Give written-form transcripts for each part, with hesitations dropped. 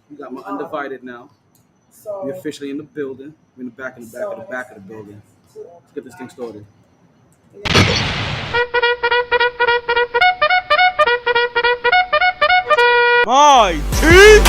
We got my undivided now. We're officially in the building. We're in the back of the building. Let's get this thing started. MyT!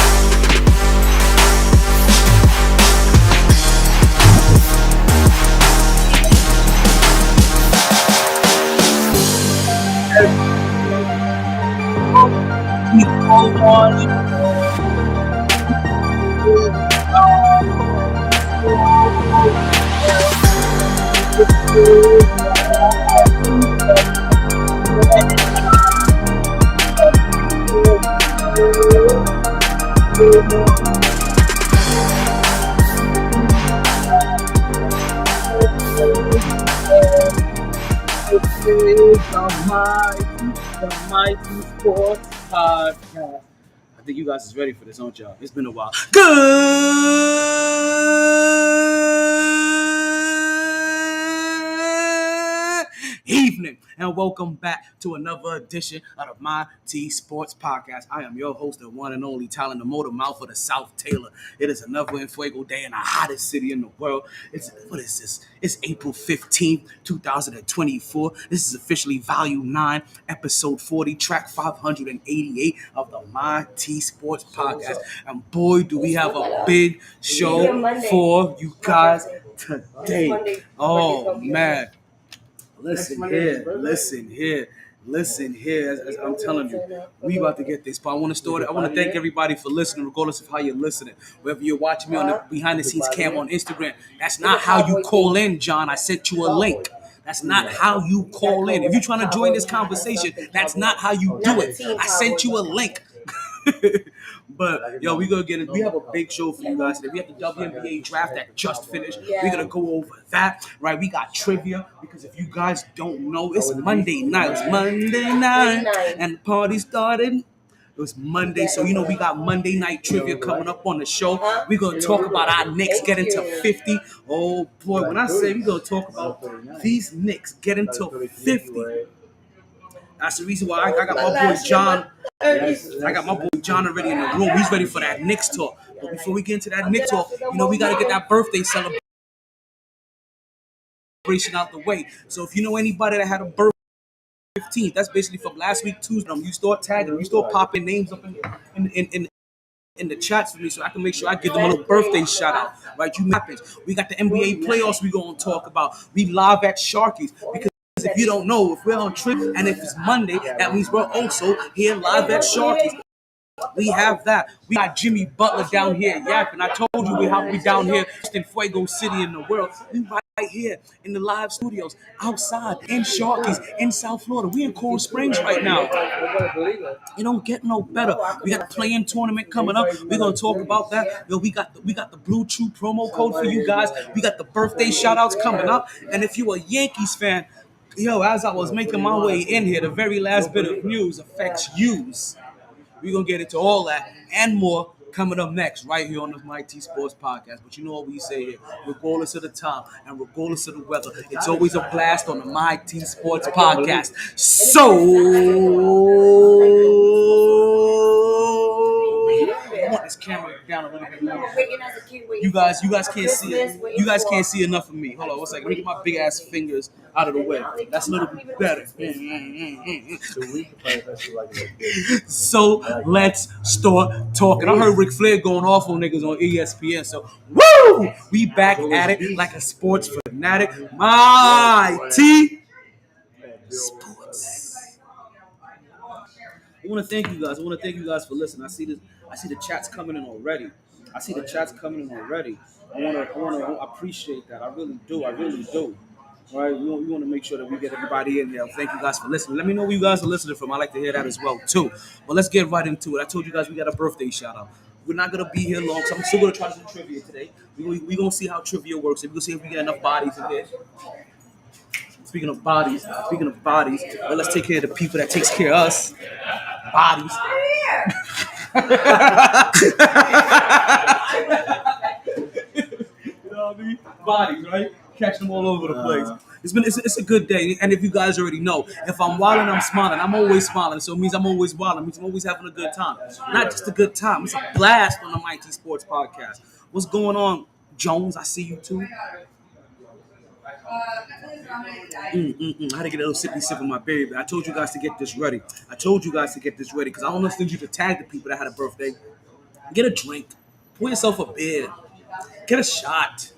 The MyT Sports Podcast. I think you guys is ready for this, aren't y'all? It's been a while. Good evening, and welcome back to another edition of the MyT Sports Podcast. I am your host, the one and only Tyler, the motor mouth of the South Taylor. It is another Enfuego day in the hottest city in the world. What is this? It's April 15th, 2024. This is officially Volume 9, Episode 40, Track 588 of the MyT Sports Podcast. And boy, do we have a big show for you guys today. Oh, man. Listen here. As I'm telling you, we about to get this. But I want to thank everybody for listening, regardless of how you're listening. Whether you're watching me on the behind the scenes cam on Instagram, that's not how you call in, John. I sent you a link. That's not how you call in. If you're trying to join this conversation, that's not how you do it. I sent you a link. But yo, we gonna get it. We have a big show for you guys today. We have the WNBA draft that just finished. We're gonna go over that, right? We got trivia because if you guys don't know, it's Monday night. It's Monday night, and the party started. It was Monday, so we got Monday night trivia coming up on the show. We're gonna talk about our Knicks getting to 50. Oh boy, when I say we're gonna talk about these Knicks getting to 50. That's the reason why I got my boy John. I got my boy John already in the room. He's ready for that Knicks talk. But before we get into that Knicks talk, we got to get that birthday celebration out the way. So if you know anybody that had a birthday 15th, that's basically from last week Tuesday. You start tagging, you start popping names up in the chats for me so I can make sure I give them a little birthday shout out. Right? You happens. We got the NBA playoffs we going to talk about. We live at Sharkeys because if you don't know, if we're on trip and if it's Monday, that means we're also here live at Sharkeys. We have that. We got Jimmy Butler down here yapping. I told you we down here in Fuego City in the world. We right here in the live studios, outside, in Sharkeys, in South Florida. We in Coral Springs right now. It don't get no better. We got the play-in tournament coming up. We're gonna talk about that. Yo, we got the Blue Chew promo code for you guys. We got the birthday shout-outs coming up. And if you're a Yankees fan, yo, as I was making my way in here, the very last bit of news affects yous. We're going to get into all that and more coming up next right here on the MyT Sports Podcast. But you know what we say here, regardless of the time and regardless of the weather, it's always a blast on the MyT Sports Podcast. So, I want this camera down a little bit more. You guys can't see it. You guys can't see enough of me. Hold on, one second. Let me get my big ass fingers out of the way. That's a little bit better. So let's start talking. I heard Ric Flair going off on niggas on ESPN. So woo! We back at it like a sports fanatic. MyT Sports. I want to thank you guys. For listening. I see the chats coming in already. I want to appreciate that. I really do. All right, we want to make sure that we get everybody in there. Thank you guys for listening. Let me know where you guys are listening from. I like to hear that as well too. But let's get right into it. I told you guys we got a birthday shout out. We're not gonna be here long, so I'm still gonna try to do trivia today. We're gonna see how trivia works. We're gonna see if we get enough bodies in here. Speaking of bodies, well, let's take care of the people that takes care of us. Bodies. You know what I mean? Bodies, right? catch them all over the place. It's a good day, and if you guys already know, if I'm wilding, I'm smiling. I'm always smiling, so it means I'm always wilding. It means I'm always having a good time. Not just a good time. It's a blast on the MyT Sports Podcast. What's going on, Jones? I see you too. I had to get a little sippy sip of my baby. I told you guys to get this ready. Because I don't know if you to tag the people that had a birthday. Get a drink. Pour yourself a beer. Get a shot.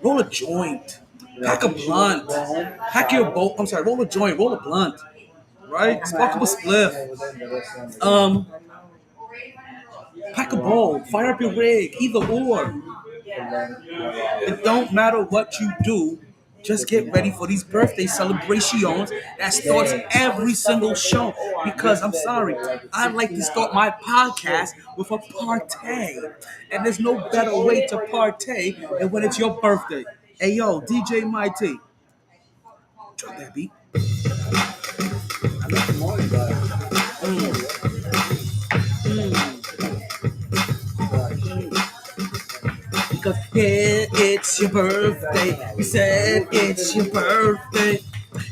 Roll a joint. Pack a blunt. Pack your boat. I'm sorry. Roll a joint. Roll a blunt. Right? Spark up a spliff. Pack a bowl. Fire up your rig. Either or. It don't matter what you do. Just get ready for these birthday celebrations that starts every single show. Because I'm sorry, I like to start my podcast with a partay. And there's no better way to partay than when it's your birthday. Hey yo, DJ MyT. Drop that beat. Because yeah, it's your birthday. We said it's your birthday.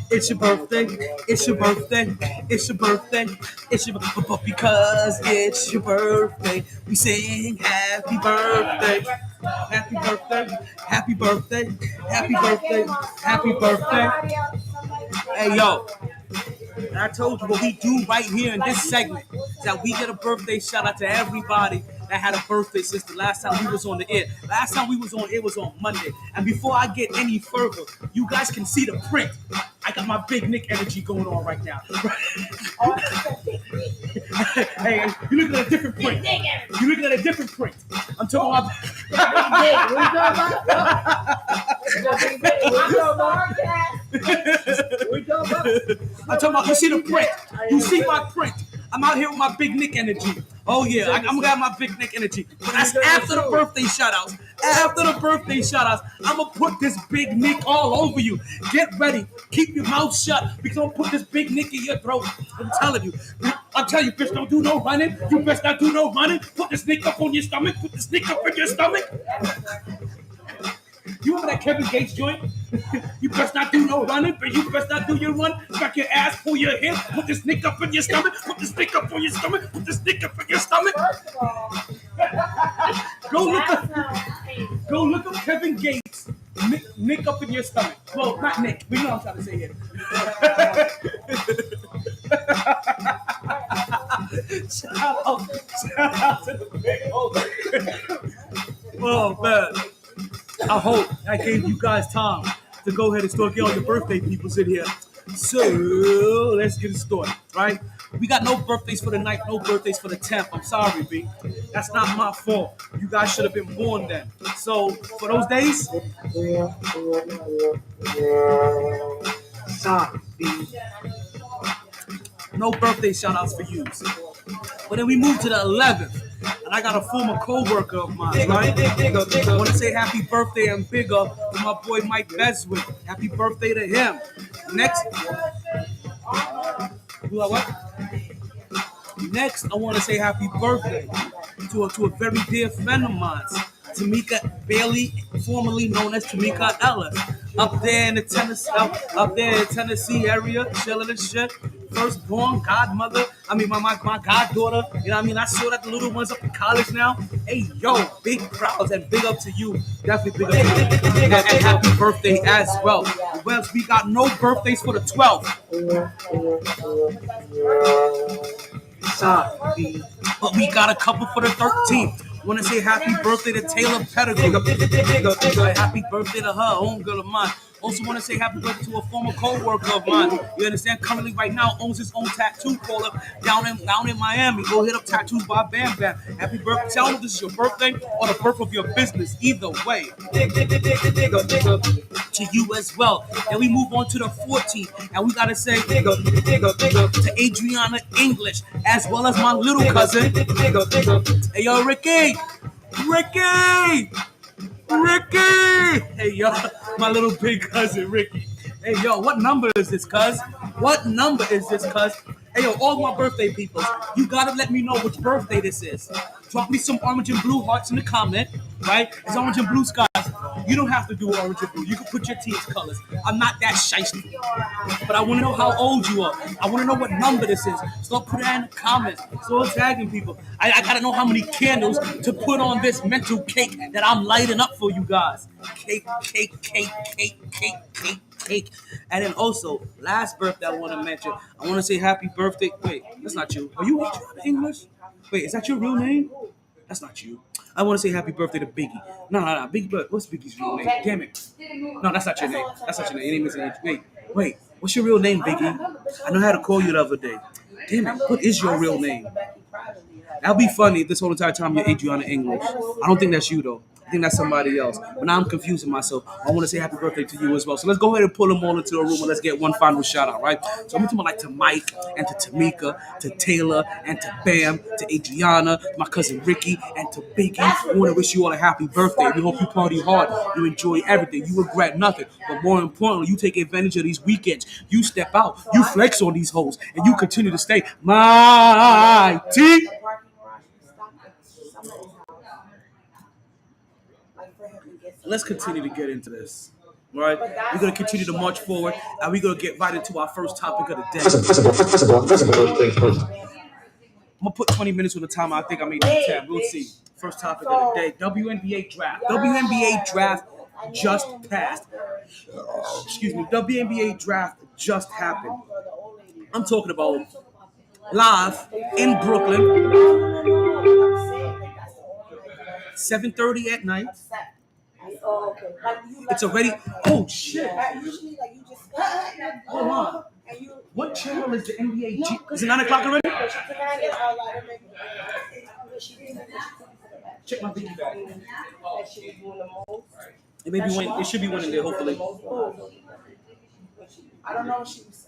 It's your birthday. It's your birthday. It's your birthday. It's your birthday. But because it's your birthday, we sing happy birthday. Happy birthday. Happy birthday. Happy birthday. Happy birthday. Hey yo. And I told you what we do right here in this segment is that we get a birthday shout out to everybody that had a birthday since the last time we was on the air. Last time we was on air was on Monday. And before I get any further, you guys can see the print. I got my Big Nick energy going on right now. Hey, you're looking at a different print. You're looking at a different print. I'm talking about, you see the print. You see my print. I'm out here with my Big Nick energy. Oh yeah, I'm gonna have my Big Nick energy. But that's after the birthday shout-outs. After the birthday shout-outs, I'm gonna put this Big Nick all over you. Get ready. Keep your mouth shut because I'm gonna put this Big Nick in your throat. I'm telling you, bitch, don't do no running. You best not do no running. Put this Nick up on your stomach. Put this Nick up in your stomach. You remember that Kevin Gates joint? You best not do no running, but you best not do your run. Back your ass, pull your hair, put this Nick up in your stomach, put this Nick up on your stomach, put this Nick up in your stomach. Go look up Kevin Gates. Nick up in your stomach. Well, not Nick. We know what I'm trying to say here. Shout out to the big old. Oh man. I hope I gave you guys time to go ahead and start getting all your birthday peoples in here. So let's get it started, right? We got no birthdays for the 9th, no birthdays for the 10th. I'm sorry, B. That's not my fault. You guys should have been born then. So for those days, sorry, B. No birthday shout outs for you. But then we moved to the 11th. And I got a former co-worker of mine, right? I want to say happy birthday and big up to my boy Mike Beswick. Happy birthday to him. Next, Next, I want to say happy birthday to a very dear friend of mine, Tamika Bailey, formerly known as Tamika Ellis, up there in the Tennessee area, chilling and shit. Firstborn godmother, my goddaughter, you know what I mean? I saw that the little one's up in college now. Hey, yo, big proud and big up to you. Definitely big up to you. And happy birthday as well. Well, we got no birthdays for the 12th. Sorry, but we got a couple for the 13th. Want to say happy birthday to Taylor Pettigrew. Happy birthday to her, homegirl of mine. Also want to say happy birthday to a former co-worker of mine. You understand? Currently, right now, owns his own tattoo parlor down in Miami. Go hit up Tattoos by Bam Bam. Happy birthday. Tell them this is your birthday or the birth of your business. Either way. To you as well. Then we move on to the 14th. And we got to say to Adriana English, as well as my little cousin. Hey, yo, Ricky! Hey, yo, my little big cousin, Ricky. Hey, yo, what number is this, cuz? Hey, yo, all my birthday people, you gotta let me know which birthday this is. Drop me some orange and blue hearts in the comment, right? It's orange and blue skies. You don't have to do orange or blue. You can put your team's colors. I'm not that shiesty. But I want to know how old you are. I want to know what number this is. Start putting that in the comments. Start tagging people. I got to know how many candles to put on this mental cake that I'm lighting up for you guys. Cake, cake, cake, cake, cake, cake, cake. And then also, last birthday I want to mention. I want to say happy birthday. Wait, that's not you. Are you English? Wait, is that your real name? That's not you. I want to say happy birthday to Biggie. No. Biggie, but what's Biggie's real name? Damn it. No, that's not your name. That's not your name. Your name is Wait. What's your real name, Biggie? I know how to call you the other day. Damn it. What is your real name? That'll be funny if this whole entire time you're Adriana English. I don't think that's you, though. I think that's somebody else. But now I'm confusing myself. I want to say happy birthday to you as well. So let's go ahead and pull them all into the room and let's get one final shout out, right? So I'm talking like to Mike and to Tamika, to Taylor and to Bam, to Adriana, my cousin Ricky, and to Biggie. I want to wish you all a happy birthday. We hope you party hard. You enjoy everything. You regret nothing. But more importantly, you take advantage of these weekends. You step out. You flex on these hoes. And you continue to stay MyT. Let's continue to get into this. All right, we're gonna continue to march forward, and we're gonna get right into our first topic of the day. I'm gonna put 20 minutes on the timer. I think I made 10. We'll see. First topic of the day: WNBA draft. WNBA draft just passed. Excuse me. WNBA draft just happened. I'm talking about live in Brooklyn, 7:30 at night. It's already. Oh shit! Hold on. What channel is the NBA? Is it 9 o'clock already? Check my biggie bag. It may be winning. It should be winning there. Hopefully. I don't know if she was.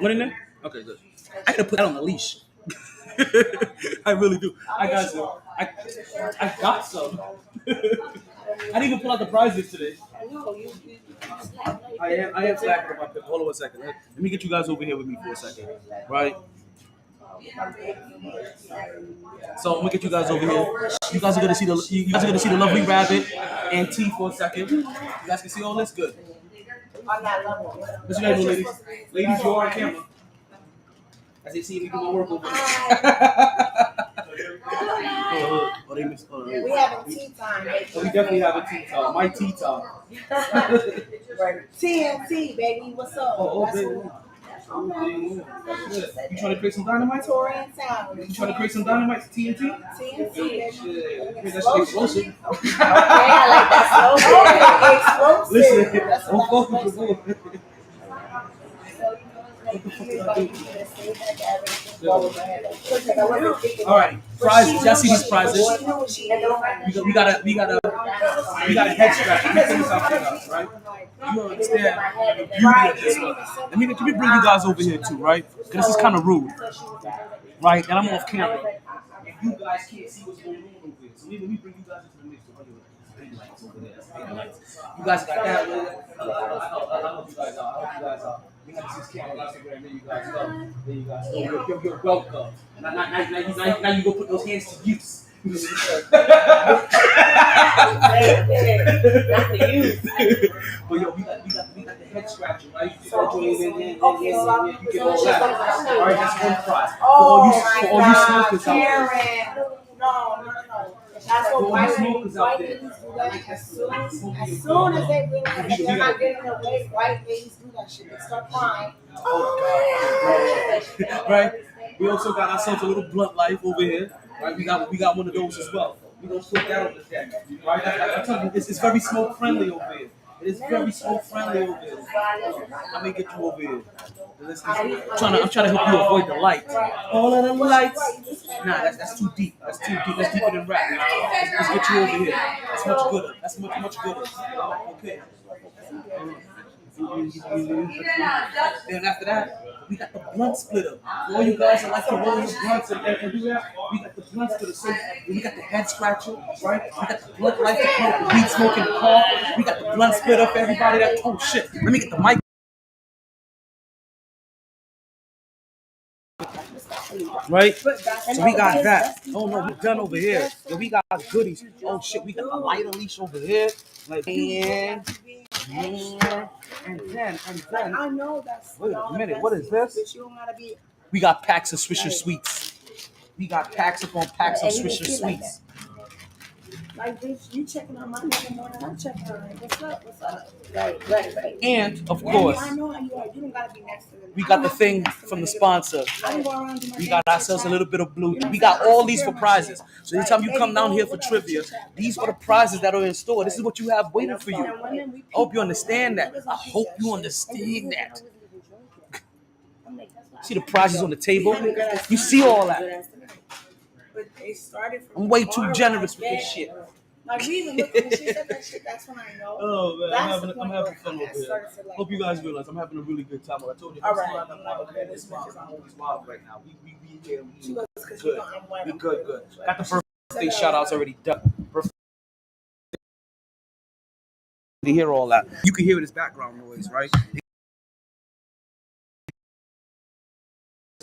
Winning there? Okay, good. I gotta put that on the leash. I really do. I got some. I got some. I didn't even pull out the prizes today. I am slacking on my pick. Hold on a second. Let me get you guys over here with me for a second. Right? So I'm gonna get you guys over here. You guys are gonna see the lovely rabbit and T for a second. You guys can see all this? Good. What's your name, ladies? Ladies, you're on camera. As they see me do my work over We have a tea time. We definitely have a tea time. My tea time. TNT, baby. What's up? Baby. You trying to create some dynamite? Torian Town. You trying to create some dynamite? TNT? TNT, baby. That's explosive. Okay, I like that slogan. Explosive. Listen, don't focus the bull. All right, prizes. Y'all see these prizes? We got a head scratch. Let me tell you something else, right? You don't understand the beauty of this one. Let me bring you guys over here too, right? Because this is kind of rude, right? And I'm off camera. And you guys can't see what's going on over here. So let me bring you guys into the mix. You guys got that. I hope you guys are. We have this camera over there. There you guys go. There you guys go. You're welcome. Now you go put those hands to use. But yo, we got the head scratcher, right? You start joining in, you get all that. All right, that's one prize. For all you smokers out there. No. That's what white ladies do that as soon as they realize that they're not getting away, white ladies do that shit. They start crying. Right? We also got ourselves a little blunt life over here. Right? We got one of those as well. We're gonna put that on the deck. Right? I'm telling you, it's very smoke friendly over here. It is very smoke friendly over here. Let me get you over here. I'm trying to help you avoid the lights. All of them lights. Nah, that's too deep. That's too deep. That's deeper than rap. Let's get you over here. That's much gooder. That's much gooder. Okay. Then after that, we got the blunt splitter. For all you guys that like to roll the blunts and do that, we got the blunt splitter. So we got the head scratcher, right? We got the blunt light to put the weed smoke in the car. We got the blunt splitter for everybody that, oh shit, let me get the mic. right? So we got that. Oh no, we're done over here. Yo, we got goodies. Oh shit, we got a lighter leash over here. Like and then I know that's. wait a minute, what is this? We got packs of Swisher Sweets. We got packs upon packs of Swisher Sweets. Like, bitch, you checking on my nigga more than I'm checking on it. What's up? What's up? Right. And of course, I know how you are. You don't gotta be next to them. we got the thing from the sponsor. We got ourselves a little bit of blue. We got all these for prizes. So anytime you come down here for trivia, these are the prizes that are in store. This is what you have waiting for you. I hope you understand that. I hope you understand that. See the prizes on the table? You see all that. I'm way too generous with this shit. Like, we even looked when she said that shit, that's when I know. Oh man, I'm having fun over here. Hope you guys realize I'm having a really good time. Like I told you, all right. This bitch is always wild right now. We here. We good. Got the birthday shout outs already done. To hear all that, you can hear it as background noise, right?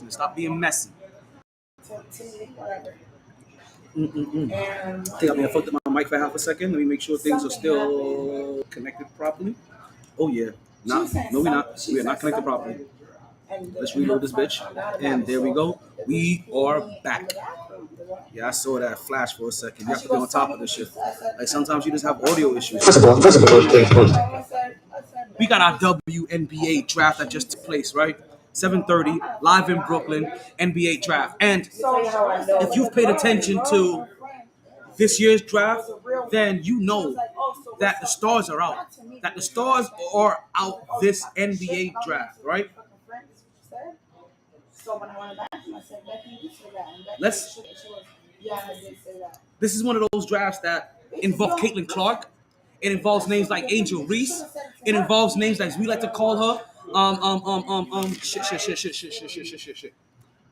Stop being messy. I think I may have fucked up my mic for half a second. Let me make sure things are still connected properly. Oh yeah. No, we're not. We are not connected properly. Let's reload this bitch. And there we go. We are back. Yeah, I saw that flash for a second. You have to be on top of this shit. Like sometimes you just have audio issues. We got our WNBA draft that just took place, right? 7:30, live in Brooklyn, NBA draft. And if you've paid attention to this year's draft, then you know that the stars are out. That the stars are out this NBA draft, right? This is one of those drafts that involve Caitlin Clark. It involves names like Angel Reese. It involves names like we like to call her. Shit.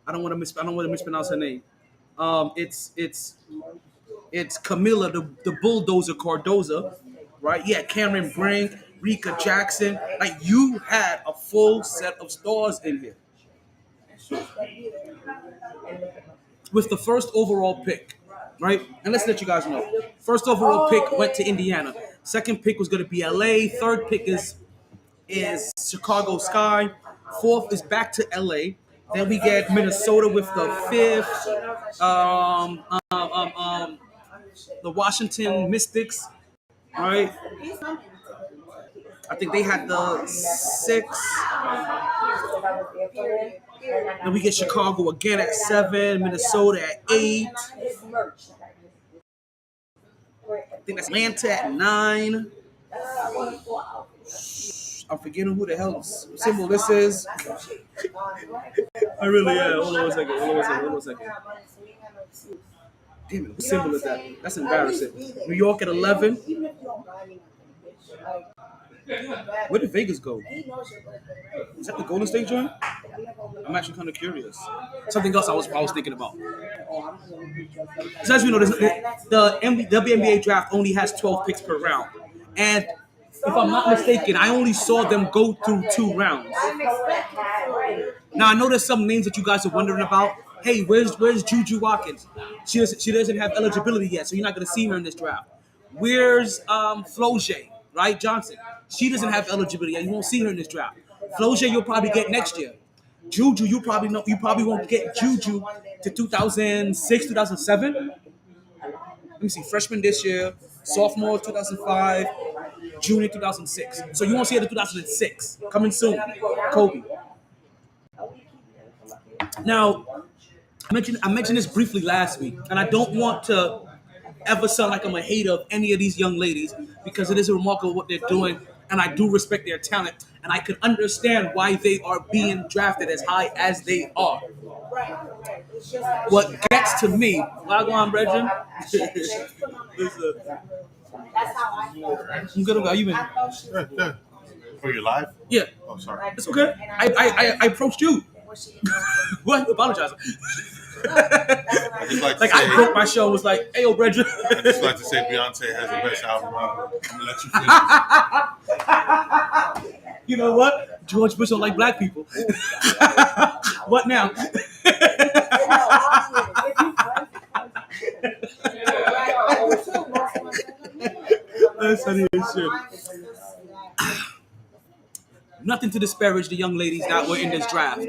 I don't want to mispronounce her name. It's Camilla, the bulldozer Cardoza, right? Yeah, Cameron Brink, Rika Jackson. Like you had a full set of stars in here. With the first overall pick, right? And let's let you guys know. First overall pick went to Indiana. Second pick was going to be LA. Third pick is Chicago Sky. Fourth is back to LA. Then we get Minnesota with the fifth. The Washington Mystics, right? I think they had the sixth. Then we get Chicago again at 7, Minnesota at 8. I think that's Atlanta at 9. I'm forgetting who the hell symbol this is. I really am. Hold on a second. Damn it, what symbol is that? That's embarrassing. New York at 11. Where did Vegas go? Is that the Golden State joint? I'm actually kind of curious. Something else I was thinking about. So as we know, the WNBA draft only has 12 picks per round. And if I'm not mistaken, I only saw them go through 2 rounds. Now I know there's some names that you guys are wondering about. Hey, where's Juju Watkins? She doesn't have eligibility yet, so you're not gonna see her in this draft. Where's Floje, right? Johnson? She doesn't have eligibility yet. You won't see her in this draft. Floje you'll probably get next year. Juju, you probably won't get Juju to 2006, 2007. Let me see, freshman this year, sophomore 2005, junior 2006. So you won't see her to 2006. Coming soon, Kobe. Now, I mentioned this briefly last week, and I don't want to ever sound like I'm a hater of any of these young ladies because it is remarkable what they're doing, and I do respect their talent, and I can understand why they are being drafted as high as they are. What gets to me, Wagwan Brethren, I'm good. Are you in? For your live? Yeah. Oh, sorry. It's okay. I approached you. What? Apologizing. I just like to say, I broke my show. Was like, hey, yo, Brethren. I just like to say Beyonce has the best album ever. I'm gonna let you finish. You know what? George Bush don't like black people. What now? funniest shit. Nothing to disparage the young ladies that were in this draft.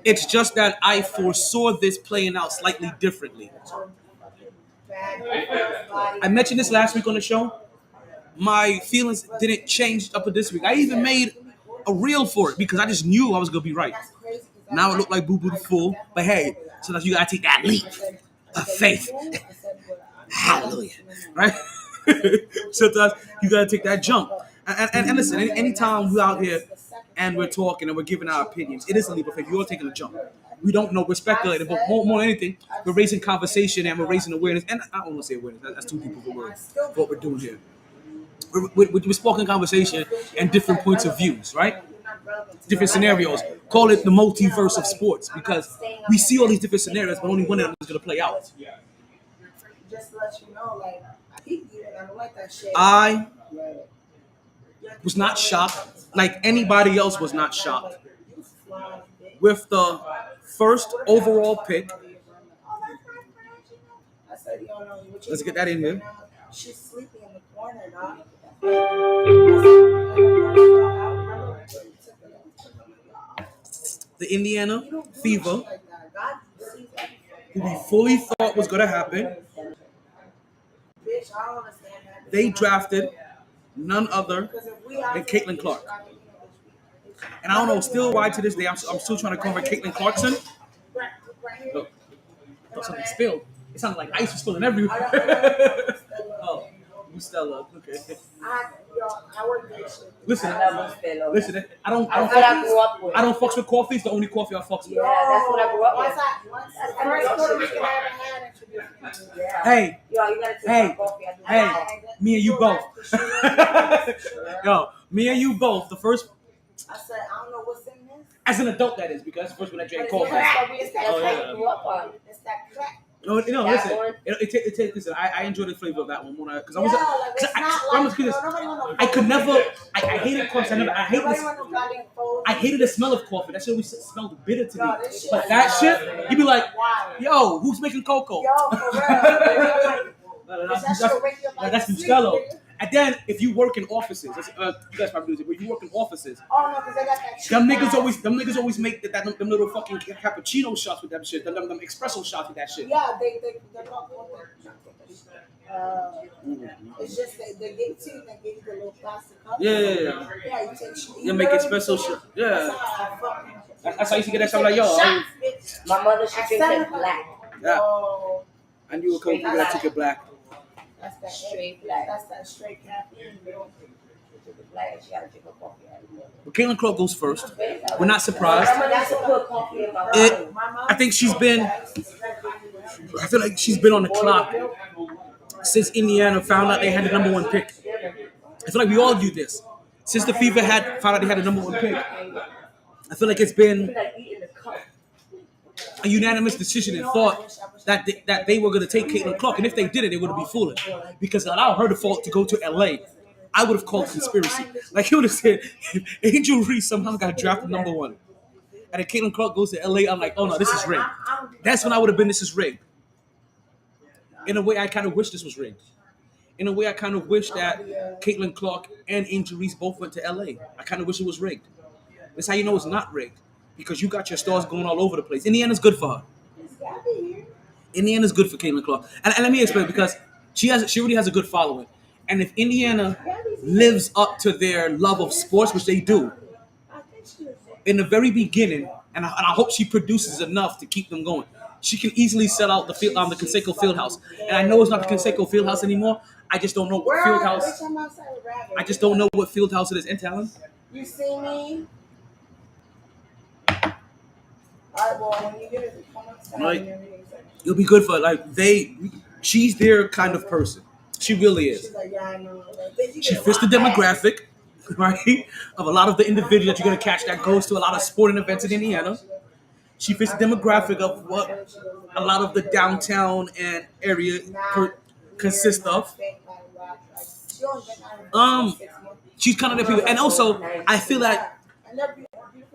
It's just that I foresaw this playing out slightly differently. I mentioned this last week on the show. My feelings didn't change up to this week. I even made a reel for it because I just knew I was going to be right. Now it looked like boo-boo the fool. But hey, sometimes you got to take that leap of faith. Hallelujah. Right? Sometimes you got to take that jump. And listen, anytime we're out here and we're talking and we're giving our opinions, it is a leap of faith. You're taking a jump. We don't know. We're speculating. But more than anything, we're raising conversation and we're raising awareness. And I don't want to say awareness. That's too deep of a word for what we're doing here. We're sparking conversation and different points of views, right? Different scenarios. Call it the multiverse of sports because we see all these different scenarios, but only one of them is going to play out. Just to let you know, like, I don't like that shit. I was not shocked, like anybody else was not shocked, with the first overall pick. Let's get that in here. She's sleeping in the corner, dog. The Indiana Fever, who we fully thought was going to happen, they drafted none other than Caitlin Clark. And I don't know still why to this day I'm still trying to cover Caitlin Clarkson. Look, something spilled. It sounded like ice was spilling everywhere. Oh, Stella. Okay. Listen. I don't fucks with coffee. It's the only coffee I fucks with. Yeah, that's what I grew up with. Hey, Yo, you gotta take hey, my coffee. hey, me and you both. Yo, me and you both. The first. I said, I don't know what's in this. As an adult, that is because the first one I drank coffee. It's that crack. No, listen. Listen. I enjoy the flavor of that one more because I could never. I hated coffee. I hated the smell of coffee. That shit always smelled bitter to me. But that shit, you'd be like, yo, who's making cocoa? Yo, for real. That's Bustelo. And then if you work in offices, you guys probably do it, but you work in offices. Oh no, because I got that. Them niggas always make them little fucking cappuccino shots with that shit. Them espresso shots with that shit. Yeah, they're not it's just they give it to you, they give you the little plastic cup. Yeah, you take. You make espresso shot. Yeah. That's how I used to get that shit. Like, yo. My mother, she drinks it black. Yeah. I knew a couple people that took it black. That's that straight black. That's that straight caffeine. But Caitlin Clark goes first. We're not surprised. I think she's been. I feel like she's been on the clock since Indiana found out they had the number one pick. I feel like we all do this. Since the Fever found out they had the number one pick, I feel like it's been a unanimous decision and thought that they were going to take Caitlin Clark. And if they did it, they would be fooling. Because allowed her to go to LA, I would have called conspiracy. Like, he would have said, if Angel Reese somehow got drafted number one, and then Caitlin Clark goes to LA, I'm like, oh no, this is rigged. That's when I would have been, this is rigged. In a way, I kind of wish this was rigged. In a way, I kind of wish that Caitlin Clark and Angel Reese both went to LA. I kind of wish it was rigged. That's how you know it's not rigged. Because you got your stars going all over the place. Indiana's good for her. Indiana's good for Caitlin Clark. And let me explain, because she really has a good following. And if Indiana lives up to their love of sports, which they do, in the very beginning, and I hope she produces enough to keep them going, she can easily sell out the Conseco Fieldhouse. And I know it's not the Conseco Fieldhouse anymore. I just don't know what Fieldhouse. I just don't know what Fieldhouse it is. And Talon? You see me? Alright, well, when you get it, come outside. Like, it'll be good for she's their kind of person. She really is. She's like, yeah, I know. She fits the demographic, right, of a lot of the individuals that you're going to catch that goes to a lot of sporting events in Indiana. She fits the demographic of what a lot of the downtown and area consist of. She's kind of the people. And also, I feel that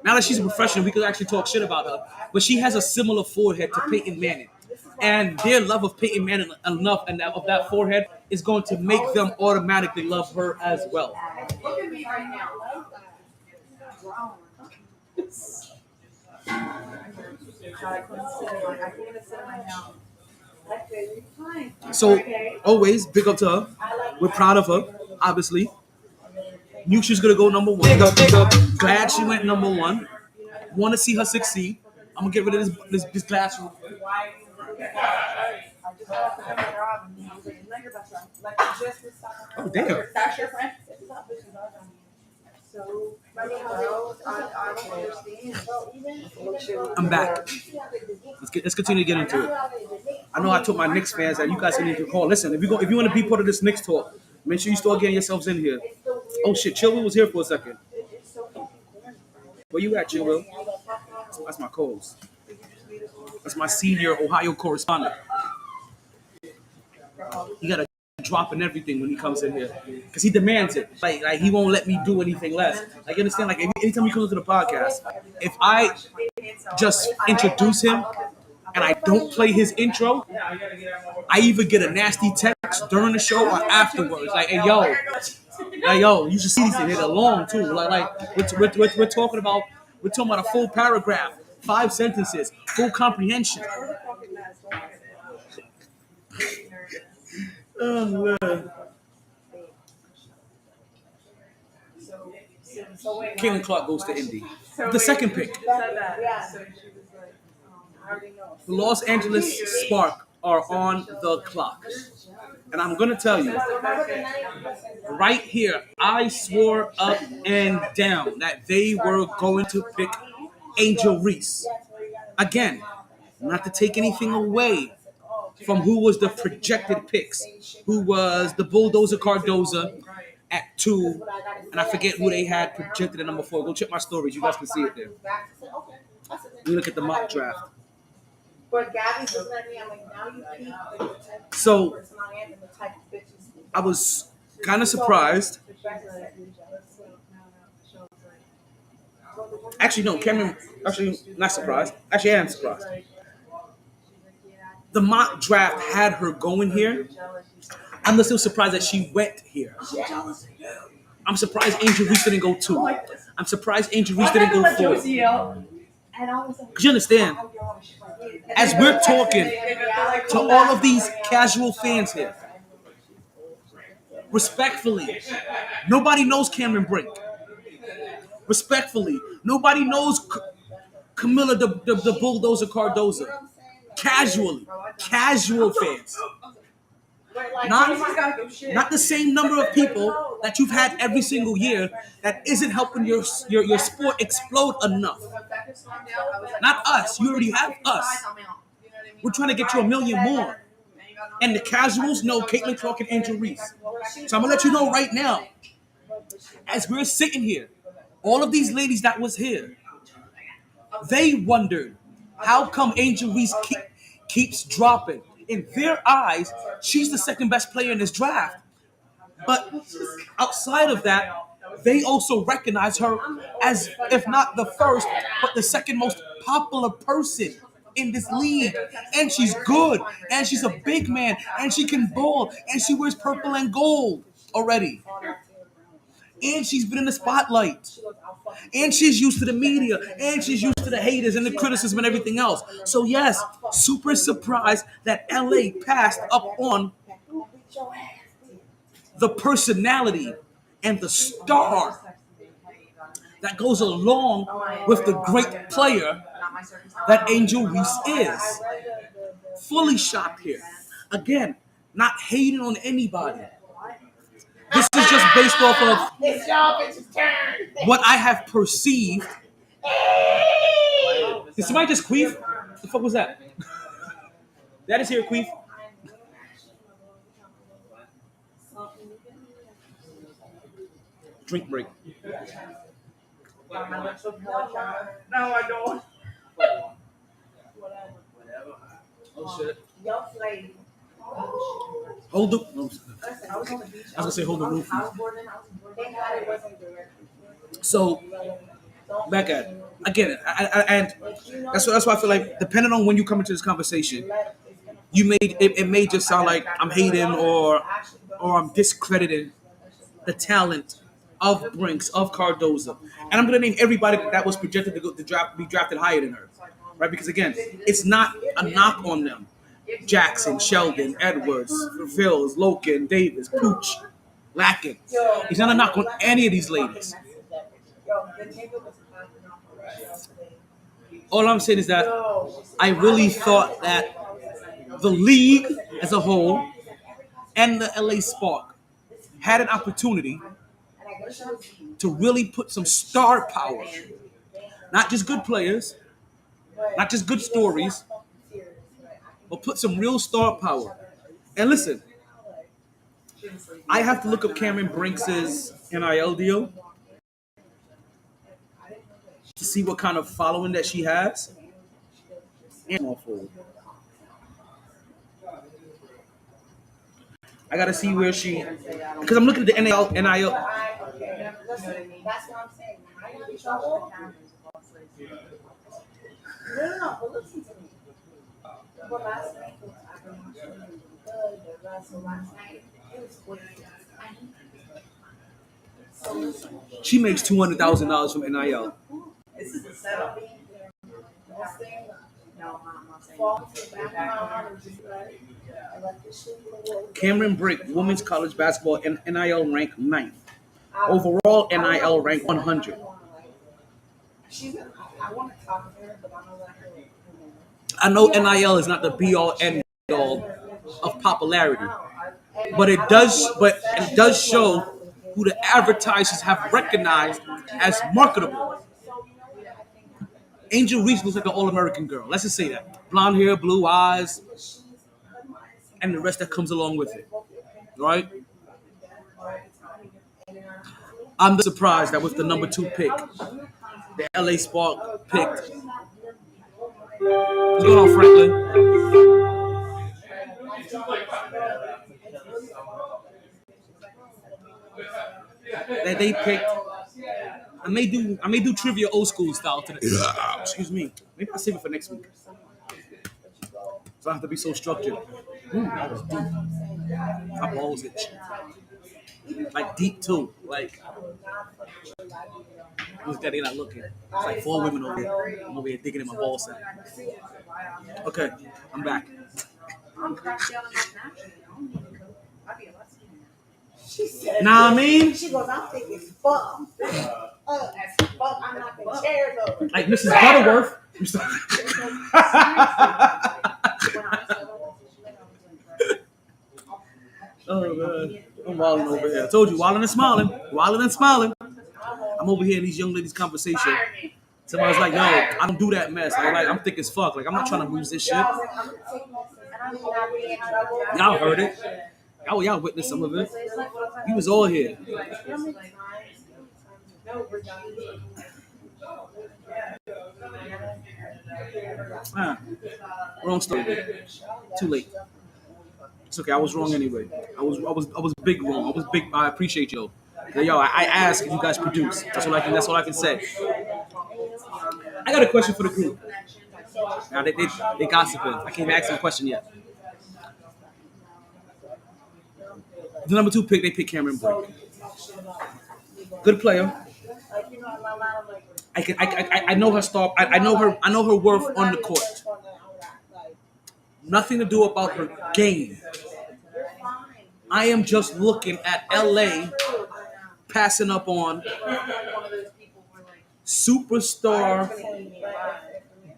now that she's a professional, we could actually talk shit about her. But she has a similar forehead to Peyton Manning. And their love of Peyton Manning enough and of that forehead is going to make them automatically love her as well. Look at me right now. So always big up to her. We're proud of her, obviously. Knew she was gonna go number one. Glad she went number one. Want to see her succeed. I'm gonna get rid of this classroom. Oh damn! That's your friend? I'm back. Let's continue to get into it. I know I told my Knicks fans that you guys need to call. Listen, if you want to be part of this Knicks talk, make sure you start getting yourselves in here. Oh shit, Chillwell was here for a second. Where you at, Chillwell? That's my co-host. That's my senior Ohio correspondent. He got a drop and everything when he comes in here because he demands it. Like he won't let me do anything less. Like you understand? Like anytime he comes to the podcast, if I just introduce him and I don't play his intro, I either get a nasty text during the show or afterwards. Like, hey yo, you should see these things. They're long too. Like we're talking about a full paragraph, 5 sentences, full comprehension. Oh man. Caitlin Clark goes to Indy. The second pick. The Los Angeles Spark are on the clock. And I'm going to tell you, right here, I swore up and down that they were going to pick Angel Reese. Again, not to take anything away from who was the projected picks, who was the Bulldozer Cardoza at 2, and I forget who they had projected at number 4. Go check my stories. You guys can see it there. We look at the mock draft. So I was kind of surprised. Actually, no, Cameron. Actually, not surprised. Actually, I am surprised. The mock draft had her going here. I'm still surprised that she went here. I'm surprised Angel Reese didn't go 2. I'm surprised Angel Reese didn't go 4. Because you understand, as we're talking to all of these casual fans here, respectfully, nobody knows Cameron Brink. Respectfully, nobody knows Camilla the Bulldozer Cardoza. Casual fans. Not the same number of people that you've had every single year that isn't helping your sport explode enough. Not us. You already have us. We're trying to get you 1 million more. And the casuals know Caitlin Clark and Angel Reese. So I'm going to let you know right now, as we're sitting here, all of these ladies that was here, they wondered, how come Angel Reese keeps dropping? In their eyes, she's the second best player in this draft. But outside of that, they also recognize her as, if not the first, but the second most popular person in this league. And she's good. And she's a big man. And she can ball. And she wears purple and gold already. And she's been in the spotlight. And she's used to the media. And she's used to the haters and the criticism and everything else. So yes, super surprised that LA passed up on the personality and the star that goes along with the great player that Angel Reese is. Fully shocked here. Again, not hating on anybody. This is just based off of what I have perceived. Did somebody just queef? What the fuck was that? That is here, queef. Drink break. No, I don't. Oh shit. Hold the. No, I was gonna say hold the roof. So back at it. Again, and that's why I feel like, depending on when you come into this conversation, it may just sound like I'm hating or I'm discrediting the talent of Brinks, of Cardoza. And I'm gonna name everybody that was projected to go to be drafted higher than her. Right? Because again, it's not a knock on them. Jackson, Sheldon, Edwards, Phils, Loken, Davis, Pooch, Lacken. It's not a knock on any of these ladies. All I'm saying is that I really thought that the league as a whole and the LA Spark had an opportunity to really put some star power, not just good players, not just good stories, but put some real star power. And listen, I have to look up Cameron Brinks's NIL deal to see what kind of following that she has. I gotta see where she, because I'm looking at the NIL. That's what I'm saying. I am in trouble. No, but listen to me. Well, last night was good. The last night it was good. So listen. She makes $200,000 from NIL. This is a setup. Cameron Brink, women's college basketball NIL ranked 9th. Overall NIL ranked 100. I want to talk to her, but I know that her. I know NIL is not the be all end all of popularity, but it does show who the advertisers have recognized as marketable. Angel Reese looks like an all-American girl. Let's just say that. Blonde hair, blue eyes, and the rest that comes along with it. Right? I'm surprised that with the number 2 pick, the LA Spark picked. What's going on, Franklin? That they picked. I may do trivia old school style today. Excuse me. Maybe I'll save it for next week. So I have to be so structured. That was deep. My balls itch. Like deep too. Like who's that? They not looking. It's like 4 women over here. I'm over here digging in my ball sack. Okay, I'm back. She said, Nah, I mean, she goes, I'm thinking fuck. I'm knocking chairs over. like Mrs. Butterworth. Oh man, I'm wilding over here. I told you, wilding and smiling, wilding and smiling. I'm over here in these young ladies' conversation. Somebody's like, "Yo, I don't do that mess." I'm thick as fuck. Like I'm not trying to lose this shit. Y'all heard it. Y'all witnessed some of it. You was all here. Wrong story. Too late. It's okay. I was wrong anyway. I was big wrong. I was big. I appreciate you. Yo, I ask if you guys produce. That's all I can say. I got a question for the group. Now they gossiping. I can't even ask them a question yet. The number 2 pick, they picked Cameron Brink. Good player. I know her star. I know her worth on the court. Nothing to do about her game. I am just looking at LA passing up on superstar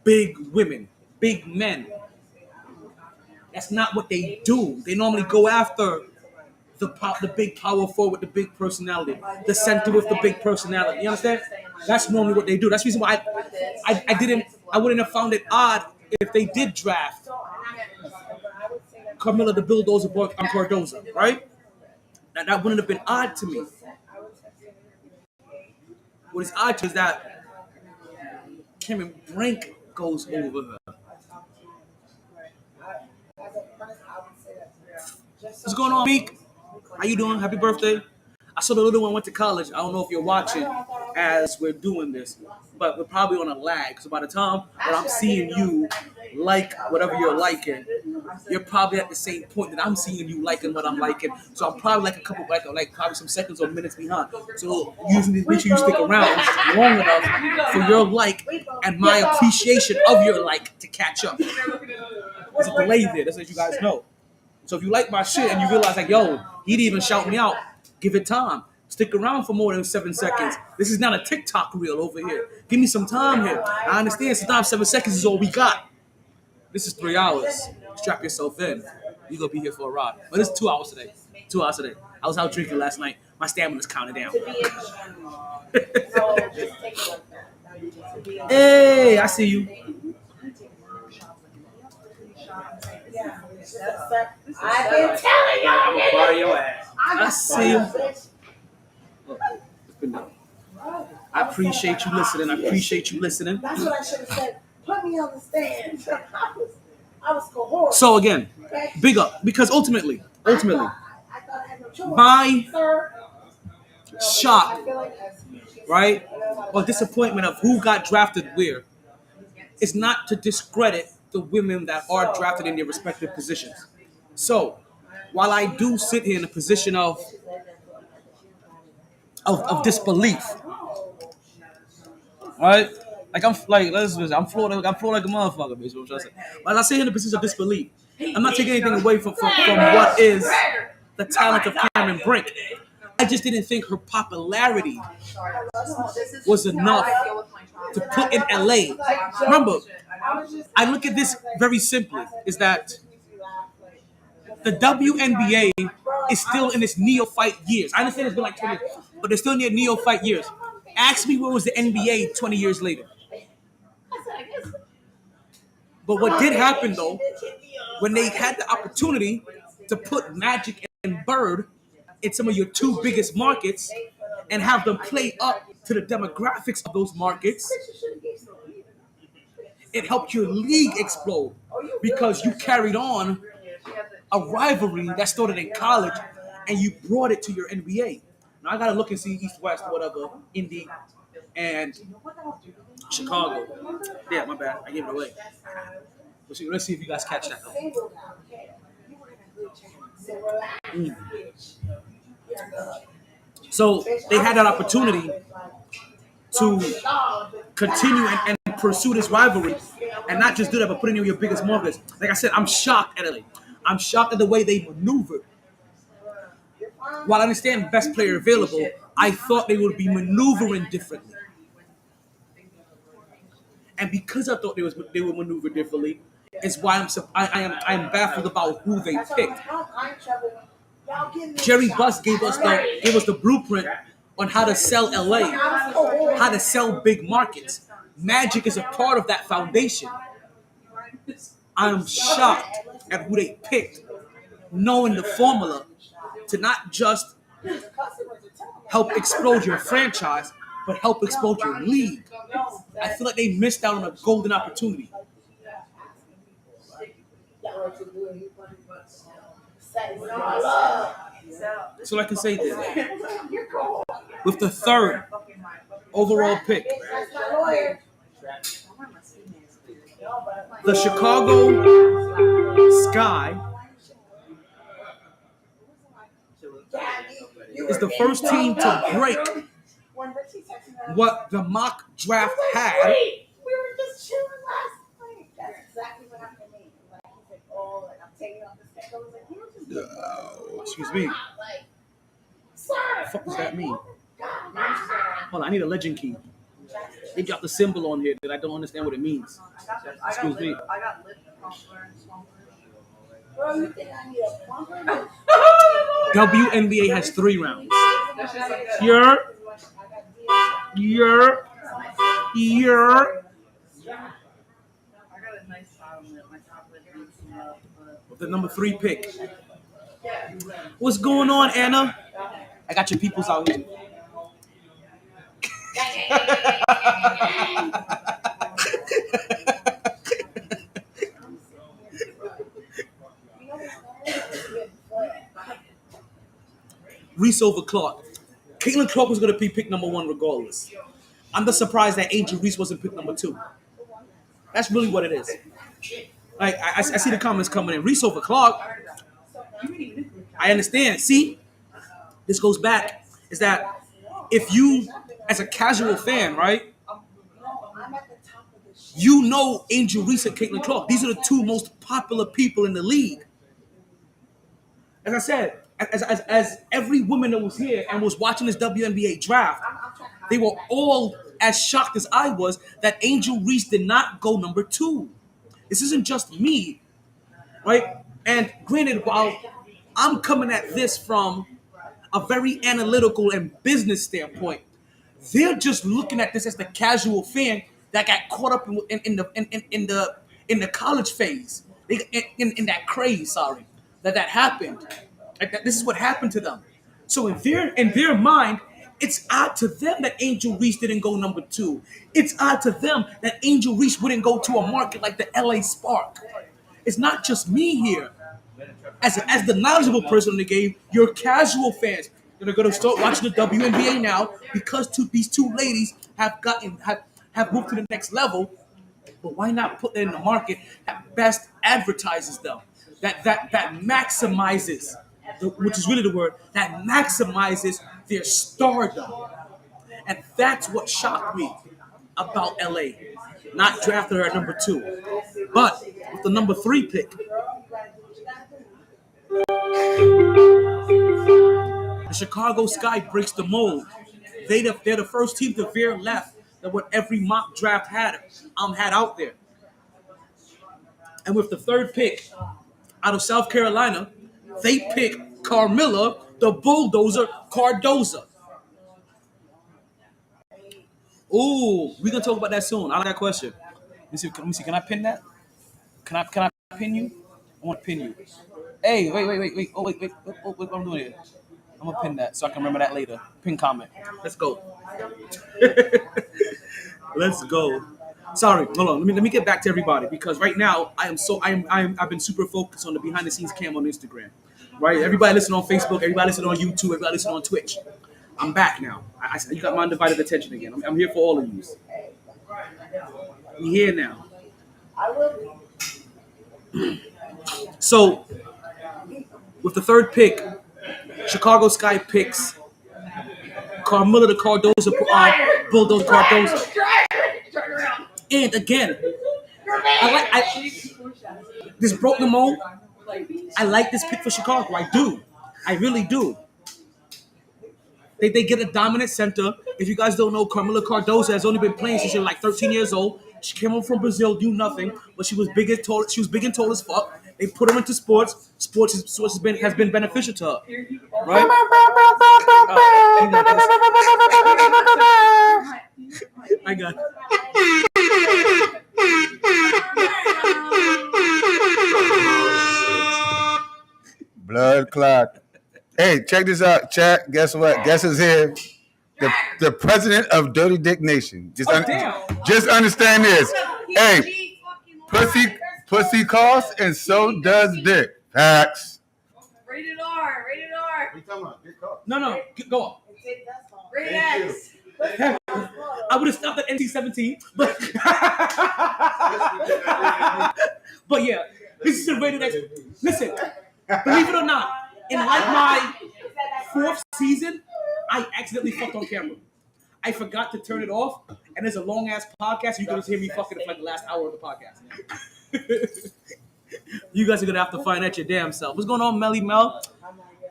big women, big men. That's not what they do. They normally go after the big power forward, the big personality, the center with the big personality. You understand? That's normally what they do. That's the reason why I wouldn't have found it odd if they did draft Carmilla the Bulldozer Cardoza, right? That wouldn't have been odd to me. What is odd is that Cameron Brink goes over her. What's going on, Meek? How you doing? Happy birthday. I saw the little one went to college. I don't know if you're watching as we're doing this, but we're probably on a lag. So by the time that I'm seeing you like whatever you're liking, you're probably at the same point that I'm seeing you liking what I'm liking. So I'm probably like a couple, like probably some seconds or minutes behind. So usually make sure you stick around long enough for your like and my appreciation of your like to catch up. There's a delay there. That's what you guys know. So if you like my shit and you realize like, yo, he didn't even shout me out, give it time. Stick around for more than 7 seconds. This is not a TikTok reel over here. Give me some time here. I understand sometimes 7 seconds is all we got. This is 3 hours. Strap yourself in. You're going to be here for a ride. But it's 2 hours today. 2 hours today. I was out drinking last night. My stamina's counted down. Hey, I see you. I've been telling y'all, nigga. Your ass. I see you. I appreciate you listening. I appreciate you listening. That's what I should have said. Put me on the stand. I was cohort. So again, big up. Because ultimately, I thought I had no choice. my Sir. shock, I feel like right, or disappointment of who got drafted where is not to discredit the women that are drafted in their respective positions. So while I do sit here in a position of disbelief, right? Like I'm floored like a motherfucker, basically. What I'm trying to say. But I sit here in a position of disbelief. I'm not taking anything away from what is the talent of Cameron Brink. I just didn't think her popularity was enough to put in LA. Remember, I look at this very simply: is that the WNBA is still in its neophyte years. I understand it's been like 20 years, but they're still in their neophyte years. Ask me what was the NBA 20 years later. But what did happen though, when they had the opportunity to put Magic and Bird in some of your two biggest markets and have them play up to the demographics of those markets, it helped your league explode because you carried on a rivalry that started in college and you brought it to your NBA. Now I gotta look and see East West, whatever, Indy and Chicago. Yeah, my bad. I gave it away. Let's see if you guys catch that. So they had that opportunity to continue and pursue this rivalry, and not just do that, but put in your biggest markets. Like I said, I'm shocked at it. I'm shocked at the way they maneuvered. While I understand best player available, I thought they would be maneuvering differently. And because I thought they would maneuver differently, is why I'm baffled about who they picked. Jerry Buss gave us the blueprint on how to sell LA, how to sell big markets. Magic is a part of that foundation. I'm shocked at who they picked, knowing the formula to not just help explode your franchise, but help explode your league. I feel like they missed out on a golden opportunity. So like I say this, with the third overall pick, the Chicago Sky is the first team to break what the mock draft had. We were just chilling last night. That's exactly what happened to me. Like, he's like, oh, like, I'm taking off the stick. I was like, you just Excuse me. What the fuck does that mean? Hold on, I need a legend key. They dropped a symbol on here that I don't understand what it means. Excuse me. I got lit elsewhere in Swampland. Bro, you think I need a bunker? WNBA has 3 rounds. Here. I got a nice bottom lip. My top lip needs some love, but With the number 3 pick. What's going on, Anna? I got your peoples out here. Reese over Clark. Caitlin Clark was going to be picked number 1 regardless. I'm just surprised that Angel Reese wasn't picked number 2. That's really what it is. Like I see the comments coming in. Reese over Clark. I understand. See, this goes back. Is that if you, as a casual fan, right? You know Angel Reese and Caitlin Clark. These are the two most popular people in the league. As I said, as every woman that was here and was watching this WNBA draft, they were all as shocked as I was that Angel Reese did not go number 2. This isn't just me, right? And granted, while I'm coming at this from a very analytical and business standpoint, they're just looking at this as the casual fan that got caught up in the college phase, in that craze. Sorry, that happened. This is what happened to them. So in their mind, it's odd to them that Angel Reese didn't go number 2. It's odd to them that Angel Reese wouldn't go to a market like the LA Spark. It's not just me here. As the knowledgeable person in the game, your casual fans that are going to start watching the WNBA now because these two ladies have moved to the next level. But why not put them in the market that best advertises them, that maximizes, which is really the word, that maximizes their stardom, and that's what shocked me about LA, not drafting her at number 2, but with the number 3 pick. The Chicago Sky breaks the mold. They're the first team to veer left than what every mock draft had out there. And with the 3rd pick out of South Carolina, they pick Carmilla, the bulldozer Cardoza. Ooh, we're gonna talk about that soon. I like that question. Let me see. Can I pin that? Can I pin you? I want to pin you. Hey, wait. Oh, wait. What I'm doing here? I'm gonna pin that so I can remember that later. Pin comment. Let's go. Let's go. Sorry, hold on. Let me get back to everybody because right now I've been super focused on the behind the scenes cam on Instagram. Right? Everybody listening on Facebook, everybody listening on YouTube, everybody listening on Twitch. I'm back now. You got my undivided attention again. I'm here for all of you. I'm here now. So, with the 3rd pick, Chicago Sky picks Carmilla the Cardoza, Bulldozer Cardoza. And again, this broke the mold. I like this pick for Chicago. I do. I really do. They get a dominant center. If you guys don't know, Carmilla Cardoza has only been playing since she was like 13 years old. She came home from Brazil, knew nothing, but she was big and tall. She was big and tall as fuck. They put her into sports. Sports has been beneficial to her, right? I got Blood clot. Hey, check this out, chat. Guess what? Guess who's here? The president of Dirty Dick Nation. Just understand this. Hey, pussy costs and so does dick. Facts. Rated R. What are you talking about? Dick costs. No, go on. Rated X. I would have stopped at NC-17, but but yeah, this is a rated X. Listen, believe it or not, in like my 4th season, I accidentally fucked on camera. I forgot to turn it off, and there's a long ass podcast. You guys hear me fucking for like the last hour of the podcast. You guys are gonna have to find out your damn self. What's going on, Melly Mel?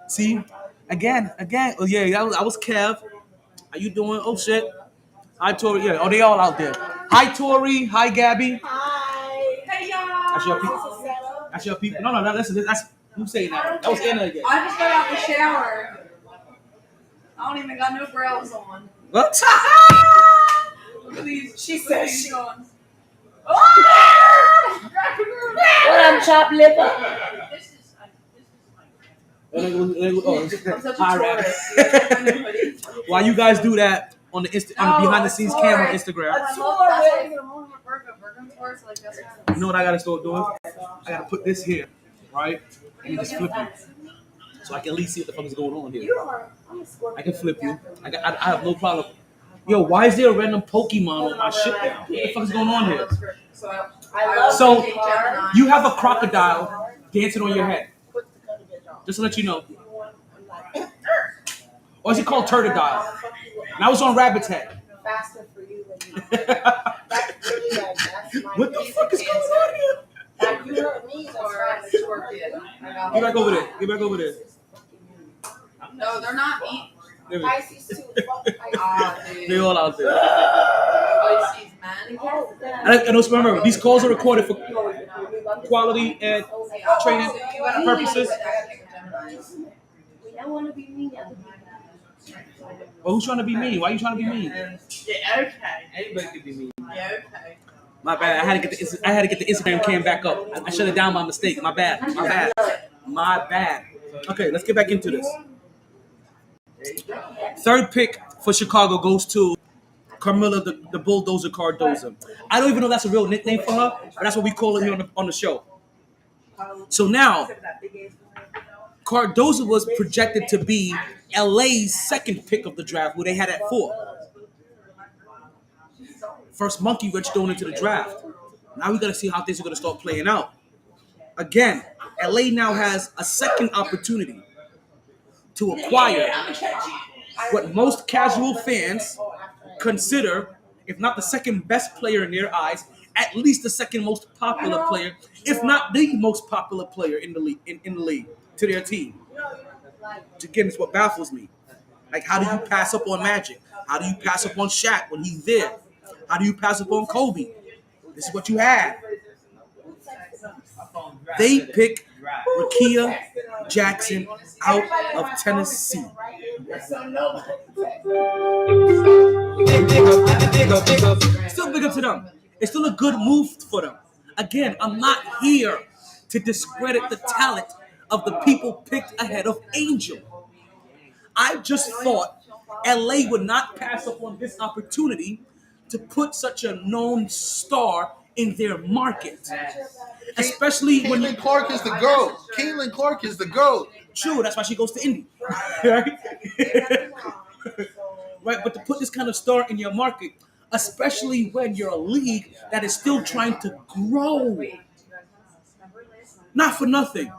See, again. Oh yeah, I was Kev. How you doing? Oh shit. Hi Tori. Yeah. Oh, they all out there. Hi Tori. Hi Gabby. Hi. Hey y'all. That's your people. That's your people. No. That's who's saying that? That was Anna again. I just got out the shower. I don't even got no brows on. What? Look at these. She said she. on. What up, chop liver? This is Oh, I'm such a hi, Rap. tourist. Why you guys do that on the behind the scenes camera on Instagram? That's why you get a moment with Virgo. Virgo tours like that's You know what I gotta start doing? I gotta put this here, right? And just flip you, so I can at least see what the fuck is going on here. I can flip you. I have no problem. Yo, why is there a random Pokemon on my shit now? What the fuck is going on here? So So you have a crocodile dancing on your head. Just to let you know. Or is it called Turtodile? And I was on Rabbit's Head. Faster for you than you. That's really like that's my. What the fuck is going on here? Like you heard me, that's right. Get back over there. Get back over there. No, they're not eating. Pisces too. Fuck Pisces. They all out there. Pisces, man. And also remember, these calls are recorded for quality and training purposes. I want to be mean. Well, who's trying to be mean? Why are you trying to be mean? Yeah, okay. Anybody can be mean. Yeah, okay. My bad. I had to get the Instagram cam back up. I shut it down by mistake. My bad. My bad. Okay, let's get back into this. Third pick for Chicago goes to Carmilla, the Bulldozer Cardoza. I don't even know if that's a real nickname for her, but that's what we call it here on the show. So now, Cardoza was projected to be LA's second pick of the draft, where they had at 4. First monkey wrench thrown into the draft. Now we got to see how things are going to start playing out. Again, LA now has a second opportunity to acquire what most casual fans consider, if not the second best player in their eyes, at least the second most popular player, if not the most popular player in the league, in the league to their team. Again, it's what baffles me. Like, how do you pass up on Magic? How do you pass up on Shaq when he's there? How do you pass up on Kobe? This is what you had. They pick Rakia Jackson out of Tennessee. Still big up to them. It's still a good move for them. Again, I'm not here to discredit the talent of the people picked ahead of Angel. I just thought LA would not pass up on this opportunity to put such a known star in their market. Especially when Caitlin Clark is the GOAT. Caitlin Clark is the GOAT. True, that's why she goes to Indy. Right? Right, but to put this kind of star in your market, especially when you're a league that is still trying to grow. Not for nothing.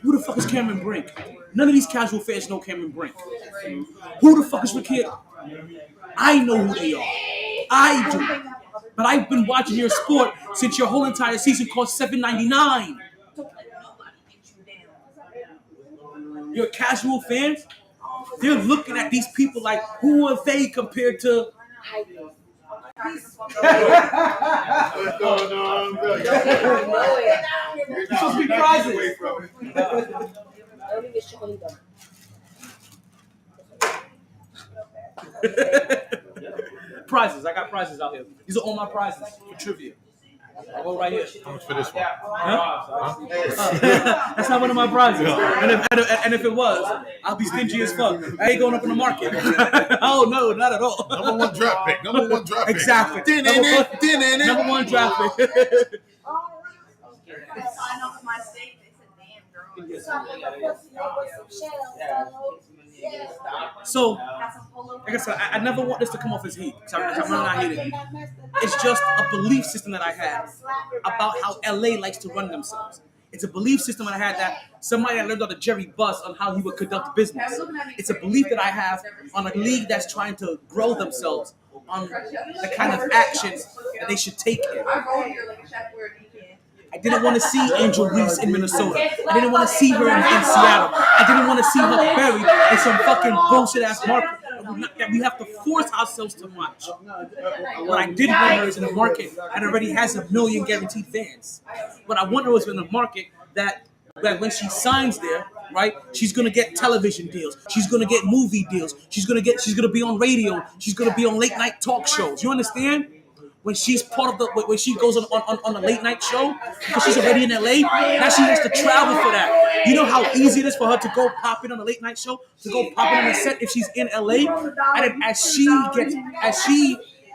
Who the fuck is Cameron Brink? None of these casual fans know Cameron Brink. Who the fuck is Rakia? I know who they are. I do. But I've been watching your sport since your whole entire season cost $7.99. Your casual fans, they're looking at these people like, who are they compared to? What's going on, Bill? You're supposed to be prizes. Prizes. I got prizes out here. These are all my prizes for trivia. All right here. How much for this one? Huh? That's not one of my prizes. And if it was, I'll be stingy as fuck. I ain't going up in the market. Oh, no, not at all. Number 1 draft pick. Number 1 draft pick. Exactly. Number 1 draft pick. Sign up for my state. They said, damn, girl. So, like I said, I never want this to come off as hate. I'm really not hating. It's just a belief system that I had about how LA likes to run themselves. It's a belief system that I had that somebody I learned on the Jerry Buss on how he would conduct business. It's a belief that I have on a league that's trying to grow themselves on the kind of actions that they should take here. I roll here like a chef where he can. I didn't want to see Angel Reese in Minnesota. I didn't want to see her in Seattle. I didn't want to see her buried in some fucking bullshit ass market that we have to force ourselves to watch. What I did want her is in a market that already has 1 million guaranteed fans. What I want her is in a market that when she signs there, right, she's gonna get television deals. She's gonna get movie deals. She's gonna be on radio. She's gonna be on late night talk shows. You understand? When she's part of when she goes on a late night show, because she's already in LA, now she has to travel for that. You know how easy it is for her to go pop in on a late night show, to go pop in on a set if she's in LA, and then as she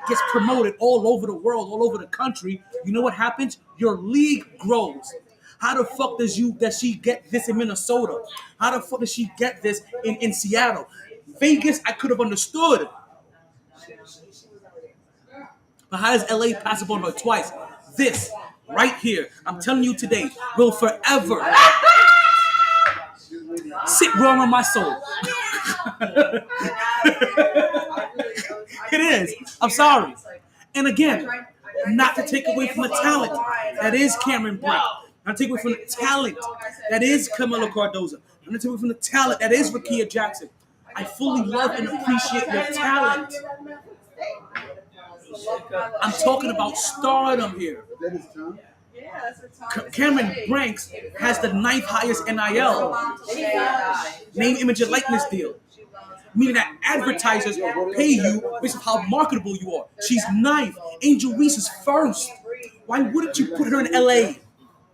gets promoted all over the world, all over the country, you know what happens? Your league grows. How the fuck does she get this in Minnesota? How the fuck does she get this in Seattle? Vegas, I could have understood. But how does LA pass up on her twice? this right here, I'm telling you today, will forever sit wrong on my soul. It is. I'm sorry. And again, not to take away from the talent that is Cameron Brink. Not to take away from the talent that is Camila Cardoza. Not to take away from the talent that is Rakia Jackson. I fully love and appreciate your talent. I'm talking about stardom here. Cameron Branks has the 9th highest NIL, name, image, and likeness deal. Meaning that advertisers pay you based on how marketable you are. She's 9th. Angel Reese is 1st. Why wouldn't you put her in LA?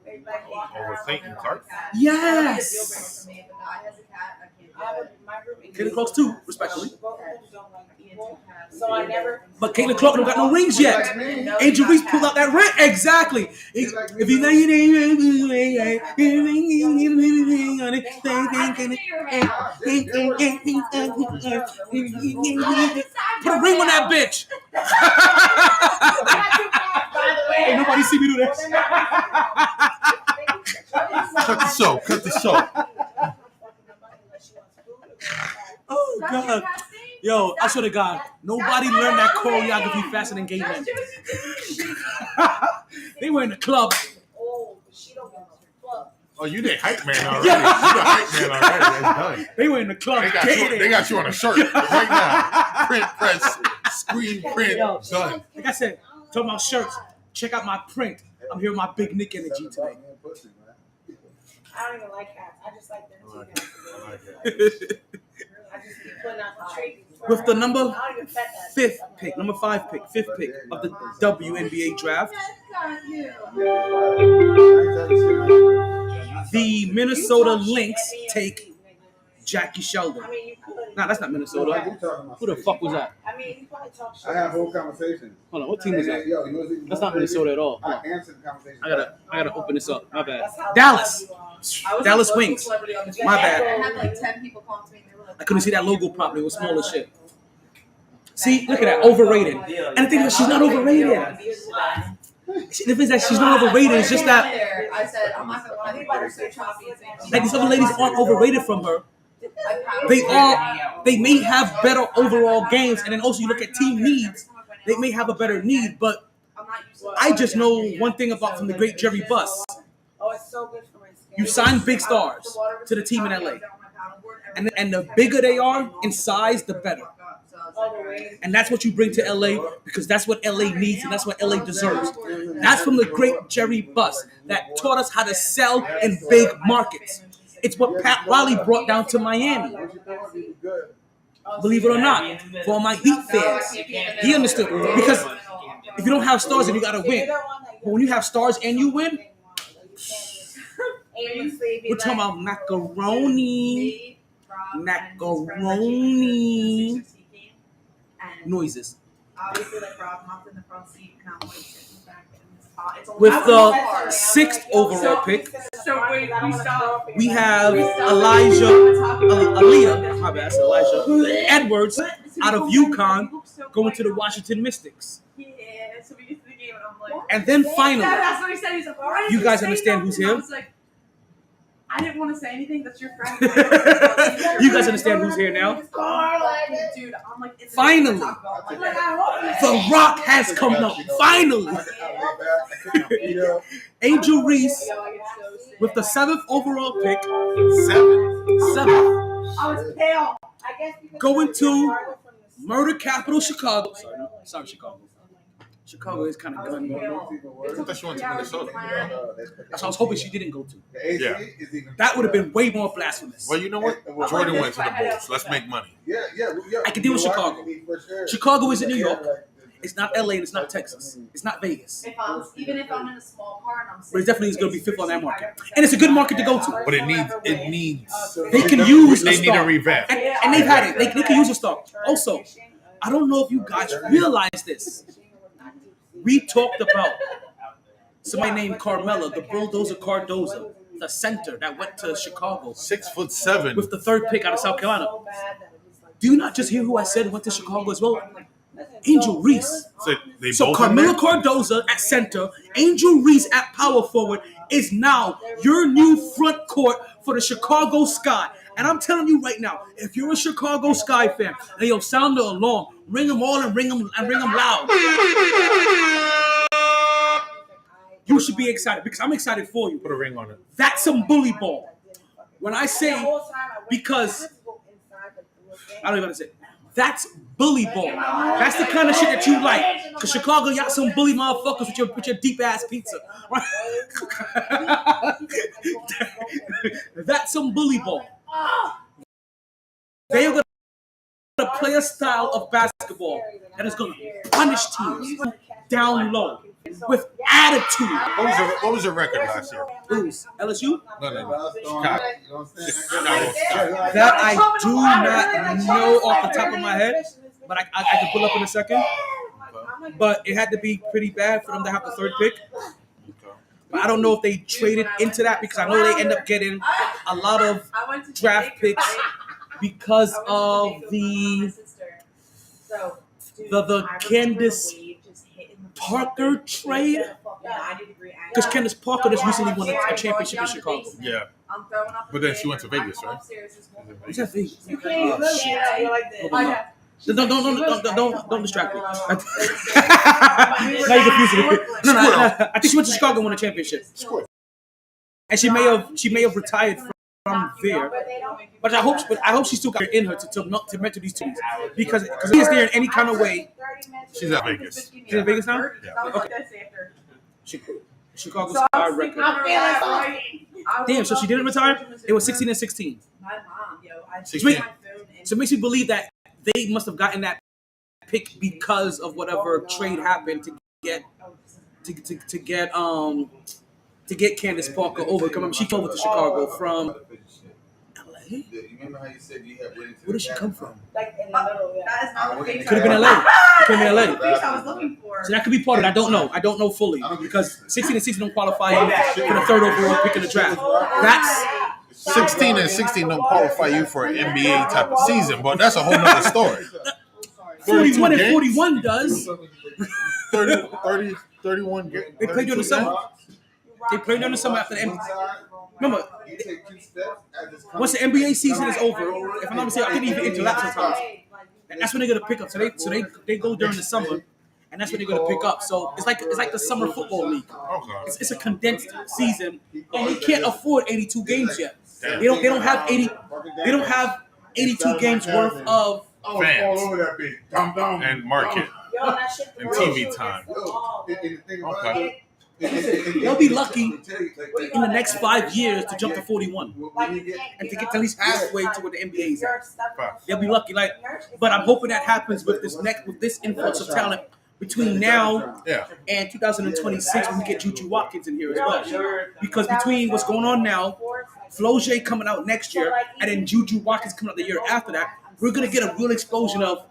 Overthinking, Clark. Yes. Caitlin Clark's 2, respectfully. But Caitlin Clark don't got no rings yet. Angel Reese pulled out that ring. Exactly. If you put a ring on that bitch. Ain't nobody see me do that. Cut the show. Cut the show. Oh God. Yo, I swear to God, nobody learned that choreography faster than gay men. They were in the club. Oh, you the hype man already. You the hype man already. That's done. They were in the club. They got you on a shirt right now. Print, press, screen print, done. Like I said, talking about shirts, check out my print. I'm here with my Big Nick energy today. I don't even like hats. I just like them too. I just keep putting out the trees. With the number 5th pick, number 5 pick, 5th pick of the WNBA draft, the Minnesota Lynx take Jackie Sheldon. Nah, that's not Minnesota. Who the fuck was that? I mean, you probably talk shit. I have whole conversations. Hold on, what team is that? That's not Minnesota at all. I answered the conversation. I gotta open this up. My bad. Dallas. Dallas Wings. My bad. I had like 10 people calling me. They were like, I couldn't see that logo properly. It was small as shit. See, look at that. Overrated. And the thing is, she's not overrated. The thing is that she's not overrated. It's just that I said, I'm not gonna lie, these are so choppy. like these other ladies aren't overrated from her. They may have better overall games, and then also you look at team needs. They may have a better need, but I just know one thing about from the great Jerry Buss. Oh, it's so good for my skin. You sign big stars to the team in LA, and the bigger they are in size, the better. And that's what you bring to LA because that's what LA needs and that's what LA deserves. That's from the great Jerry Buss that taught us how to sell in big markets. It's what Pat Riley brought down to Miami. Believe it or not, for all my Heat fans, he understood. Because if you don't have stars, then you gotta win. But when you have stars and you win, we're talking about macaroni noises. Obviously, like Rob hopped in the front seat and I'm like sitting back in this spot. With the 6th overall pick, So wait, we stop. we have Aaliyah, my bad, Elijah Edwards out of UConn going to the Washington Mystics. Yeah, so we get to the game and I'm like, And then finally, that's what he said. He's like, all right, you guys say understand who's nothing. here? I was like, I didn't want to say anything. That's your friend. You guys understand who's here now? Dude, I'm like, it's Finally, like, The Rock has come up. Finally, Angel Reese with the 7th overall pick, 7th, I was pale. going to Murder Capital Chicago. Sorry, Chicago. Chicago is kind of gun. I thought she went to Minnesota. That's what I was hoping she didn't go to. Yeah. That would have been way more blasphemous. Well, you know what? Jordan went to the Bulls. Let's make money. I can deal with Chicago. Chicago isn't New York. It's not LA and it's not Texas. It's not Vegas. Even if I'm in a small car and I'm But it definitely is going to be 5th on that market. And it's a good market to go to. But it needs. They can use a They need a star. revamp. And they've had it. They can use a star. Also, I don't know if you guys realize this. We talked about somebody named Carmella, the bulldozer Cardoza, the center that went to Chicago 6'7" with the 3rd pick out of South Carolina. Do you not just hear who I said went to Chicago as well? Angel Reese. So Carmelo Cardoza at center, Angel Reese at power forward is now your new front court for the Chicago Sky. And I'm telling you right now, if you're a Chicago Sky fan, and you'll sound the alarm, ring them all and ring them loud. You should be excited because I'm excited for you. Put a ring on it. That's some bully ball. When I say, because I don't even want to say, that's bully ball. That's the kind of shit that you like. Because Chicago, y'all some bully motherfuckers with your deep ass pizza. Right? That's some bully ball. They are going to play a style of basketball that is going to punish teams down low with attitude. What was your record last year? Who's? LSU? No. Chicago. That I do not know off the top of my head, but I can pull up in a second. But it had to be pretty bad for them to have the third pick. But I don't know if they traded into that because I know they end up getting a lot of draft picks because of the Candace Parker trade. Because Candace Parker just recently won a championship in Chicago. Yeah. But then she went to Vegas, right? Who's that Vegas? Don't distract me. Now you're confusing me. No. I think she went to Chicago and won a championship. And she may have retired from there. But I hope she still got it in her to mentor these teams. Because he is there in any kind of way. She's at Vegas. She's in Vegas now? Yeah. Okay. Chicago Sky record. Damn, so she didn't retire? It was 16-16. My mom, So it makes me believe that they must have gotten that pick because of whatever trade happened to get Candace Parker over. Come on, she came over to Chicago from LA. Where did she come from? Like in the middle, that is not the face. Could have been LA. It could have been LA. The face I was looking for. So that could be part of it. I don't know. I don't know fully because 16-16 don't qualify you for the third overall pick in the draft. That's 16-16 don't qualify you for an NBA type of season, but that's a whole nother story. 41 does. 31 games. They played during the summer. They played during the summer after the NBA. Remember, once the NBA season is over, if I'm not mistaken, I think even interlap sometimes. And that's when they're gonna pick up. So they go during the summer, and that's when they're gonna pick up. So it's like the summer football league. It's a condensed season, and they can't afford 82 games yet. They don't have 82 games worth of fans and market and TV time. Okay. They'll be lucky in the next 5 years to jump to 41 and to get to at least halfway to what the NBA is at. They'll be lucky, but I'm hoping that happens with this influx of talent between now and 2026 when we get Juju Watkins in here as well. Because between what's going on now, Floje coming out next year, and then Juju Watkins coming out the year after that, we're gonna get a real explosion of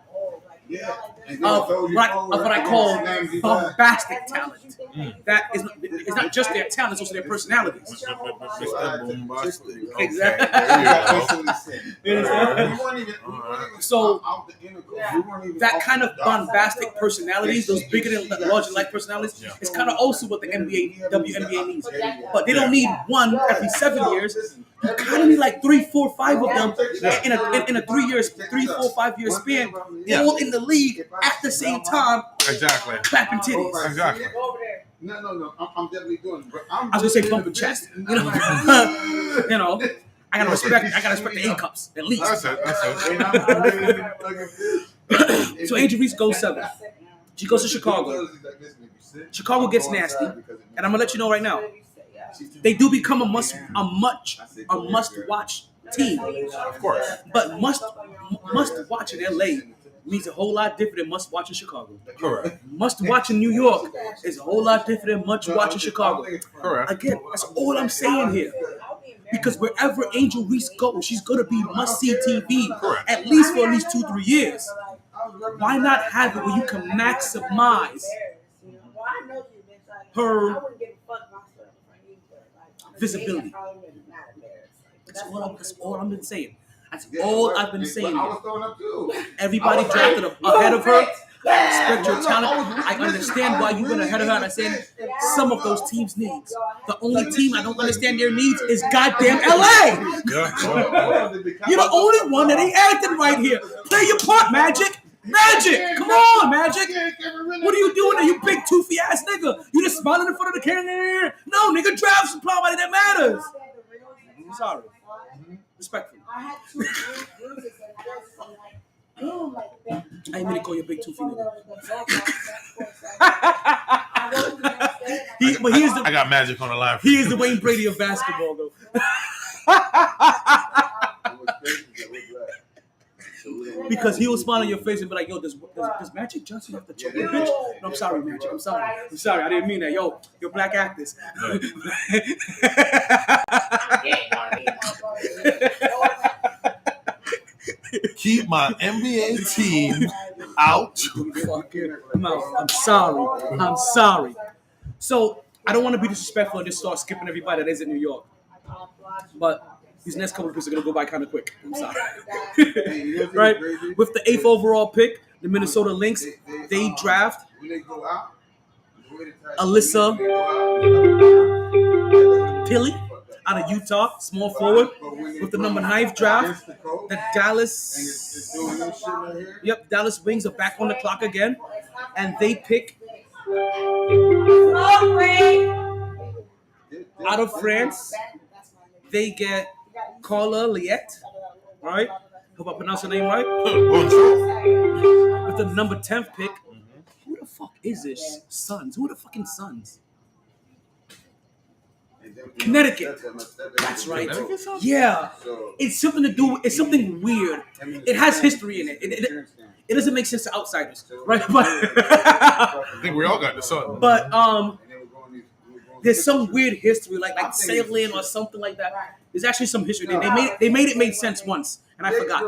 what I call bombastic talent. That is not just their talent, it's also their personalities. Exactly. So that kind of bombastic personalities, those bigger than larger life personalities, is kind of also what the WNBA needs. But they don't need one every 7 years. You kind of need like 3, 4, 5 of them in a 3 years, 3, 4, 5 year span, all in the league at the same time. Exactly. Clapping titties. Exactly. No. I'm definitely doing it. I was gonna say bumping chest. I gotta respect the A cups at least. That's it. So Angel Reese goes 7. She goes to Chicago. Chicago gets nasty, and I'm gonna let you know right now. They do become a must watch team. Of course. But must watch in LA means a whole lot different than must watch in Chicago. Correct. Must watch in New York is a whole lot different than much watch in Chicago. Correct. Again, that's all I'm saying here. Because wherever Angel Reese goes, she's gonna be must-see TV at least 2-3 years. Why not have it where you can maximize her visibility? That's all I've been saying. That's all I've been saying. Everybody drafted ahead of her. I respect your talent. I understand why you went ahead of her. And I said some of those teams' needs. The only team I don't understand their needs is goddamn LA. You're the only one that ain't acting right here. Play your part, Magic. Magic, come on, Magic. What are you doing there, you big toothy ass nigga? You just smiling in front of the camera? No, nigga, draft somebody that matters. I'm sorry. Respectfully. I had 2 bruises and just like, boom, like that. I ain't mean to call you a big toothy nigga. I got Magic on the line. He is the Wayne Brady of basketball, though. Because he will smile on your face and be like, yo, does Magic Johnson have to choke your bitch? No, I'm sorry, Magic. I'm sorry. I didn't mean that. Yo, you're black actors. Keep my NBA team out. I'm sorry. So, I don't want to be disrespectful and just start skipping everybody that is in New York. But these next couple of picks are going to go by kind of quick. I'm sorry. Right? With the 8th overall pick, the Minnesota Lynx, they draft Alyssa Tilly out of Utah, small forward. With the number 9th draft, the Dallas Wings are back on the clock again. And they pick out of France, they get Carla Liette, right? Hope I pronounce her name right. With the number 10th pick, who the fuck is this? Suns. Who are the fucking Suns? Connecticut. That's right. Yeah. It's something to do. It's something weird. It has history in it. It doesn't make sense to outsiders, right? But I think we all got the Sun. But there's some weird history, like sailing or something like that. There's actually some history. They made it make sense once, and I forgot.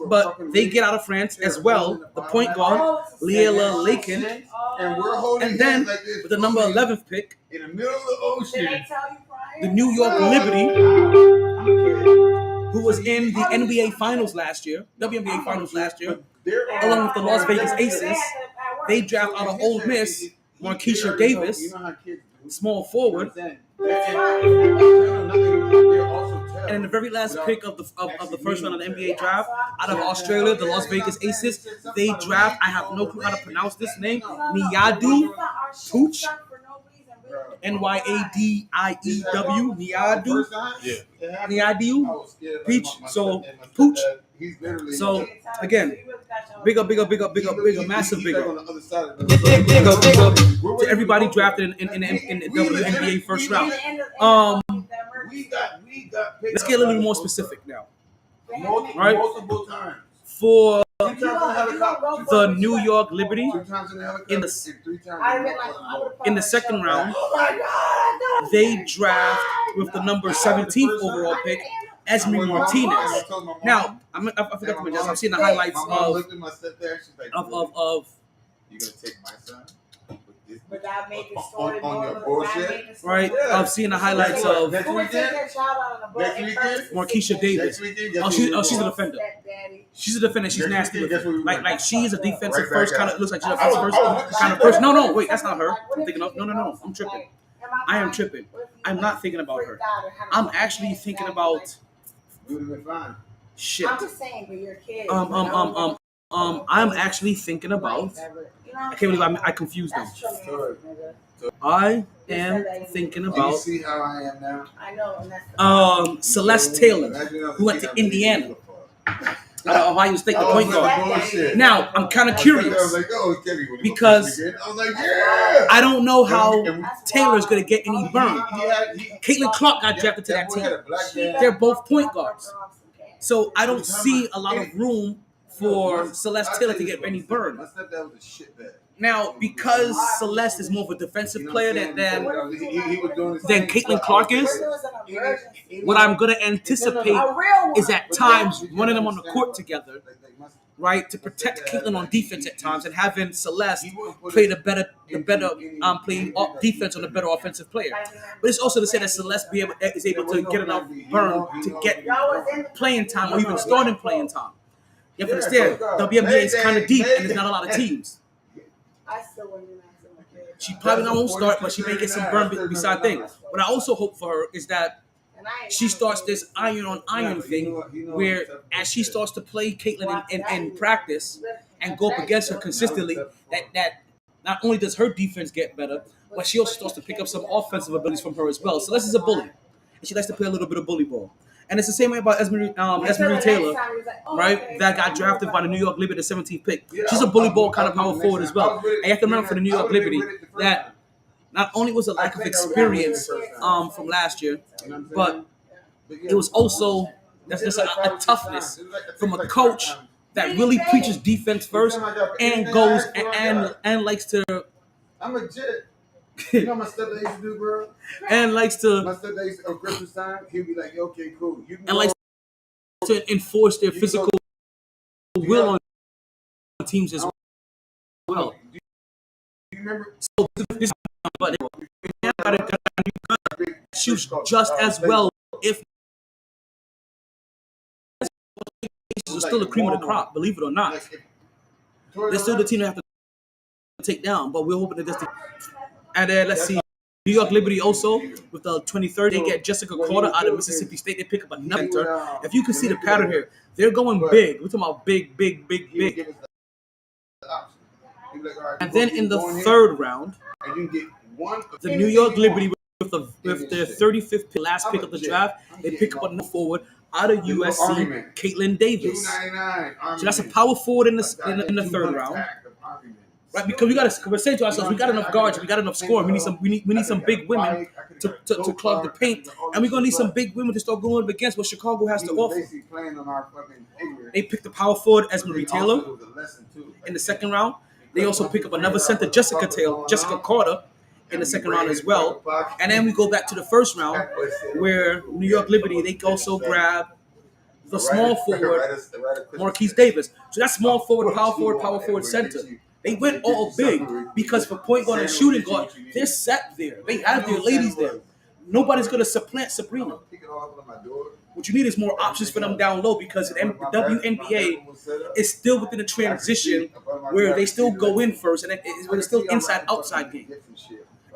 But they get out of France as well. The point guard, Leila Lakin, and then with the number 11th pick, In the middle of the ocean. the New York Liberty, who was in the NBA Finals last year, WNBA Finals last year, along with the Las Vegas Aces. They draft out of Ole Miss, Marquisha Davis, small forward. And in the very last pick of the first round of the NBA draft, out of Australia, the Las Vegas Aces, they draft, I have no clue how to pronounce this name, Nyadu Pooch, Nyadiew, Nyadu, Nyadu, Peach, so Pooch. So again, big up, massive big up to everybody drafted in the WNBA first round. Let's get a little more specific now. Right? Multiple times. For the New York Liberty in the second round, they draft with the number 17th overall pick, Esme Martinez. Now, I forgot to mention this. I'm seeing the highlights of You gonna take my son? But that made the story On your bullshit? right. I'm seeing the highlights of Next Who would take weekend? that child out on a boat? Next weekend? Marquisha Davis. Next weekend? Oh, she's a defender. She's a defender. She's nasty with it. Like she's a defensive first kind of looks like she's a defensive first kind of person. No, wait, that's not her. I'm thinking of no. I'm tripping. I am tripping. I'm not thinking about her. I'm actually thinking about shit. I'm just saying, but you're a kid. I'm actually thinking about. I can't believe I confused them. I am thinking Do you about see how I am now? I know. And that's Celeste Taylor, who went to Indiana. Ohio State, the point guard. Now, I'm kind of curious because I don't know how Taylor's going to get any burn. Caitlin Clark got drafted to that team. They're both point guards. So I don't see a lot of room for Celeste Taylor to get any burn. Now, because Celeste is more of a defensive player than Caitlin Clark is, what I'm going to anticipate is at times running them on the court together, right, to protect Caitlin on defense at times and having Celeste play the better play defense on the better offensive player. But it's also to say that Celeste is able to get enough burn to get playing time or even starting playing time. You have to understand, WNBA is kind of deep and there's not a lot of teams. I still wouldn't answer my kid. She probably not won't start, but she may get some burn beside things. What I also hope for her is that she starts this iron on iron thing where as she starts to play Caitlyn in practice and go up against her consistently, that not only does her defense get better, but she also starts to pick up some offensive abilities from her as well. So this is a bully, and she likes to play a little bit of bully ball. And it's the same way about Esmeree Taylor, right? That got drafted by the New York Liberty, the 17th pick. She's a bully ball kind of power forward as well. And you have to remember for the New York Liberty that not only was a lack of experience from last year, but it was also just a toughness from a coach that really preaches defense first and goes and likes to. I'm legit. You know my stepdad used to do, bro? And likes to. My stepdad used to, on Christmas time, he'd be like, okay, cool. You can and likes to enforce their physical will on teams as well. Do you remember? So this, but shoots just as well, if is still the cream of the crop, believe it or not. They're still the team that have to take down, but we're hoping that this team. And then let's see, New York Liberty also with the 23rd, they get Jessica Carter out of Mississippi State. They pick up another. If you can see the pattern here, they're going big. We're talking about big. And then in the third round, the New York Liberty with their 35th pick, last pick of the draft, they pick up another forward out of USC, Caitlin Davis. So that's a power forward in the third round. Right, because we're saying to ourselves, we got enough guards, we got enough scoring. We need some big women to clog the paint, and we're gonna need some big women to start going up against what Chicago has to offer. They picked the power forward Esmeree Taylor in the second round. They also pick up another center, Jessica Carter, in the second round as well. And then we go back to the first round, where New York Liberty they also grab the small forward Marquise Davis. So that's small forward, power forward, center. They went all big because for point guard and shooting guard, they're set there. They have their ladies there. Nobody's going to supplant Sabrina. What you need is more options for them down low because the WNBA is still within a transition where they still go in first and it's still inside-outside game.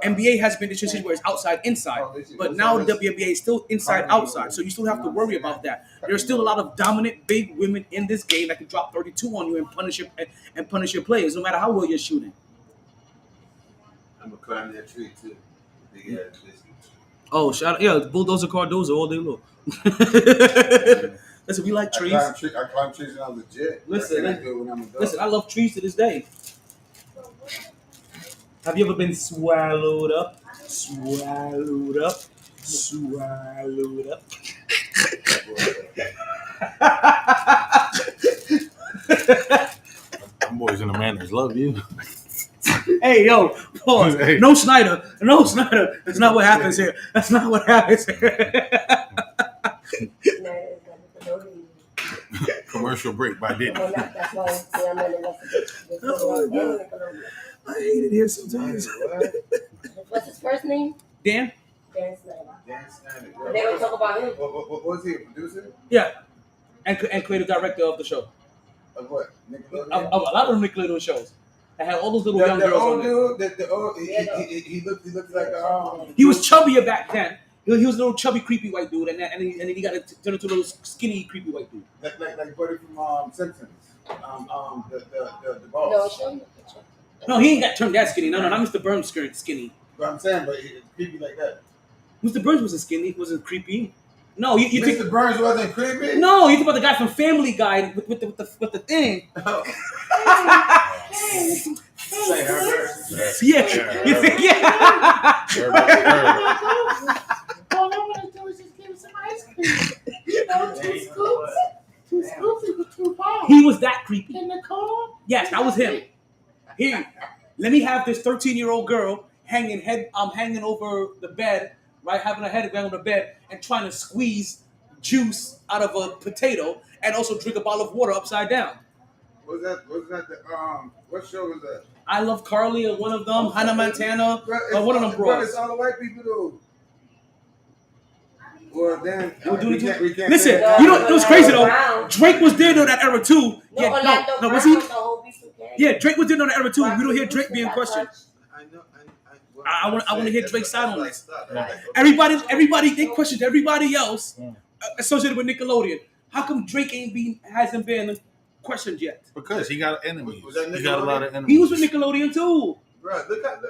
NBA has been the transition where it's outside-inside, but now the WNBA is still inside-outside, so you still have to worry about that. There's still a lot of dominant big women in this game that can drop 32 on you and punish your players, no matter how well you're shooting. I'm gonna climb that tree too. Oh, shout out! Bulldozer Cardozo all day long. Listen, we like trees. I climb trees and I'm legit. Listen, I love trees to this day. Have you ever been swallowed up? Swallowed up. Boys and the manners love you. Hey, yo, pause. Hey. No Schneider. That's not what happens here. Commercial break by Disney. I hate it here sometimes. What's his first name? Dan Snyder. They don't talk about him. What was he, a producer? Yeah, and creative director of the show. Of what? Of a lot of Nickelodeon shows. That had all those little young girls on there. He looked like he was chubbier back then. He was a little chubby, creepy white dude, and then he got to turn into a little skinny, creepy white dude. Like Buddy from Simpsons. The boss. No, he ain't got turned that skinny. No, not Mr. Burns skinny. But I'm saying, but he's creepy like that. Mr. Burns wasn't skinny. He wasn't creepy. No, you Mr. think Burns wasn't creepy? No, you think about the guy from Family Guy with the thing. Yeah. You think, yeah. All I want to do is just give him some ice cream. 2 scoops with 2 pounds. He was that creepy. In the car? Yes, that was him. Here, let me have this 13-year-old girl hanging over the bed, right? Having her head on the bed and trying to squeeze juice out of a potato and also drink a bottle of water upside down. Was that what show was that? I Love Carly or one of them, Hannah Montana, or one of them bros. It's all the white people though. Well, then we can't Listen, you know what's crazy though? Drake was there during that era too. No, Yeah, Orlando no, was Brown he? was the whole B2K. Yeah, Drake was there during that era too. Rocky We don't hear Houston Drake being got questioned. touched. I want to hear Drake's side on this. Right. Everybody, they questioned everybody else associated with Nickelodeon. How come Drake hasn't been questioned yet? Because he got enemies. Was that He got a lot of enemies. He was with Nickelodeon too. Bro,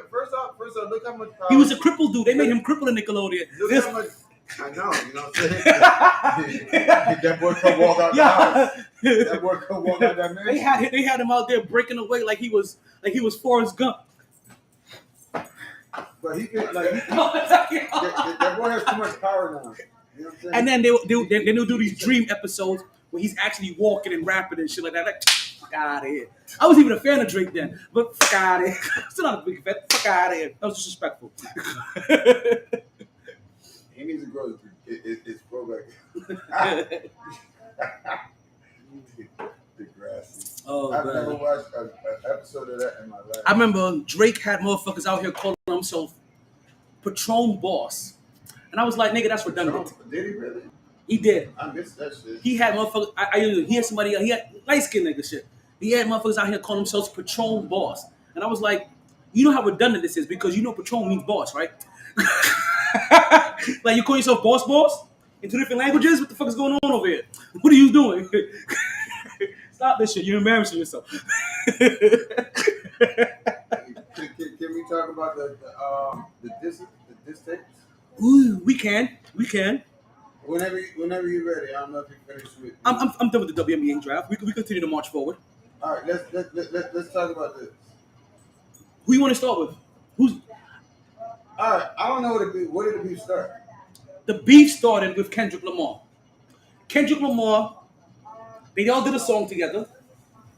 first off, look how much power. He was a crippled dude. They made him cripple in Nickelodeon. Look how much. I know, you know what I'm saying? That boy come walk out the house. That boy come walk out that mansion. They had him out there breaking away like he was Forrest Gump. But he could that boy has too much power now. You know what I'm saying? And then they'll do these dream episodes where he's actually walking and rapping and shit like that. Like, fuck out of here. I wasn't even a fan of Drake then, but fuck out of here. Still not a big fan. Fuck out of here. That was disrespectful. He needs to grow his throwback. Degrassi. Oh, I've man. never watched an episode of that in my life. I remember Drake had motherfuckers out here calling himself Patron Boss. And I was like, nigga, that's redundant. Did he really? He did. I missed that shit. He had motherfuckers. He had somebody. He had light skinned nigga shit. He had motherfuckers out here calling themselves Patron Boss, and I was like, you know how redundant this is because you know Patron means boss, right? Like you call yourself boss in two different languages. What the fuck is going on over here? What are you doing? Stop this shit. You're embarrassing yourself. Can we talk about the diss tapes? Ooh, we can. Whenever you're ready. I don't know if you finished with. I'm done with the WNBA draft. We continue to march forward. All right, let's talk about this. Who you want to start with? Who's All right, I don't know where did the beef start? the beef started with Kendrick Lamar. Kendrick Lamar, they all did a song together,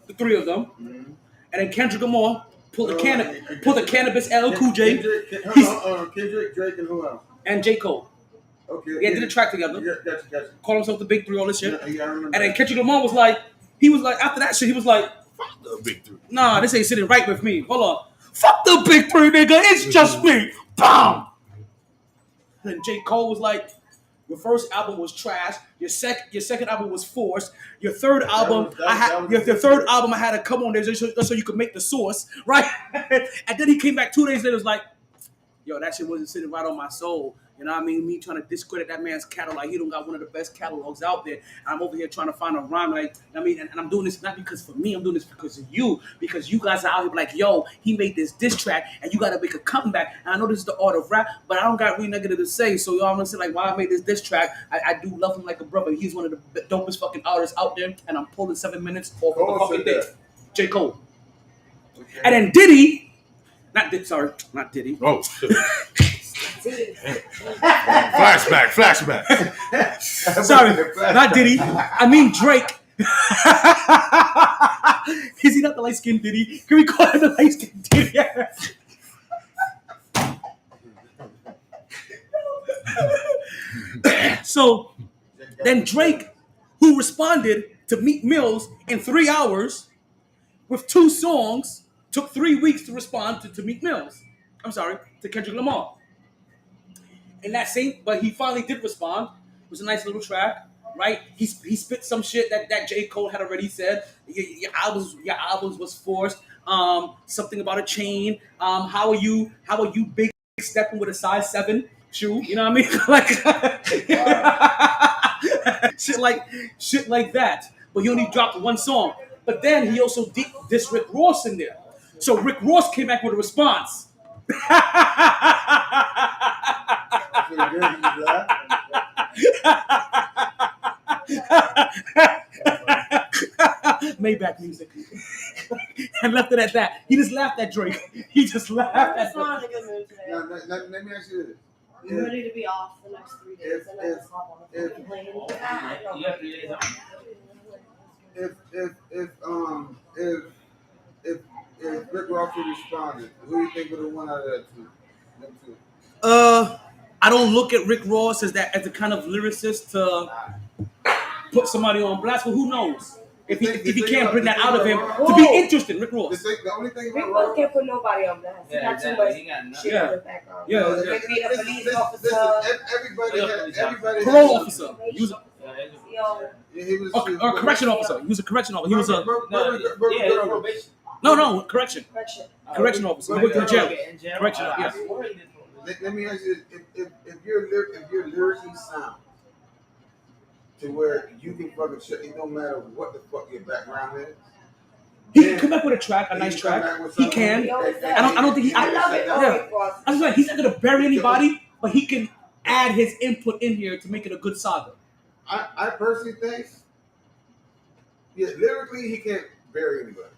the three of them, and then Kendrick Lamar pulled the Cannabis LL Cool J, Kendrick, Drake, and who else? and J. Cole. Okay. They did a track together. Gotcha. Called himself the Big Three, all this shit. Yeah, I remember. And then Kendrick Lamar was like, after that shit, he was like, Fuck the big three. nah, this ain't sitting right with me. Hold on. Fuck the Big Three, nigga. It's just me. Bam. And J. Cole was like, your first album was trash. Your second album was forced. Your third album, your third album, I had to come on there just so you could make the source, right? And then he came back 2 days later, was like, yo, that shit wasn't sitting right on my soul. You know what I mean? Me trying to discredit that man's catalog. He don't got one of the best catalogs out there. I'm over here trying to find a rhyme. Like, I mean, and I'm doing this not because for me. I'm doing this because of you. Because you guys are out here like, yo, he made this diss track, and you got to make a comeback. And I know this is the art of rap, but I don't got really negative to say. So y'all want to say like, why I made this diss track? I do love him like a brother. He's one of the dopest fucking artists out there, and I'm pulling 7 minutes off of the fucking thing. J. Cole. Okay. And then Diddy, not Diddy. Oh shit. Flashback. Sorry, not Diddy. I mean Drake. Is he not the light-skinned Diddy? Can we call him the light-skinned Diddy? So then Drake, who responded to Meek Mills in 3 hours with 2 songs, took 3 weeks to respond to Meek Mills. I'm sorry, to Kendrick Lamar. And that same, but he finally did respond. It was a nice little track, right? He spit some shit that J. Cole had already said. Your albums was forced. Something about a chain. How are you big stepping with a size 7 shoe? You know what I mean? Like shit like that. But he only dropped 1 song. But then he also dissed Rick Ross in there. So Rick Ross came back with a response. Maybach music. And left it at that. He just laughed at Drake. He just laughed at Drake. Let me ask you this. You're ready to be off the next 3 days. And then just hop on the fucking plane. If Rick Ross responded, who do you think would have won out of that two? I don't look at Rick Ross as the kind of lyricist to put somebody on blast, but who knows? If he can't bring that out of him to be interesting, Rick Ross. The only thing Rick about Ross can't put nobody on blast. He got too much shit in the background. Yeah. Maybe a police officer. Everybody Parole officer. He He was Or correction officer. He was a correction officer. He was a correction officer. He worked in the jail. Correction, yes. Let me ask you this: if you're lyrically sound to where you can fucking shit, it don't matter what the fuck your background is. He can come back with a nice track. He can. I don't think he. I love it. Yeah. I was like, he's not gonna bury anybody, but he can add his input in here to make it a good saga. I personally think, yeah, lyrically he can't bury anybody,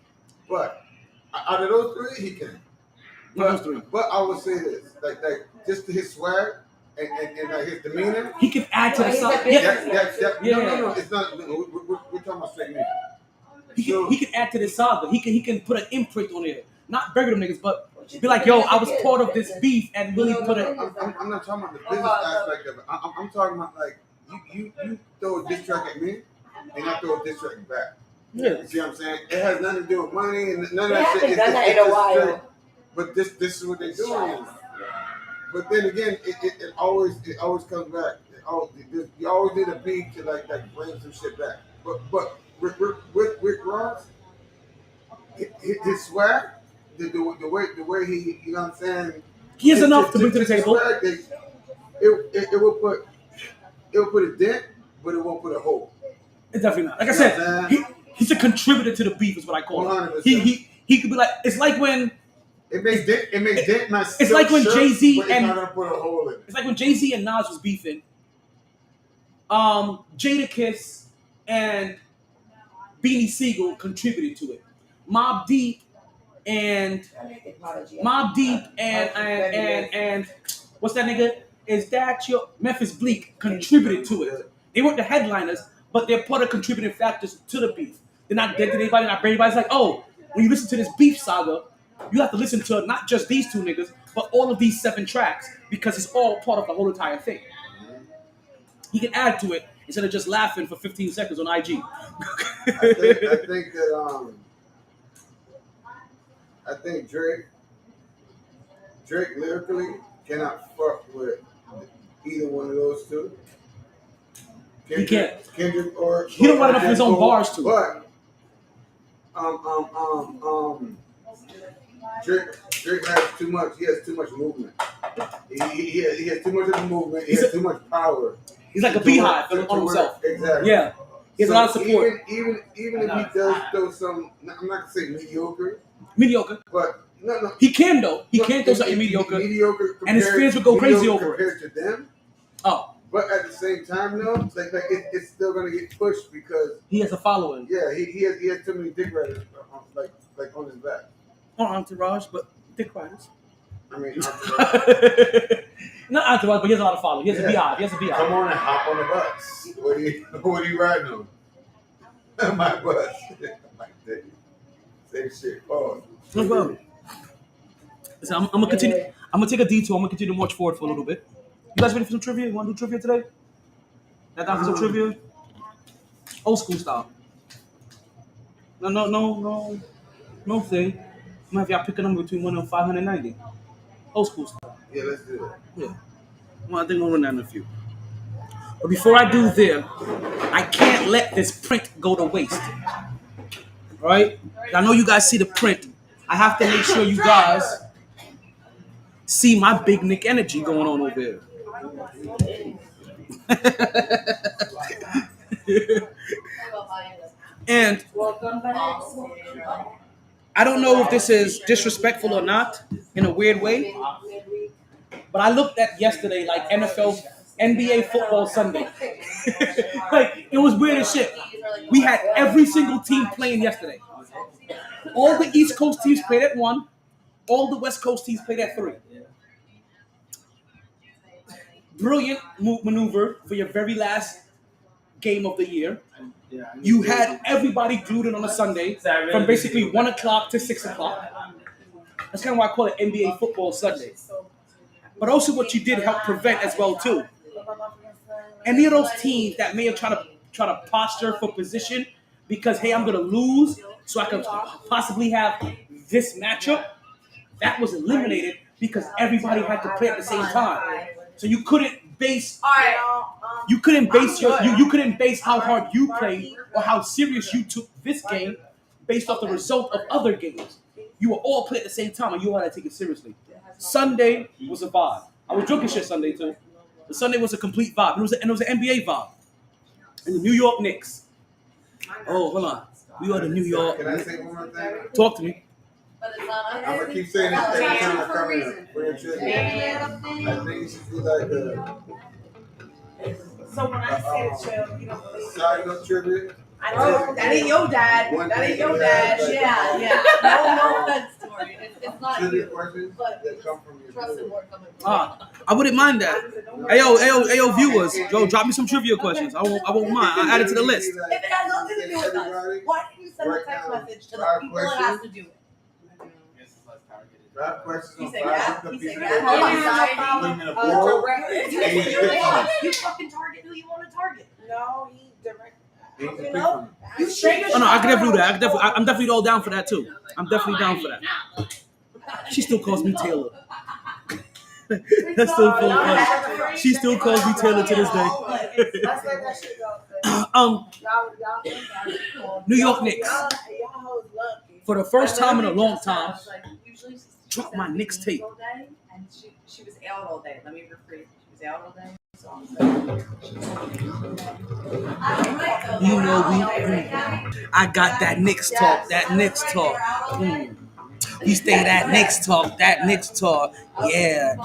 but out of those three he can. But I would say this, like just his swag and like his demeanor, he can add to the saga. No, it's not. We're talking about straight music. He can add to the saga. He can put an imprint on it. Not bury them niggas, but be like, yo, I was part of this beef and really put it. I'm not talking about the business aspect of it. I'm talking about like you throw a diss track at me and I throw a diss track back. Yeah. You see what I'm saying? It has nothing to do with money and none of They that shit. haven't done that in a while. But this is what they're doing. But then again, it always comes back. You always need a beat to like bring some shit back. But Rick Ross, his swag, the way he, you know what I'm saying? He has enough to bring to the table. Swag, it will put a dent, but it won't put a hole. It's definitely not. Like I said, he's a contributor to the beef, is what I call him. He could be like, it's like when. It may dent my. It's like when Jay-Z and. It's not gonna put a hole in it. It's like when Jay-Z and Nas was beefing. Jadakiss and Beanie Siegel contributed to it. Mobb Deep and what's that nigga? Is that your Memphis Bleak contributed to it? They weren't the headliners, but they're part of contributing factors to the beef. They're not dead to anybody, not bury anybody. It's like, oh, when you listen to this beef saga, you have to listen to not just these two niggas, but all of these 7 tracks because it's all part of the whole entire thing. He can add to it instead of just laughing for 15 seconds on IG. I think Drake lyrically cannot fuck with either one of those two. He can't. Kendrick or he don't want enough of his own bars too. But Drake has too much. He has too much movement. He has too much of the movement. He has too much power. He's like a beehive on himself. Exactly. Yeah. He has a lot of support. Even if he does throw some, I'm not gonna say mediocre, but no. He can though. He can throw something mediocre, and his fans would go crazy over it. Compared to them. Oh. But at the same time, though, it's still gonna get pushed because he has a following. Yeah, he has too many dick riders like on his back. Not entourage, but dick riders. I mean, not entourage, but he has a lot of followers. He has a beehive. Come on and hop on the bus. What are you riding on? My bus. My dick. Same shit. Pause. No problem. So I'm gonna continue. I'm gonna take a detour. I'm gonna continue to march forward for a little bit. You guys ready for some trivia? You want to do trivia today? That down for some trivia? Old school style. No thing. I'm gonna have y'all pick a number between 1 and 590. Old school style. Yeah, let's do it. Yeah. Well, I think we'll run down a few. But before I do there, I can't let this print go to waste. Right? I know you guys see the print. I have to make sure you guys see my big Nick energy going on over here. And I don't know if this is disrespectful or not in a weird way, but I looked at yesterday like NBA football Sunday. Like it was weird as shit. We had every single team playing yesterday. All the East Coast teams played at 1. All the West Coast teams played at 3. Brilliant maneuver for your very last game of the year. You had everybody glued in on a Sunday from basically 1 o'clock to 6 o'clock. That's kind of why I call it NBA football Sunday. But also what you did helped prevent as well too. Any of those teams that may have tried to posture for position because, hey, I'm going to lose so I can possibly have this matchup, that was eliminated because everybody had to play at the same time. So you couldn't base. All right. You couldn't base you couldn't base how hard you played or how serious you took this game based off the result of other games. You were all playing at the same time, and you had to take it seriously. Sunday was a vibe. I was drinking shit Sunday too. The Sunday was a complete vibe. It was an NBA vibe. And the New York Knicks. Oh, hold on. We are the New York. Can I say one more thing? Talk to me. But it's not us. I'm gonna keep saying it every time I For a come reason. here. For your tribute. I think you should do like So when I say the chill, you don't a believe side note tribute. I know That ain't your dad. One That thing ain't your you dad. have, like, Yeah. No offense, Tori. It's not Trivia you. questions But that come from your trust and viewer. work coming from I wouldn't mind that. Ayo, viewers, yo, drop me some trivia questions. I won't mind. I add it to the list. If it has nothing to do with us, why didn't you send a text message to the people it has to do with? 5 questions He on said 5 yeah. different He said pieces yeah. of Hold on, paper. sorry. Put them in a bowl. You fucking target who you want to target. No, he direct. Then you You pick know? one. You straight Oh no, I can definitely do that. I'm definitely all down for that too. I'm definitely down for that. She still calls me Taylor. That's still funny. She still calls me Taylor to this day. Let's let that shit go. New York Knicks. Y'all hoes lucky. For the first time in a long time, drop my Knicks tape. And she was out all day. Let me rephrase. She was out all day. You know I got that Knicks talk. That Knicks talk. We stay that Knicks talk. That Knicks talk. Yeah.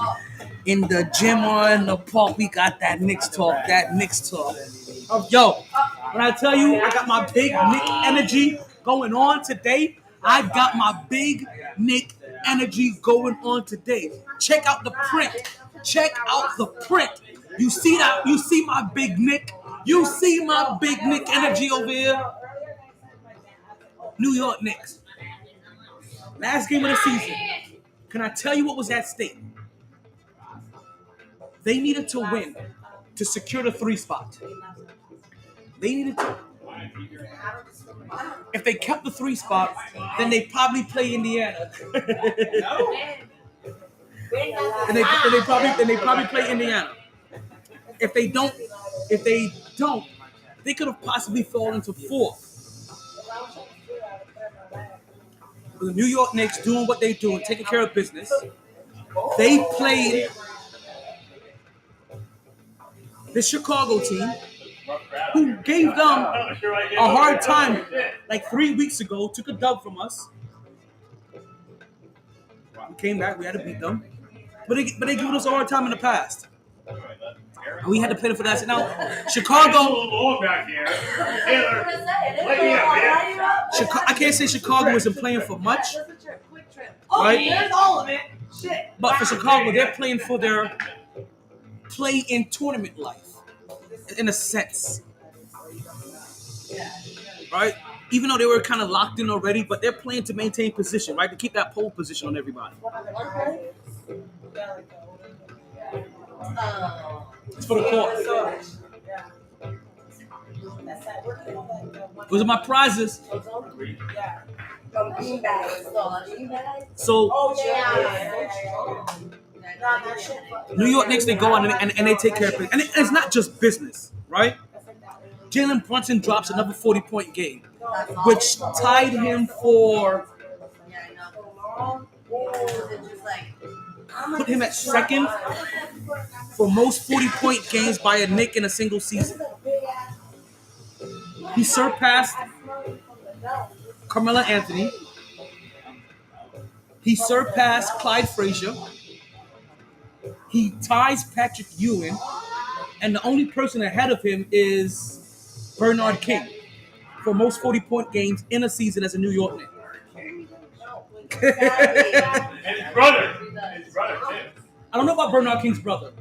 In the gym or in the park, we got that Knicks talk. That Knicks talk. Yo, when I tell you I got my big Nick energy going on today, I got my big Nick energy going on today. Check out the print. Check out the print. You see that? You see my big Nick? You see my big Nick energy over here? New York Knicks. Last game of the season. Can I tell you what was at stake? They needed to win to secure the 3 spot. They needed to. If they kept the 3 spot, then they probably play Indiana. and they probably play Indiana. If they don't, they could have possibly fallen to 4th. The New York Knicks doing what they do and taking care of business. They played the Chicago team, who gave them a hard time like 3 weeks ago, took a dub from us. We came back, we had to beat them. But they given us a hard time in the past. And we had to pay them for that. So now, Chicago. I can't say Chicago isn't playing for much. Right? There's all of it. Shit. But for Chicago, they're playing for their play-in tournament life. In a sense. Right? Even though they were kind of locked in already, but they're playing to maintain position, right? To keep that pole position on everybody. It's for the court. Those are my prizes. So, New York Knicks, they go on and they take care of it. And it's not just business, right? Jalen Brunson drops another 40-point game, which tied him for, put him at second for most 40-point games by a Knick in a single season. He surpassed Carmelo Anthony. He surpassed Clyde Frazier. He ties Patrick Ewing. And the only person ahead of him is Bernard King for most 40-point games in a season as a New York Knick. And his brother too. I don't know about Bernard King's brother.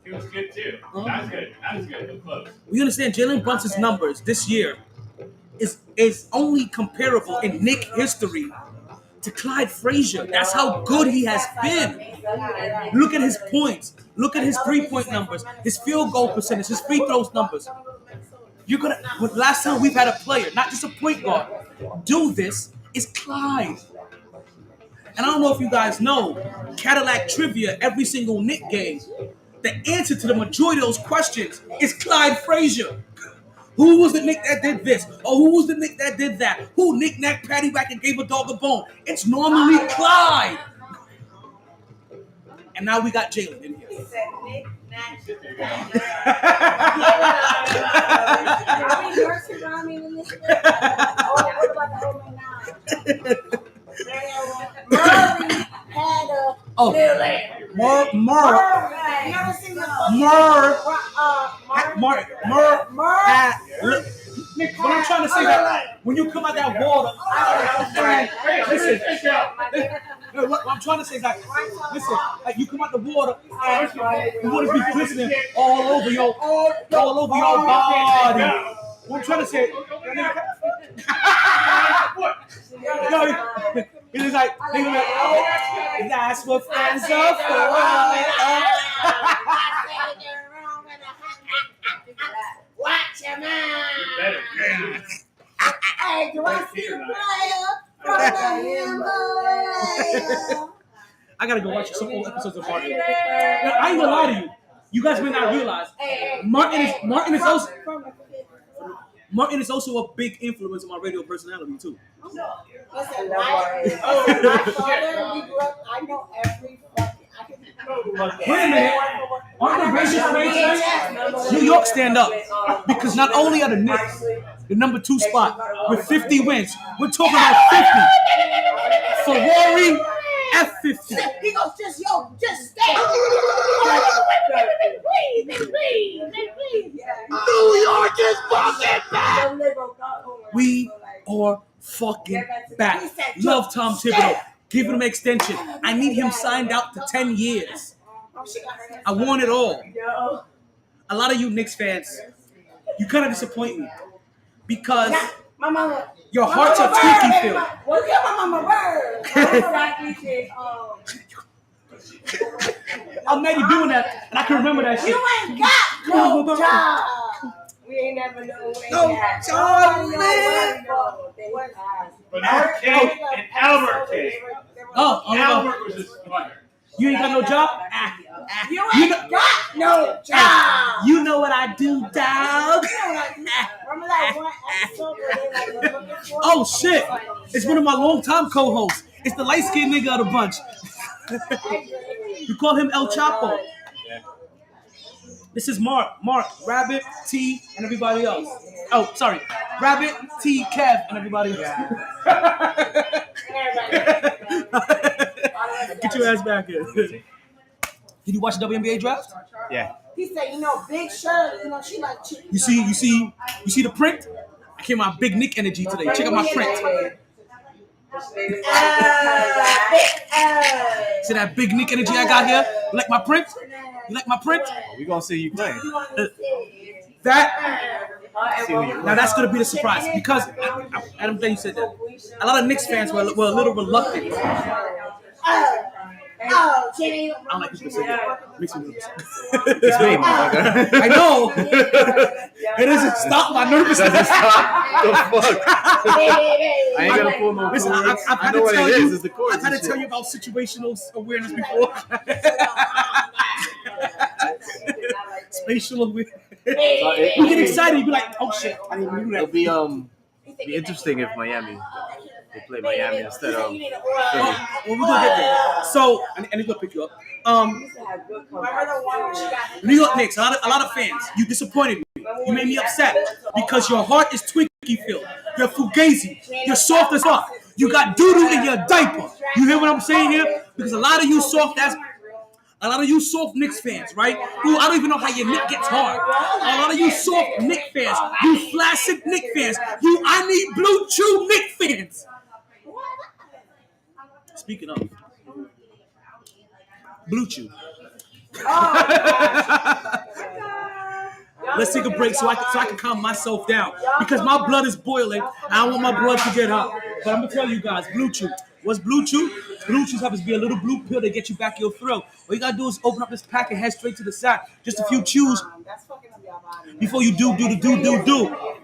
He was good too. Not as good, but close. We understand Jalen Brunson's numbers this year is only comparable in Knick history to Clyde Frazier. That's how good he has been. Look at his points. Look at his 3-point numbers, his field goal percentage, his free throws numbers. Last time we've had a player, not just a point guard, do this is Clyde. And I don't know if you guys know, Cadillac Trivia, every single Knick game, the answer to the majority of those questions is Clyde Frazier. Who was the Knick that did this? Or who was the Knick that did that? Who knick-knack, paddywhack, and gave a dog a bone? It's normally Clyde. And now we got Jalen in here. He said Nick, Nack. What about the old man now? Murray had a little lamb. Nick, what I'm trying to say that when you come out that water, listen. What I'm trying to say is that, listen, like you come out the water, and the water's be glistening all over your body. What I'm trying to say, it's like, that's what friends are for. Watch your mouth. Hey, do I see the I gotta go watch some old episodes of Martin. Now, I ain't gonna lie to you. You guys may not realize Martin is also a big influence on my radio personality too. Listen, my father, we grew up, I know every fucking. Wait a minute. Aren't the racist races? New York stand up. Because not only are the Knicks the number 2 spot with 50 wins, we're talking about 50. Ferrari F50. He goes, just stay. Please. New York is fucking back. We are fucking back. Love Tom Thibodeau. Give him an extension. I need him signed out to 10 years. I want it all. A lot of you Knicks fans, you kind of disappoint me because your hearts are tweaky filled. Well, give my mama I'm maybe doing that, and I can remember that shit. You ain't got no job. We ain't never know where Bernard King and Albert King. Albert was his mother. You ain't got no job? You ain't got no job. You know what I do, dog? Remember that one episode where they were looking for? Oh, shit. It's one of my longtime co-hosts. It's the light-skinned nigga of the bunch. You call him El Chapo. This is Mark, Rabbit, T, and everybody else. Oh, sorry. Rabbit, T, Kev, and everybody else. Get your ass back here. Did you watch the WNBA draft? Yeah. He said, Big Shirley, she like chicken. You see the print? I came out big Nick energy today. Check out my print. See that big Nick energy I got here? You like my print? We gonna see you playing. Now that's gonna be the surprise because Adam Day said that a lot of Knicks fans were a little reluctant. Jenny. I don't like people say that. Makes me nervous. It's me, motherfucker. I know. It doesn't stop my nervousness. The fuck? I ain't gonna pull no Listen, cords. I've I had know to what tell it you. is. It's the cords. I've had to and tell shit. you about situational awareness before. Spatial awareness. You get excited. You be like, "Oh shit!" I didn't do that. It'll be interesting if Miami. They play Miami instead of Philly. Well, we're gonna get there. So, and he's gonna pick you up. New York Knicks, a lot of fans. You disappointed me. You made me upset because your heart is Twinkie filled. You're fugazi. You're soft as fuck. You got doo-doo in your diaper. You hear what I'm saying here? Because a lot of you soft Knicks fans, right? Who I don't even know how your Knick gets hard. A lot of you soft Knick fans, you flaccid Knick fans, you I need blue chew Knick fans. Speaking of Blue Chew. Let's take a break so I can calm myself down because my blood is boiling. I don't want my blood to get hot. But I'm gonna tell you guys, Blue Chew. What's Blue Chew? Blue Chews happens to be a little blue pill to get you back your thrill. All you gotta do is open up this pack and head straight to the sack. Just a few chews before you do.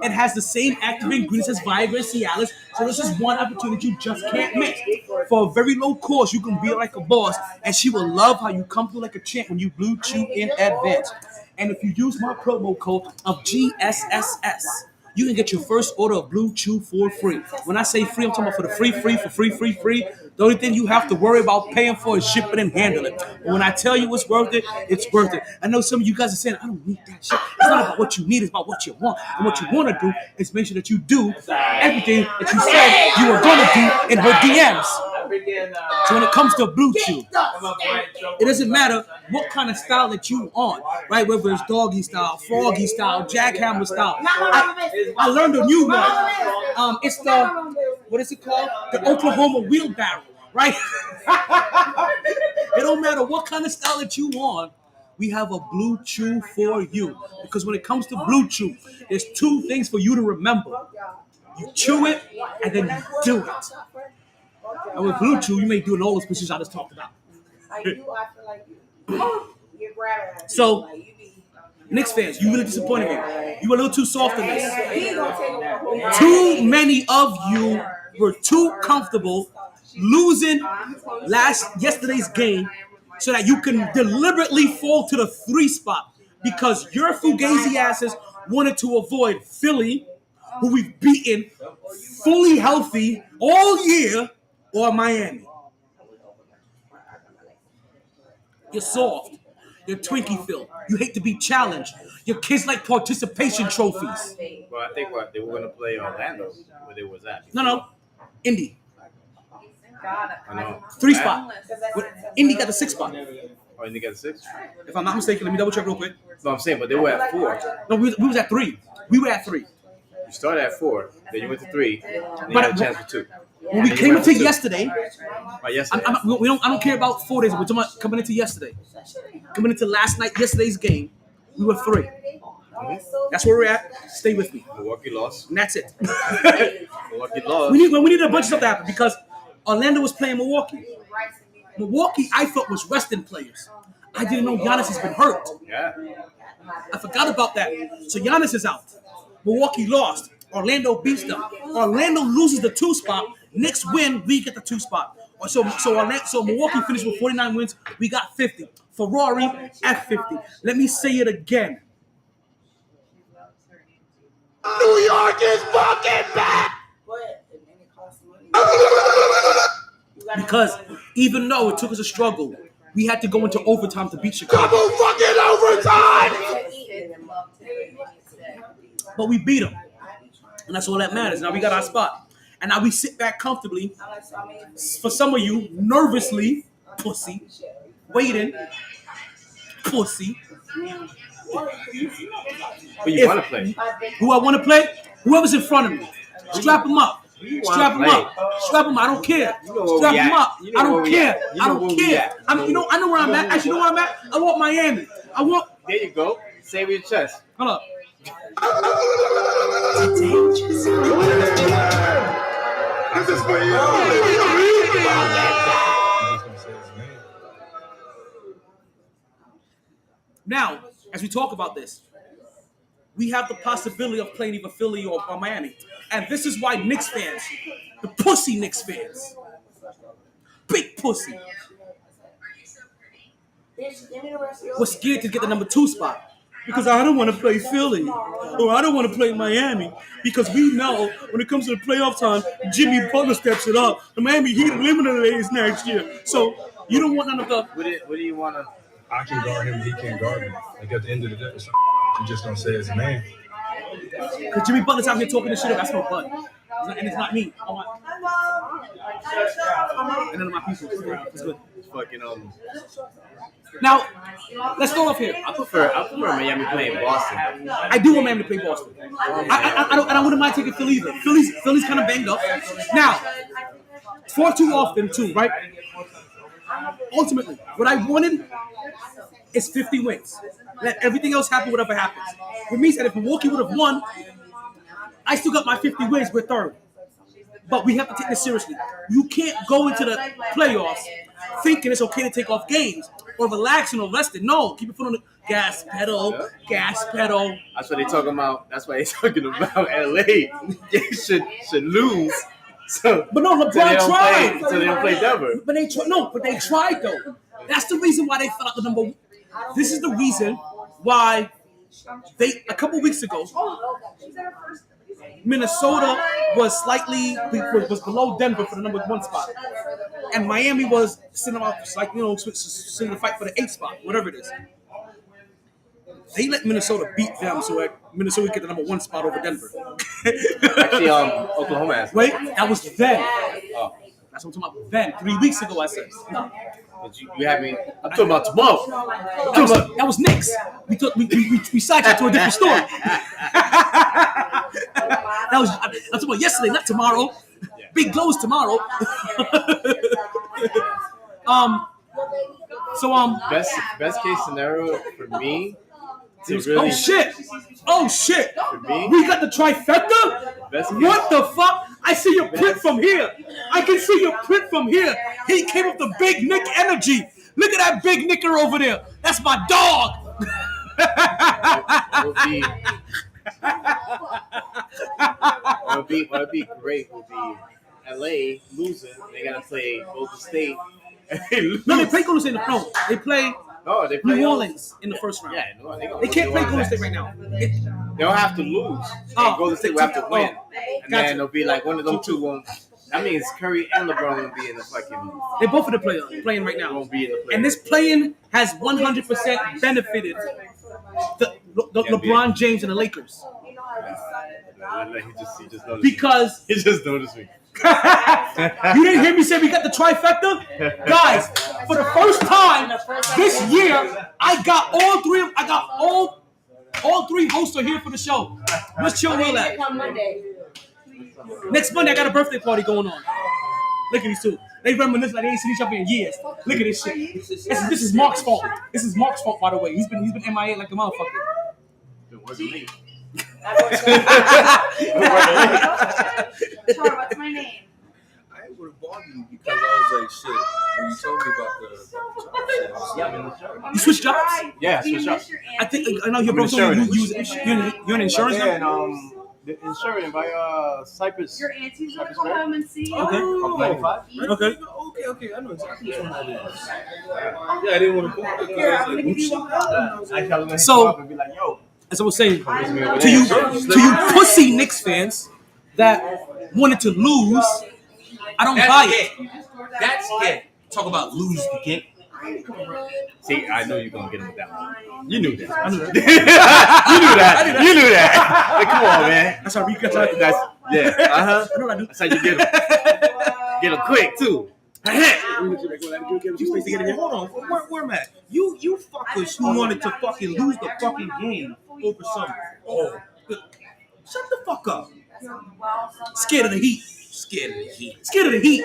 It has the same active ingredients as Viagra and Cialis, so this is one opportunity you just can't miss. For a very low cost, you can be like a boss, and she will love how you come through like a champ when you Blue Chew in advance. And if you use my promo code of GSSS, you can get your first order of Blue Chew for free. When I say free, I'm talking about for the free. The only thing you have to worry about paying for is shipping and handling. But when I tell you it's worth it, it's worth it. I know some of you guys are saying, I don't need that shit. It's not about what you need, it's about what you want. And what you want to do is make sure that you do everything that you said you were going to do in her DMs. So when it comes to Blue Chew, it doesn't matter what kind of style that you on, right? Whether it's doggy style, froggy style, jackhammer style. I learned a new one. It's the, what is it called? The Oklahoma wheelbarrow, right? It don't matter what kind of style that you want. We have a Blue Chew for you. Because when it comes to Blue Chew, there's two things for you to remember. You chew it, and then you do it. And with Blue Chew, you may do all those positions I just talked about. So, Knicks fans, you really disappointed me. You were a little too soft in this. Too many of you were too comfortable losing yesterday's game so that you can deliberately fall to the 3 spot because your fugazi asses wanted to avoid Philly, who we've beaten fully healthy all year, or Miami. You're soft. You're Twinkie filled. You hate to be challenged. Your kids like participation trophies. Well, I think they were going to play Orlando, where they was at. No. Indy. I know. 3 spot. Indy got the 6 spot. Oh, Indy got the 6? If I'm not mistaken, let me double check real quick. No, I'm saying, but they were at 4. No, we was at 3. We were at 3. You started at 4, then you went to 3, and you had a chance for 2. When we came into yesterday, Yesterday. I don't care about 4 days. We're talking about coming into yesterday. Coming into yesterday's game, we were 3. Mm-hmm. That's where we're at. Stay with me. Milwaukee lost. And that's it. Milwaukee lost. We needed a bunch of stuff to happen because Orlando was playing Milwaukee. Milwaukee, I thought, was resting players. I didn't know Giannis has been hurt. Yeah. I forgot about that. So Giannis is out. Milwaukee lost. Orlando beats them. Orlando loses the 2 spot. Knicks win. We get the 2 spot. So Milwaukee finished with 49 wins. We got 50. Ferrari at 50. Let me say it again. New York is fucking back. Because even though it took us a struggle, we had to go into overtime to beat Chicago. Double fucking overtime. But we beat them. And that's all that matters. Now we got our spot. And now we sit back comfortably. For some of you, nervously, pussy, waiting, pussy. Who you want to play? Who I want to play? Whoever's in front of me. Strap them up. Strap them up. Strap them up. I don't care. Strap them up. I don't care. I don't care. I know where I'm at. Actually, you know where I'm at? I want Miami. There you go. Save your chest. Hold up. Now, as we talk about this, we have the possibility of playing either Philly or Miami. And this is why Knicks fans, the pussy Knicks fans, big pussy, was scared to get the number 2 spot. Because I don't want to play Philly or I don't want to play Miami because we know when it comes to the playoff time, Jimmy Butler steps it up. The Miami Heat eliminates next year. So you don't want none of the... What do you want to... I can guard him, he can't guard me. Like at the end of the day, it's you just don't say as a man. Because Jimmy Butler's out here talking this shit up. That's no fun. And it's not me. And none of my people. It's good. It's fucking Now, let's go off here. I prefer Miami playing Boston. I do want Miami to play Boston. I wouldn't mind taking Philly either. Philly's kind of banged up. Now, far too often too, right? Ultimately, what I wanted is 50 wins. Let everything else happen, whatever happens. Which means that if Milwaukee would have won, I still got my 50 wins. We're third. But we have to take this seriously. You can't go into the playoffs thinking it's okay to take off games or relaxing or resting. No, keep your foot on the gas pedal, gas pedal. That's what they're talking about. That's why they're talking about LA. They should lose. So, but no, LeBron tried. So they don't play Denver. But they tried though. That's the reason why they fell out the number. This is the reason why they a couple weeks ago, Minnesota was below Denver for the number 1 spot, and Miami was sitting out sitting to fight for the 8th spot, whatever it is. They let Minnesota beat them, so that Minnesota get the number 1 spot over Denver. Actually, Oklahoma has. Wait, that was then. Oh. That's what I'm talking about. Then 3 weeks ago, I said. No. You have me. I'm talking about tomorrow. That was Knicks. We sidetracked to a different story. I'm talking about yesterday, not tomorrow. Yeah. Big glows tomorrow. Best case scenario for me. Oh shit! For me, we got the trifecta. What the fuck? I see your print from here. I can see your print from here. He came with the big Nick energy. Look at that big Nicker over there. That's my dog. What would be great would be LA losing. They gotta play Golden State. No, they play Golden State. No, they play. No, they play New Orleans in the first round. Yeah, they can't play Golden State right now. They'll have to lose. Golden State will have to win. And then it'll be like one of them two won't. That means Curry and LeBron won't be in the fucking. They both of the playing right now. Won't be in the play. And this playing has 100% benefited the LeBron James and the Lakers. He just noticed because he just noticed me. You didn't hear me say we got the trifecta? Guys, for the first time this year, I got all three hosts are here for the show. What's Chill Will at? Next Monday, I got a birthday party going on. Look at these two. They reminisce like they ain't seen each other in years. Look at this shit. This is Mark's fault. This is Mark's fault, by the way. He's been MIA like a motherfucker. It wasn't me. Char, what's my name? I would have bought you because I was like, shit. When you told me about the You switched jobs? Yeah, switched jobs. I know your brother told you're an insurance yeah, now? and the insurance by Cypress. Your auntie's gonna come home and see you. Okay. Okay. I know exactly which one that is. Yeah, I didn't want to go because I was like, So, be like, yo. as I was saying, to you pussy Knicks fans that wanted to lose, I don't buy it. That's it. Talk about lose the game. See, I know you're gonna get him with that one. You knew that. I knew that. You knew that. Like, come on, man. That's how we got that. Yeah. I know what I do. That's how you get him. Get him quick too. Hold on, where am I at? You fuckers who wanted to fucking lose the fucking game over something. Oh, shut the fuck up. Scared of the Heat. Scared of the Heat. Scared of the Heat.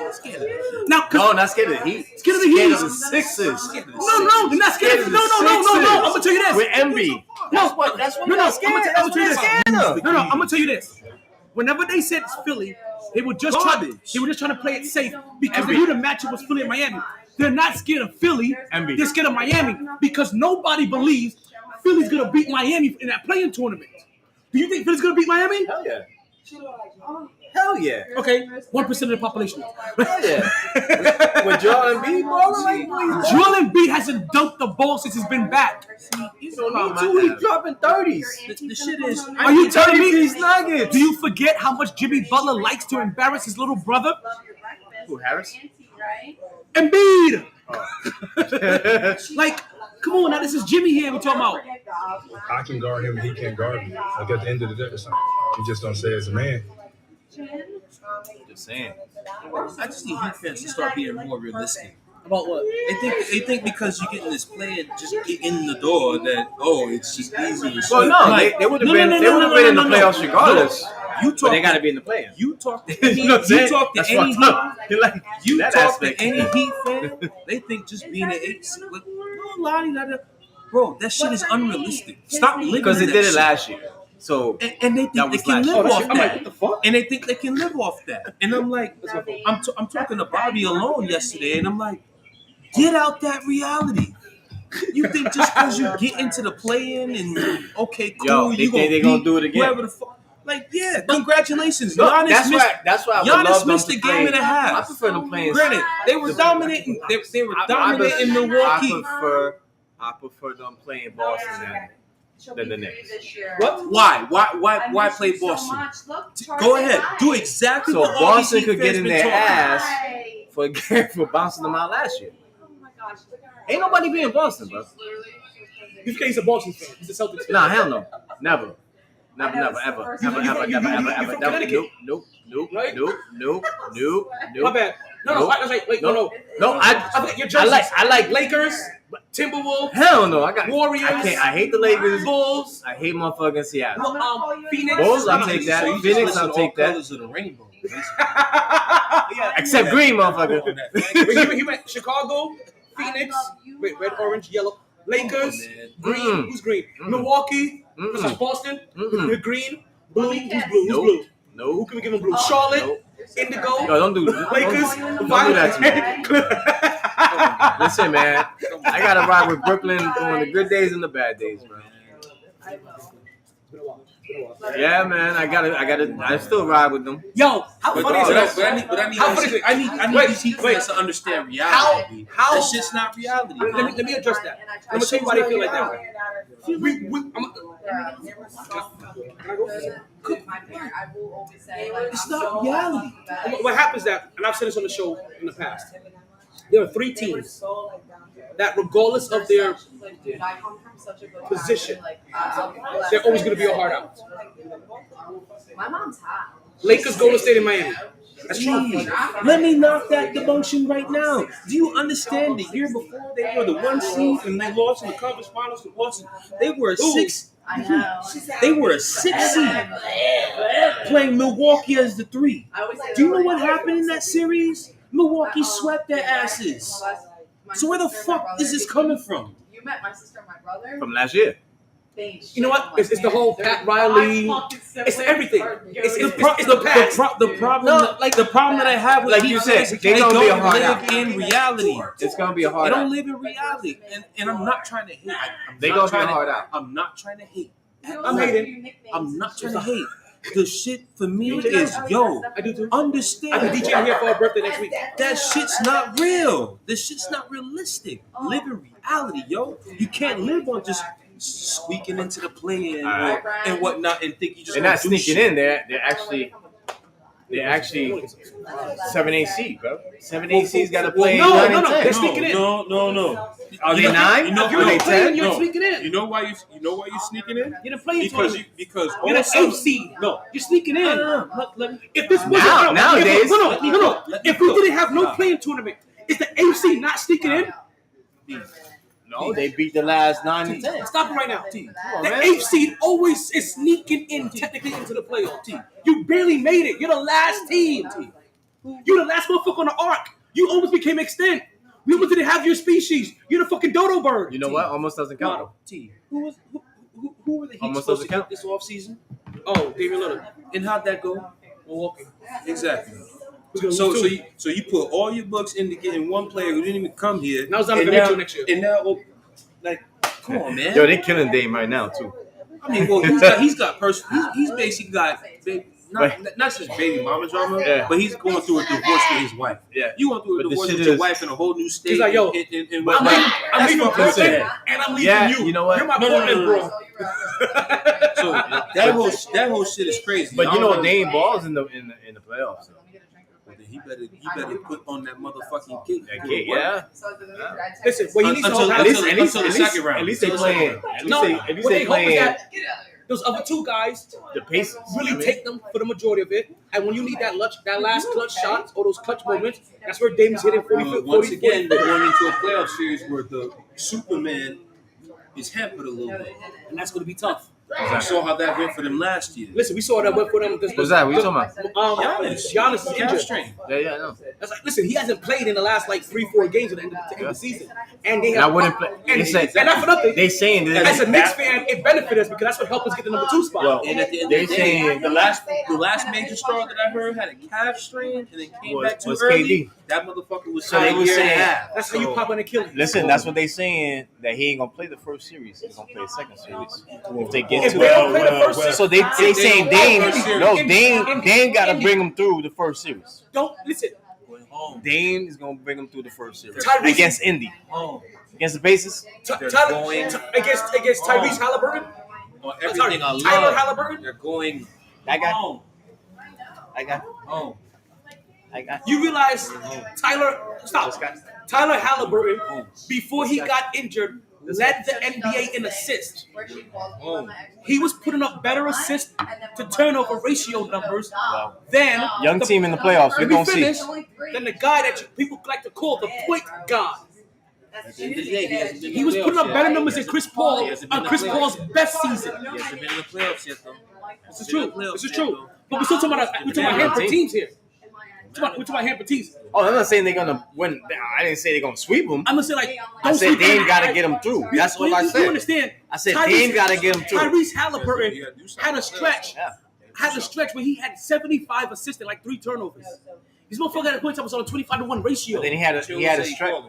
Now, no, not scared of the Heat. Scared of the Heat. Scared of the Sixers. No, they're not scared of the No. I'm gonna tell you this. With Embiid. That's what I'm scared. I'm gonna tell you this. No, I'm gonna tell you this. Whenever they said it's Philly, they were just trying to play it safe because they knew the matchup was Philly and Miami. They're not scared of Philly. They're scared of Miami because nobody believes Philly's gonna beat Miami in that play-in tournament. Do you think Philly's gonna beat Miami? Hell yeah. Hell yeah. Okay, 1% of the population. Hell yeah. With Joel Embiid balling like Joel Embiid hasn't dunked the ball since he's been back. You don't need to. He's dropping 30s. The shit is. Are you telling me these Nuggets? Do you forget how much Jimmy Butler likes to embarrass his little brother? Who, Harris? Embiid. Like, come on now, this is Jimmy here we're talking about. I can guard him and he can't guard me. Like at the end of the day, you just don't say as a man. Just saying. I just need Heat fans to start being more realistic. About what? They think because you get in this play and just get in the door that it's just easy. Well, no, they would have been in the playoffs regardless. But they got to be in the play. You talk to any, you talk to any Heat. You talk to any Heat fan. They think just being an 8. No, Lonnie, bro, that shit is unrealistic. Stop living because they did it last year. So and they think that they was can last live year. off I'm like, that. what the fuck? And they think they can live off that. And I'm like, I'm talking to Bobby alone yesterday, and I'm like, get out that reality. You think just because you get into the play-in and okay, cool, Yo, you they gonna do it again. whoever the fuck. Like, yeah, congratulations. No, Giannis that's missed, why I would Giannis love them missed to a play. game and a half. I prefer them playing. Granted, they were dominating. They were dominating Milwaukee. I prefer them playing Boston than the Knicks. What? Why play Boston? Go ahead, do exactly So what Boston could get in been their talking. ass for bouncing them out last year. Ain't nobody being Boston, bro. He's a Boston fan. He's a Celtics fan. Nah, hell no, never, ever. Nope. My bad. No. Wait. No. I like Lakers, Timberwolves. Hell no, I got Warriors. I hate the Lakers. Bulls. I hate motherfucking Seattle. Phoenix. Bulls, I'll take that. So you Phoenix, just I'll listen to take that. all colors of the rainbow. Except green, motherfucker. He went Chicago, Phoenix, wait, red, orange, yellow, Lakers, green. Who's green? Milwaukee. Who's Boston? Green. Blue. Who's blue? Nope. Who's blue? No. Who can we give him blue? Charlotte. Indigo. No, don't do Lakers. Don't do that to me. Listen, man. I gotta ride with Brooklyn during the good days and the bad days, bro. Yeah, man. I still ride with them. Yo, how funny is that? I need these Heat fans to understand reality. How this shit's not reality. Let me address that. I'm gonna tell you why they feel like that. It's not reality. What happens that, and I've said this on the show in the past, there are three teams that, regardless of their position, they're always going to be a hard out. My mom's hot. Lakers, Golden State, and Miami. That's true. Let me knock that demotion right now. Do you understand the year before they were the 1 seed and they lost in the conference finals to Boston? They were a 6. I know. They were a 6 seed playing Milwaukee as the 3. Do you know what happened in that series? Milwaukee swept their asses. So where the fuck is this coming from? You met my sister and my brother. From last year. You know what? It's the whole Pat Riley. It's everything. It's the problem. No, The problem that I have with like you said, they gonna be a don't hard live out. in reality. It's gonna be a They hard don't out. live in reality, and I'm not trying to hate. They gonna be a hard out. I'm not trying to hate. I'm hating. I'm not trying to hate. The shit for me is, yo, I do too. Understand. I'm DJing here for our birthday next week. That shit's not real. This shit's not realistic. Live in reality, yo. You can't live on just squeaking into the play-in and whatnot and think you just. They're not sneaking in. They're actually 7-8 seed, bro. 7-8 seed's got to play. No. 9 and 10. They're sneaking in. No. Are they 9? You know, Are they 10? you're sneaking in. You know why you're sneaking in? You're the playing Because you're the also, 8 seed. No, you're sneaking in. If this wasn't Nowadays. no. If we didn't have no playing tournament, is the 8 seed not sneaking in? No, they beat the last 9 and 10. Stop it right now. The 8th seed always is sneaking in technically into the playoff. You barely made it. You're the last team. You're the last motherfucker on the arc. You almost became extinct. We almost didn't have your species. You're the fucking dodo bird. You know what? Almost doesn't count. Who were the Heat Almost supposed doesn't to count. get this offseason? Oh, Damian Lillard. And how'd that go? Milwaukee. exactly. So you put all your bucks into getting one player who didn't even come here. Now it's not going to next year. And now, like, come on, man. Yo, they killing Dame right now too. I mean, well, he's got he's basically got not just baby mama drama, but he's going through a divorce with his wife. Yeah, you going through a divorce with your wife in a whole new state. He's like, yo, I'm leaving Portland and I'm leaving you. You know what? You're my Portland bro. So that whole shit is crazy. But you know, Dame balls in the playoffs. So. He better put on that motherfucking kick. Yeah. Listen, well, he needs to at least the second round. At least they playing. At least what they they hope is playing. that those other two guys The Pacers really take them for the majority of it. And when you need that last clutch shots or those clutch moments, that's where Dame's hitting 40. Once again, we're going into a playoff series where the Superman is hampered a little bit, and that's going to be tough. We saw how that went for them last year. Listen, we saw that went for them. What's that? What you talking about? Giannis is injured. Strain. Yeah, I know. That's like, listen, he hasn't played in the last like 3-4 games at the end of the season, and they And I wouldn't play. And, They say, and not for nothing. they saying that As a Knicks fan, it benefited us because that's what helped us get the number 2 spot. Well, And at the end they of the day, saying the last major star that I heard had a calf strain and then came back too was early. KD. That motherfucker was So they signed a was year and a saying- half. That's how you pop an Achilles. Listen, that's what they saying, that he ain't gonna play the first series. He's gonna play the second series. If they get If to they don't play the it. first series, So they saying Dame- Dame gotta bring him through the first series. don't listen. Dame is gonna bring him through the first series Tyrese- against Indy, against the Pacers. Against Tyrese Halliburton. On everything I love. Tyler Halliburton. They're going I got home. home. You realize Tyler Halliburton, before he got injured, led the NBA in assists. He was putting up better assist to turnover ratio numbers than Young team in the playoffs. We're gonna see. than the guy that people like to call the point guard. He was putting up better numbers than Chris Paul on Chris Paul's best season. He hasn't been in the playoffs yet, though. This is true. This is true. But we're still talking about hampered teams here. We're talking about hampered teams. Oh, I'm not saying they're gonna win. I didn't say they're gonna sweep them. I'm gonna say like I said Dame gotta get him through. That's all I You said. understand? I said Dame gotta get him through. Tyrese Halliburton had a stretch. Had a stretch where he had 75 assists and like 3 turnovers. These motherfuckers had a point time was on a 25-to-1 ratio. And then he had a stretch.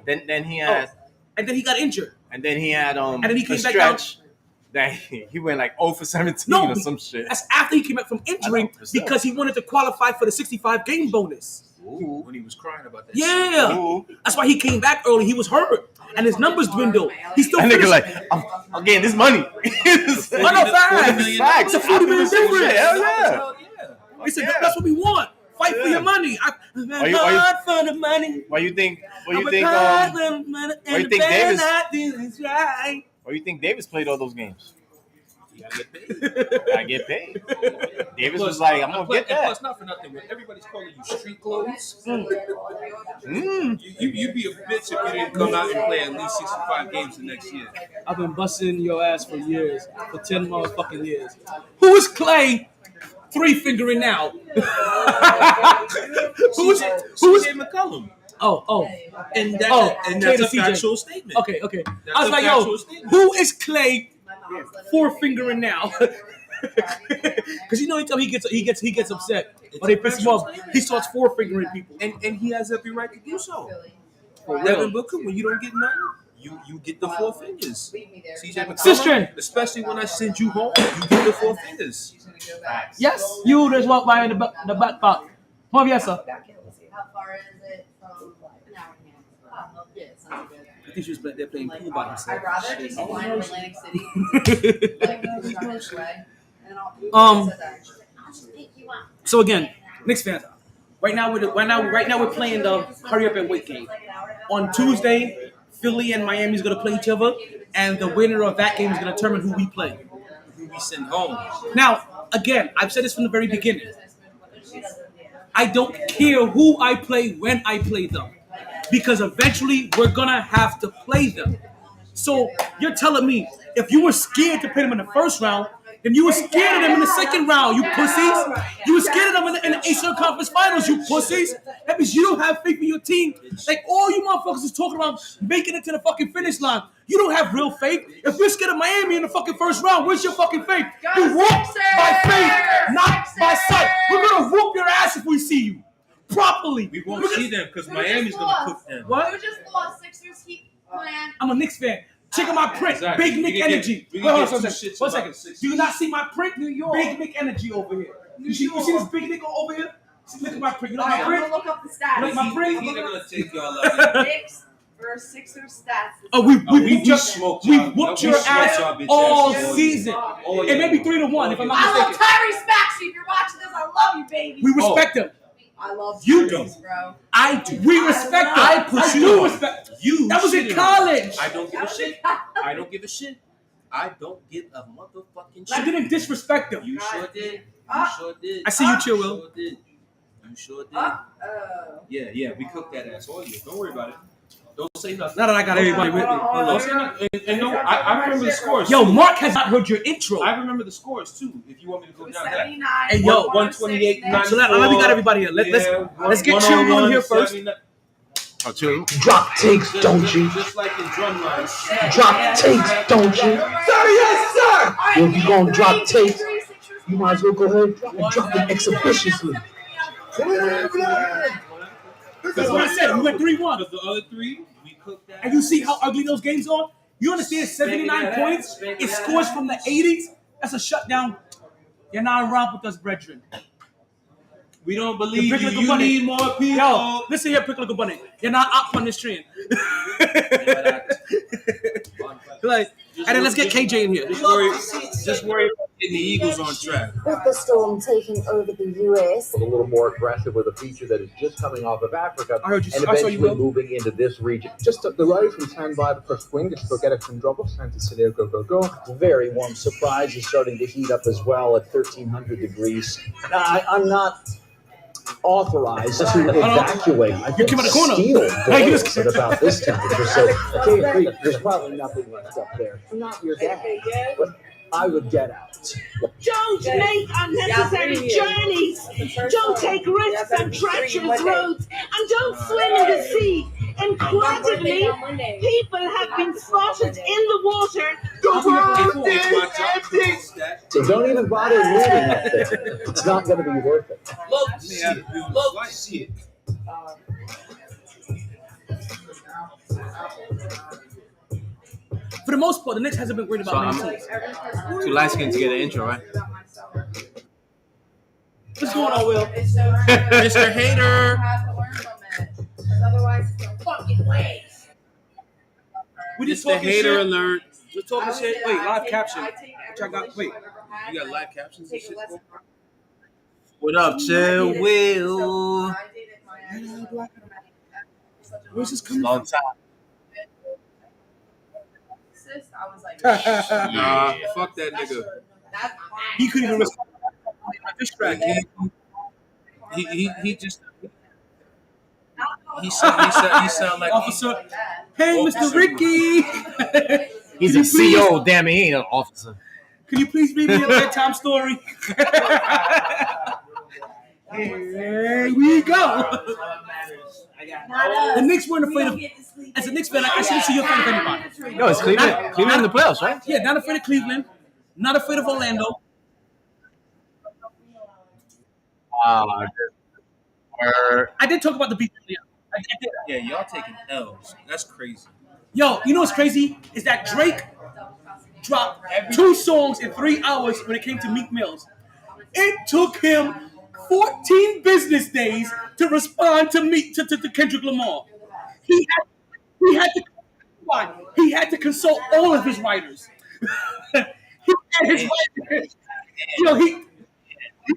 Then he had and then he got injured. and then he had And then he came a back down. stretch that he went like 0 for 17 No, or some shit. That's after he came back from injury because he wanted to qualify for the 65 game bonus. When he was crying about that. Yeah, Ooh. that's why he came back early. He was hurt, and his numbers dwindled. He still That nigga finished. like I'm getting this money. Facts. It's a $40 million difference. Hell yeah. He said that's what we want. Fight for your money. Why you- for the money. Why you think? Why you I'm think? a hard for the money, why you and think the bad Davis? ideas is right. Why you think Davis played all those games? You gotta get paid. I get paid. Davis was like, I'm gonna get that. Plus, not for nothing. When everybody's calling you street clothes, Mm. you'd be a bitch if you didn't come out and play at least 65 games the next year. I've been busting your ass for years, for 10 motherfucking years. Who is Clay 3-fingering now? Who's CJ McCollum. Oh. And that's Clay to a CJ. factual statement. Okay. That's I was a like, factual yo, statement. who is Clay 4-fingering now? Because you know he gets upset or they piss him off. He starts 4-fingering people. And he has every right to do so. For real. Devin Booker, when you don't get nothing, you get the 4 fingers. CJ McCollum, Sister. especially when I send you home, you get the 4 fingers. Yes, you just walk by in the back park. Mom, yes, sir. How far is it from an hour and a half? Yeah, it's not too good. I think she was there playing pool by herself. I'd rather just fly to Atlantic City, like, away. And I'll just pick you up. So again, Knicks fans. Right now we're playing the hurry up and wait game. On Tuesday, Philly and Miami's gonna play each other, and the winner of that game is gonna determine who we play. Who we send home. Now, again, I've said this from the very beginning. I don't care who I play when I play them, because eventually we're gonna have to play them. So you're telling me if you were scared to play them in the first round, then you were scared of them in the second round, you pussies. You were scared of them in the Eastern Conference Finals, you pussies. That means you don't have faith in your team. Like all you motherfuckers is talking about making it to the fucking finish line. You don't have real faith. If you're scared of Miami in the fucking first round, where's your fucking faith? You walk by faith, not by sight. We're gonna whoop your ass if we see you. Properly. We won't see them because Miami's gonna cook them. What? Who just lost? Sixers Heat plan. I'm a Knicks fan. Check out my print. Exactly. Big Nick We can get- energy. we can Wait, hold get on, two one shits second. about the Do you not see my print? New York. Big Nick energy over here. You see this Big Nick over here? See, look at my print. You know my I'm print? gonna look up the Look stats. at my print. He's gonna take y'all out. Knicks versus Sixers stats. Oh, we smoked we y'all. whooped We your smoked ass y'all bitch all asses. season. Oh, It yeah. may be 3-1 if I'm not I love mistaken. Tyrese Maxey. If you're watching this, I love you, baby. We respect him. I love You Tyrese, bro. I do. We respect him. I put I you do on. respect. You. That was in shitted college. I don't give a shit. I don't give a shit. I don't give a motherfucking I shit. didn't disrespect him. You sure did. Ah. You sure did. I see you, Chill You Will. sure did. You sure did. Oh. Yeah, we cooked that ass all year. Don't worry about it. Don't say nothing. Now that I got everybody with me. Don't say nothing. And no, I remember the scores. Yo, Mark has not heard your intro. I remember the scores too. If you want me to go down that. Hey, yo, 128. So let me got everybody here. Let's get chill on here first. Drop takes, don't you? Just like in drumline. Drop takes, don't you? Sir, yes, sir! Well, if you're going to drop takes, you might as well go ahead and drop them expeditiously. That's what I said. We went 3-1. The other three, we cooked that. And you see how ugly those games are? You understand 79 points? It scores from the 80s? That's a shutdown. You're not around with us, brethren. We don't believe you. You need more people. Yo, listen here, Pickle Bunny. You're not up on this trend. Like, and then let's get KJ in here. Just worry about getting the Eagles on track. With the storm taking over the U.S. A little more aggressive with a feature that is just coming off of Africa and eventually moving into this region. Just up the road from 10 by the first wing, just go get it from drop-off, time to sit there, go. Very warm. Surprise is starting to heat up as well at 1,300 degrees. I'm not authorized to evacuate. I think steel boils at about this temperature, so Cave Creek, there's probably nothing left up there. Not your dad, but I would get out. Don't make unnecessary journeys. Don't take risks on treacherous roads, and don't swim in the sea. Incredibly, people have been spotted in the water. The world is empty. So don't even bother reading up there. It's not going to be worth it. Love to see it. For the most part, the Knicks hasn't been worried about many teams. Too light skinned to get an intro, right? What's going on, Will? Mr. Hater. We just Mr. talking Hater shit. alert. We're talking shit. Wait, live caption. Which I got. Wait. You got live captions and shit? What up, Chill Will? Where's this coming Long time. I was like, Nah, fuck that nigga. He couldn't even respond to this track. He just he sound like Officer. Hey, Mr. Ricky. He's a CO, damn it, he ain't an officer. Can you please read me a bedtime story? Here we go. The Knicks weren't afraid of. As a Knicks fan, I shouldn't see you afraid of anybody. No, it's Cleveland. Cleveland in the playoffs, right? Yeah, not afraid of Cleveland. Not afraid of Orlando. I did talk about the beat. Yeah, I did. Yeah, y'all taking L's. That's crazy. Yo, you know what's crazy? Is that Drake dropped 2 songs in 3 hours when it came to Meek Mills. It took him 14 business days to respond to Kendrick Lamar. He had to consult all of his writers. He had his writers. You know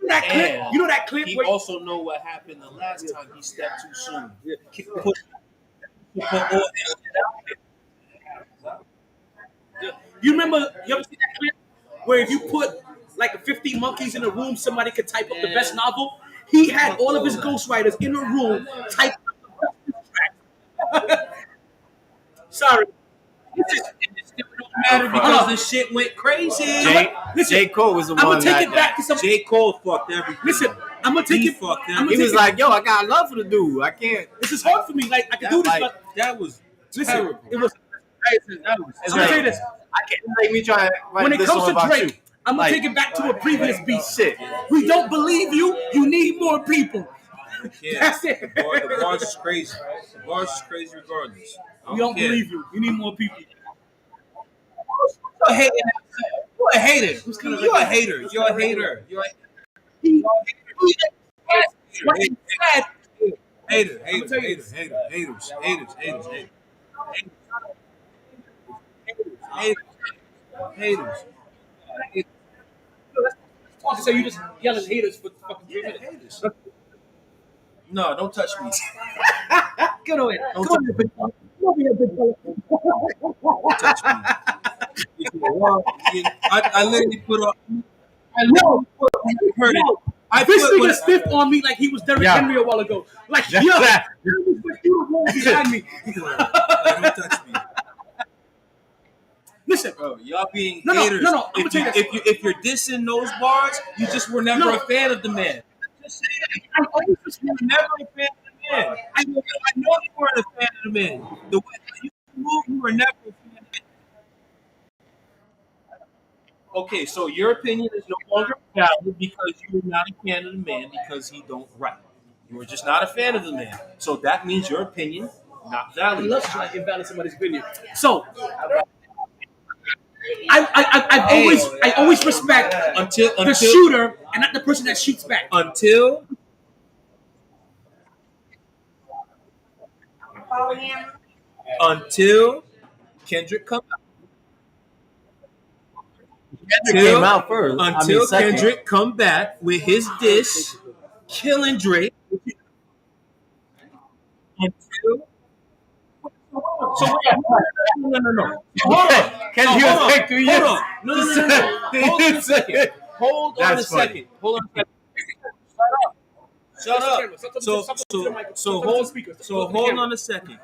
that clip. He where also know what happened the last time he stepped too soon. You ever see that clip where if you put like 50 monkeys in a room, somebody could type up the best novel? He had all of his ghostwriters in a room type up the best track. Sorry. It don't matter because the shit went crazy. J. Cole was the one. I'm gonna take it back to some. J. Cole fucked everything. Listen, I'm gonna take it. Fucked He was like, "Yo, I got love for the dude. I can't." This is hard for me. Like I can do this, but that was listen. It was. I'm gonna say this. I can't make me try. When it comes to Drake, I'm gonna take it back to a previous beat. Shit. We don't believe you. You need more people. Yeah. That's it. The bars is crazy. The bars is crazy regardless. We don't believe you. You need more people. You're a hater. You're a hater. You're a hater. You're a hater. You're a hater. Haters. So you just yell at haters for fucking 3 minutes. Haters. No, don't touch me. Get away. Don't touch me. Don't touch me. I literally put on. I know. You heard it. This nigga stiff on me like he was Derrick Henry a while ago. Like, yo, you the wall behind me. Let me touch me. Listen, bro, y'all being no, haters. No, I'm gonna tell you this. If you're dissing those bars, you just were never a fan of the man. Just say that. I always just were never a fan of the man. I know you weren't a fan of the man. The way you move, you were never a fan of the man. Okay, so your opinion is no longer valid because you were not a fan of the man because he don't write. You were just not a fan of the man. So that means your opinion not valid. I love trying to invalidate somebody's opinion. So I always respect until the shooter and not the person that shoots back. Until Kendrick comes out. Came out first. Until Kendrick come back with his dish, killing Drake. Until no. Hold on. Kendrick was like 3 years. Hold on. No. Hold on a second. Hold on a second. Shut up. So hold on a second.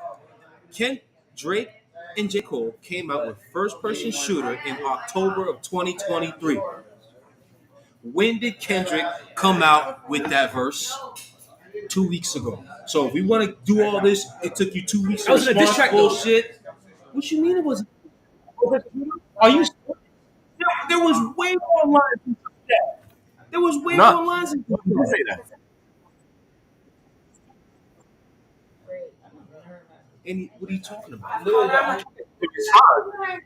Drake and J. Cole came out with First Person Shooter in October of 2023. When did Kendrick come out with that verse? 2 weeks ago. So if we want to do all this, it took you 2 weeks to respond to bullshit. What you mean it was? Are you? There was way more lines than that. There was way more lines than that. And what are you talking about? It's hard.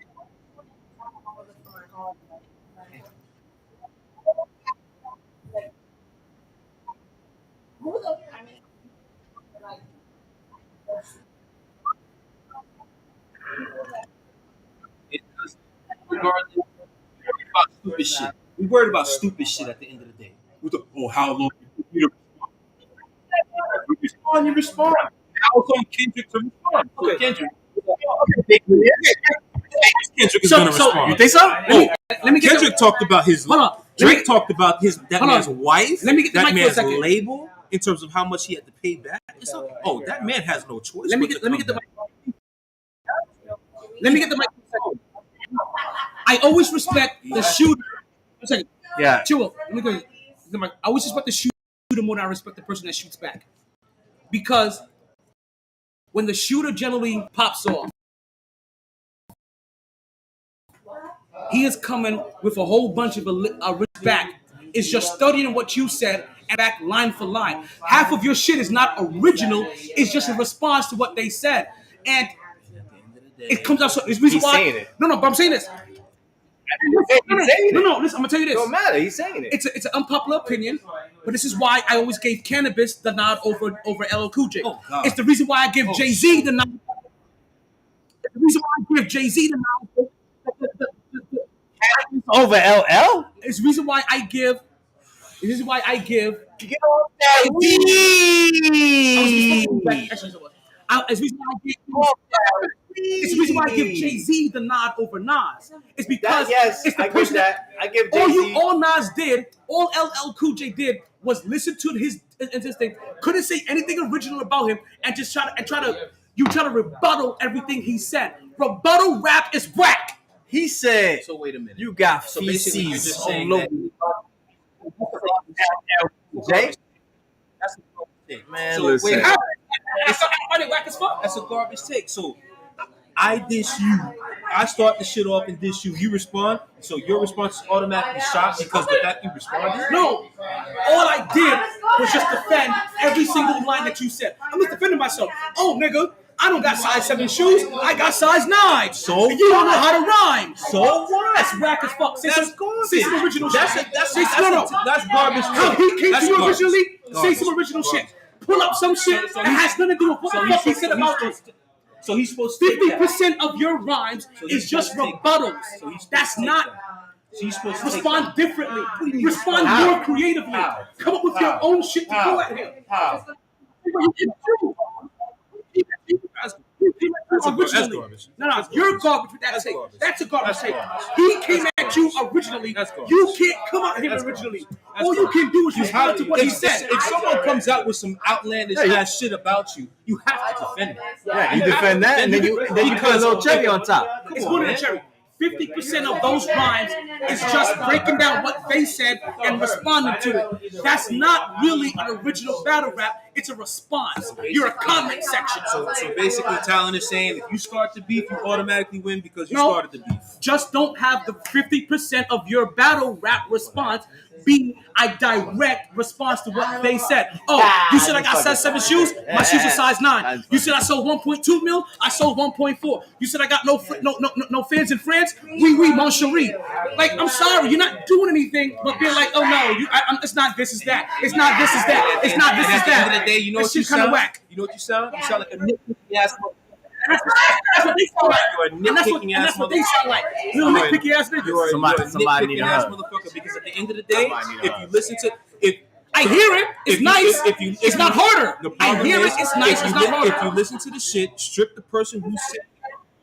Regardless, about stupid shit. We worried about stupid shit at the end of the day. How long you respond? You respond. Now it's on Kendrick to respond. Okay. Kendrick. Kendrick is gonna respond. You think so? Let me Kendrick talked about his. Hold on. Drake talked about that man's wife. Let me get that man's label in terms of how much he had to pay back. That man has no choice. Let me get the mic. Let me get the mic. I always respect the shooter. Yeah. Chill. Let me go. I always respect the shooter more than I respect the person that shoots back. Because when the shooter generally pops off, he is coming with a whole bunch of back. It's just studying what you said and back line for line. Half of your shit is not original. It's just a response to what they said. And it comes out. So it's reason why. Saying it. No, but I'm saying this. No, listen, I'm gonna tell you this. Don't matter. He's saying it. It's an unpopular opinion, but this is why I always gave Cannabis the nod over LL Cool J. It's the reason why I give Jay-Z the nod. It's the reason why I give Jay-Z the nod over LL. It's the reason why I give. This is why I give. Get off that It's the reason why I give Jay-Z the nod over Nas. It's because it's the person that I give Jay-Z. All Nas did, all LL Cool J did was listen to his instinct. Couldn't say anything original about him, and just try to rebuttal everything he said. Rebuttal rap is whack. He said. So wait a minute. You got feces all over. Jay. That's a garbage take. Man, so listen. That's a garbage take. So I diss you. I start the shit off and diss you. You respond. So your response is automatically shot because the fact you responded. No. All I did was just defend every single line that you said. I'm just defending myself. Oh, nigga, I don't got size 7 shoes. I got size 9. So and you don't know how to rhyme. So what? That's whack as fuck. Say some original shit. That's garbage. How he came to you originally? Say some original shit. Pull up some shit that has nothing to do with what the fuck he said about this. So he's supposed to 50% of your rhymes is just rebuttals. That's not. So he's supposed to respond differently. Respond more creatively. Come up with your own shit to go at him. That's garbage. No, you're garbage with that take. That's a garbage take. He came at at you originally. You can't come out here originally. All you can do is respond to what he said. If someone comes out with some outlandish ass shit about you, you have to defend it. Yeah, you defend that, and then you put a little cherry on top. It's more than a cherry. 50% of those rhymes is just breaking down what they said and responding to it. That's not really an original battle rap. It's a response. You're a comment section. So basically, Talon is saying if you start the beef, you automatically win because you started the beef. Just don't have the 50% of your battle rap response be a direct response to what they said. Oh, you said I got size 7 shoes? My shoes are size 9. You said I sold 1.2 mil? I sold 1.4. You said I got no fans in France? Oui, mon chéri. Like, I'm sorry, you're not doing anything but being like, oh no, it's not this, is that. It's not this, is that. It's not this, is that. At the end of the day, you know what you sound? Whack. You know what you sound? You sound like a nitpicky ass motherfucker. That's what they sound like. You're a nitpicking ass that's what they sound like. Little nitpicky ass niggas. Somebody need ass motherfucker because at the end of the day, if you listen to I hear it. It's nice. It's not harder. I hear it. It's nice. It's not harder. If you listen to the shit, strip the person who said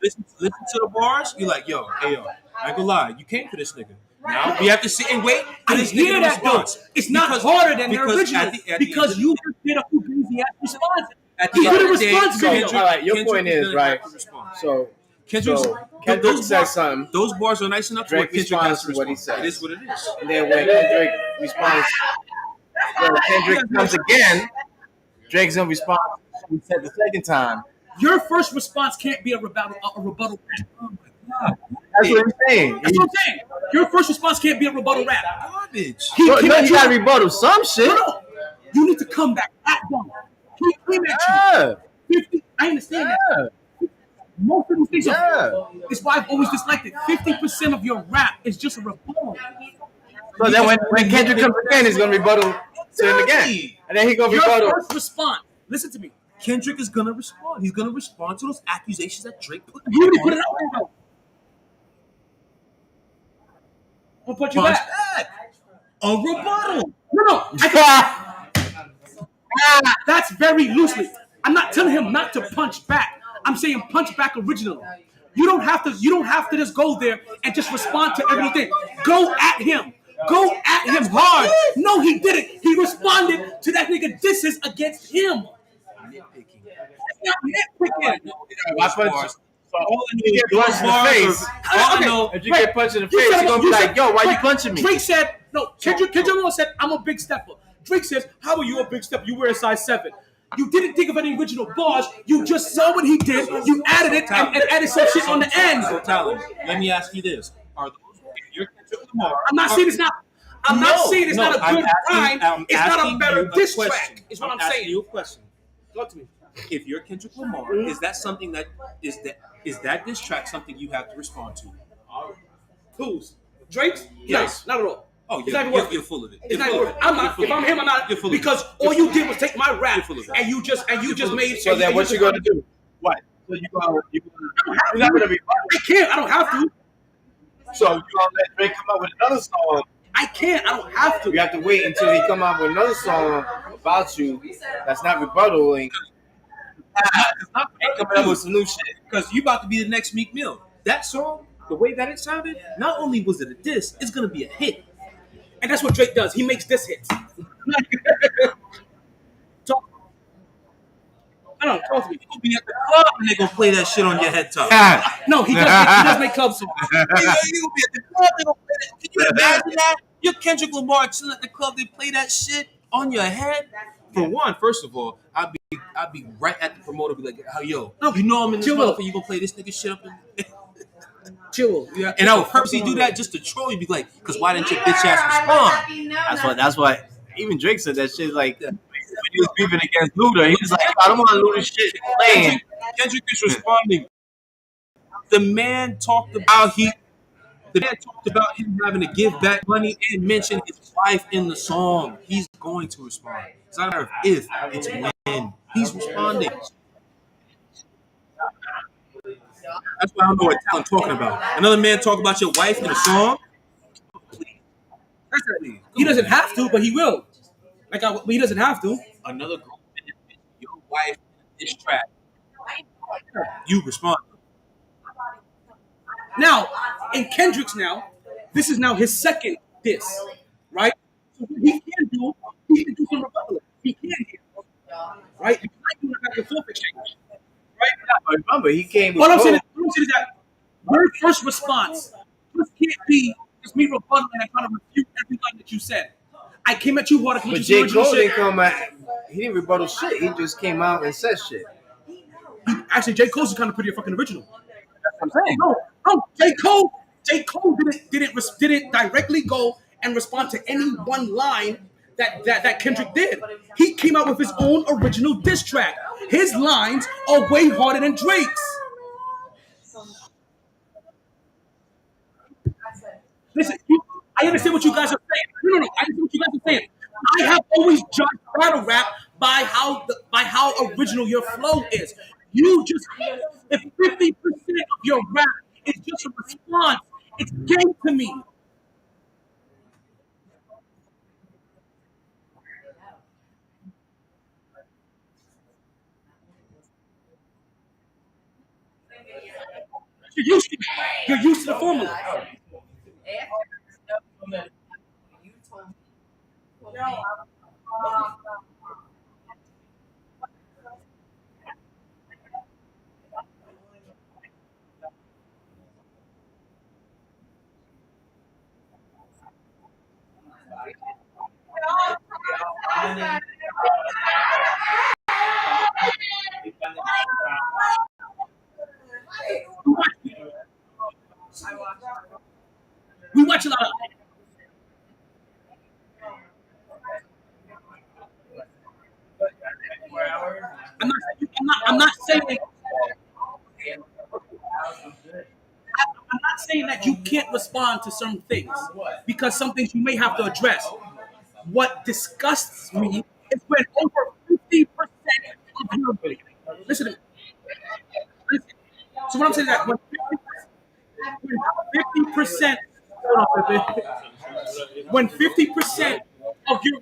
listen to the bars, you're like, yo, I ain't gonna lie, you came for this nigga. Now we have to sit and wait. I hear that though. It's not harder than the original because you just did a crazy ass response. At the end of the day, all right, your point is right. So Kendrick says something. Those bars are nice enough. Drake responds to what he says. It is what it is. And then when Kendrick responds, when Kendrick comes again, Drake's gonna respond to what he said the second time. Your first response can't be a rebuttal. Oh my God. That's what I'm saying. That's what I'm saying. Your first response can't be a rebuttal rap. Garbage. You gotta rebuttal some shit. No. You need to come back at them. He came at you. 50. I understand that. Most of these things it's why I've always disliked it. 50% of your rap is just a rebuttal. So then when Kendrick comes again, he's gonna rebuttal to him again. And then he's gonna rebuttal. Your first response. Listen to me. Kendrick is gonna respond. He's gonna respond to those accusations that Drake put. You already put it out there though. I'll put you back. A rebuttal. No. That's very loosely. I'm not telling him not to punch back. I'm saying punch back originally. You don't have to just go there and just respond to everything. Go at him. Go at him hard. No, he didn't. He responded to that nigga disses against him. If you get punched in the face, you're gonna be like, yo, why you punching me? Drake said, no, Kendrick said, I'm a big stepper. Drake says, how are you a big stepper? You wear a size 7. You didn't think of any original bars. You just saw what he did. You added it and added some shit on the end. So, Tyler, let me ask you this: are those your Kendrick Lamar? I'm not saying it's not. I'm not saying it's not a good rhyme. It's not a better diss track. Is what I'm saying. Asking you a question. Talk to me. If you're Kendrick Lamar, is that something that is that diss track something you have to respond to? Whose? Drake's? Yes. No, not at all. Oh, you're full of it. It's not worth it. I'm not. If I'm him, I'm not. Because all you did was take my rap and you just made. So then, what you gonna do? What? So you're not gonna be. I can't. I don't have to. So you gonna let Drake come up with another song? I can't. I don't have to. You have to wait until he come up with another song about you. That's not rebuttaling. It's not coming up with some new shit because you about to be the next Meek Mill. That song, the way that it sounded, not only was it a diss, it's gonna be a hit. And that's what Drake does. He makes diss hits. Talk to me. You're gonna be at the club and they're gonna play that shit on your head top. No, he does make club songs. You're gonna be at the club, they're gonna play that. Can you imagine that? You're Kendrick Lamar chilling at the club, they play that shit on your head. For one, first of all, I'd be right at the promoter, be like, "Oh, yo, you know I'm in this motherfucker. You gonna play this nigga shit up?" Chill. And I would purposely do that just to troll you, be like, "Cause why didn't your bitch ass respond?" That's why. Even Drake said that shit. Like when he was beefing against Luda, he was like, "I don't want Luda's shit playing." Kendrick is responding. The man talked about him having to give back money and mention his wife in the song. He's going to respond. It's not a matter of if, it's when. He's responding. That's why I don't know what I'm talking about. Another man talk about your wife in a song. He doesn't have to, but he will. He doesn't have to. Another girl, your wife in this track. You respond. Now, in Kendrick's This is now his second diss, right? So what he can do, he can do some rebuttal. He can here, right? You might do a back and forth exchange, right? But remember, he came with What I'm saying is that your first response just can't be just me rebuttaling and trying to refute everything that you said. I came at you hard. But J. Cole didn't come out. He didn't rebuttal shit. He just came out and said shit. Actually, J. Cole's is kind of pretty fucking original. That's what I'm saying. No, J. Cole didn't directly go and respond to any one line that Kendrick did. He came out with his own original diss track. His lines are way harder than Drake's. Listen, I understand what you guys are saying. No, I understand what you guys are saying. I have always judged battle rap by how original your flow is. You just, if 50% of your rap is just a response, it's gay to me. You're used to the formula. We watch a lot of. I'm not saying that you can't respond to certain things because some things you may have to address. What disgusts me is when over 50% of your listen to me. Listen. So what I'm saying is that when 50% when 50% of your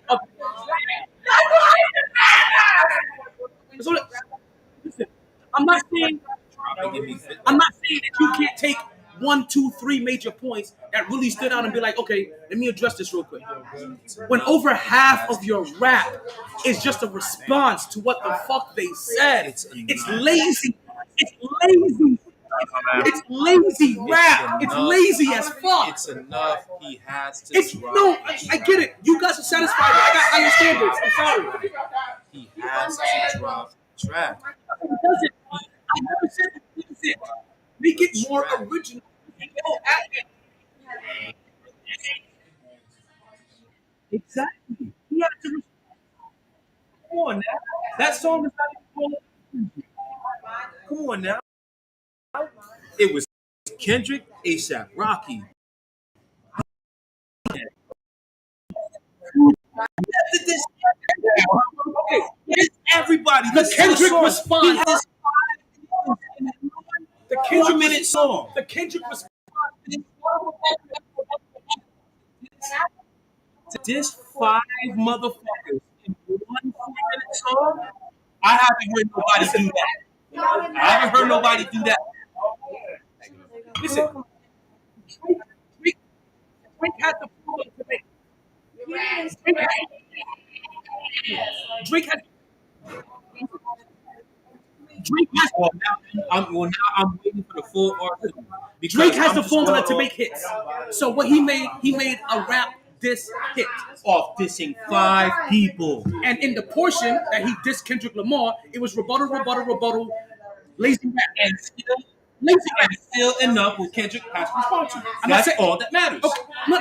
listen, I'm not saying that you can't take 1, 2, 3 major points that really stood out and be like, okay, let me address this real quick. When over half of your rap is just a response to what the fuck they said, it's lazy. It's lazy. It's lazy rap. It's lazy as fuck. It's enough. He has to. No, I get it. You guys are satisfied. I got higher standards. I'm sorry. He has to drop track. He doesn't. I never said he doesn't. Make it more original. Exactly. He had to. Come on now. That song is not even. Come on now. It was Kendrick, ASAP Rocky. Everybody. The Kendrick response. The Kendrick minute song. The Kendrick response. To diss 5 motherfuckers in 1 4-minute song, I haven't heard nobody do that. I haven't heard nobody do that. Listen, Drake had the formula to make. Drake has. Now I'm waiting for the full article. Drake has the formula to make hits. So what he made a rap diss hit off dissing 5 people. And in the portion that he dissed Kendrick Lamar, it was rebuttal, lazy rap, and still enough with Kendrick has response. That's all that matters. Okay. No,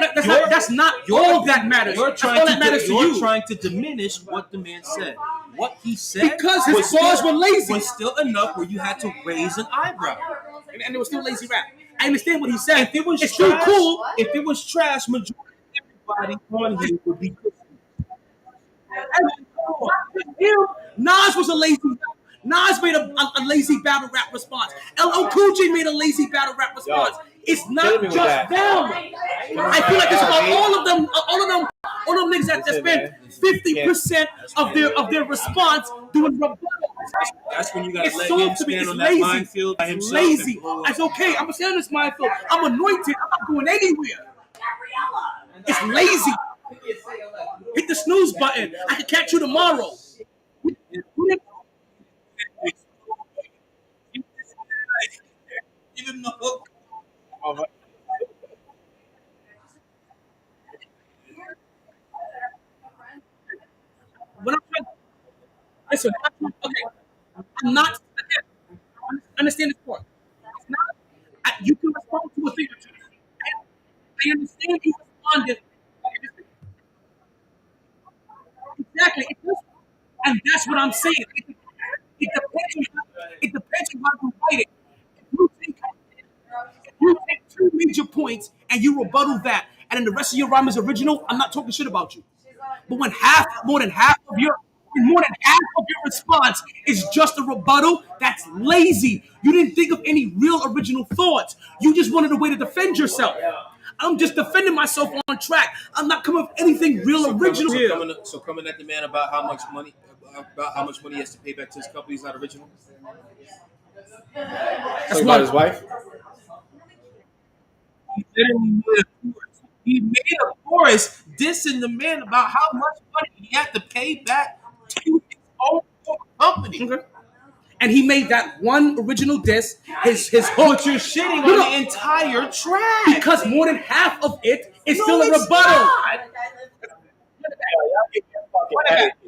that's not all that matters. You're trying to diminish what the man said. What he said because his bars were lazy. Was still enough where you had to raise an eyebrow. And it was still lazy rap. I understand what he said. If it was it's trash, still cool. If it was trash, majority of everybody on here would be good. Nas was a lazy rap. Nas made a lazy battle rap response. LL Cool J made a lazy battle rap response. It's not just them. I feel like it's about all of them niggas that spend 50% of their response doing rebuttal. That's when you gotta let him stand on that minefield by himself. Lazy. It's okay. I'm gonna stand on this minefield. I'm anointed. I'm not going anywhere. It's lazy. Hit the snooze button. I can catch you tomorrow. Even though. When I'm trying, listen, okay, I'm not. Understand this part. It's not. You can respond to a thing or two. I understand you responded. Exactly. And that's what I'm saying. It depends on how you write it. If you take two major points and you rebuttal that, and then the rest of your rhyme is original, I'm not talking shit about you. But when more than half of your response is just a rebuttal, that's lazy. You didn't think of any real original thoughts. You just wanted a way to defend yourself. I'm just defending myself on track. I'm not coming with anything real original here. So coming at the man about how much money he has to pay back to his company is not original. That's about his wife. He made a chorus dissing the man about how much money he had to pay back to his own company. Okay. And he made that one original diss, his hook. But you're shitting on the entire track. Because more than half of it is still a rebuttal.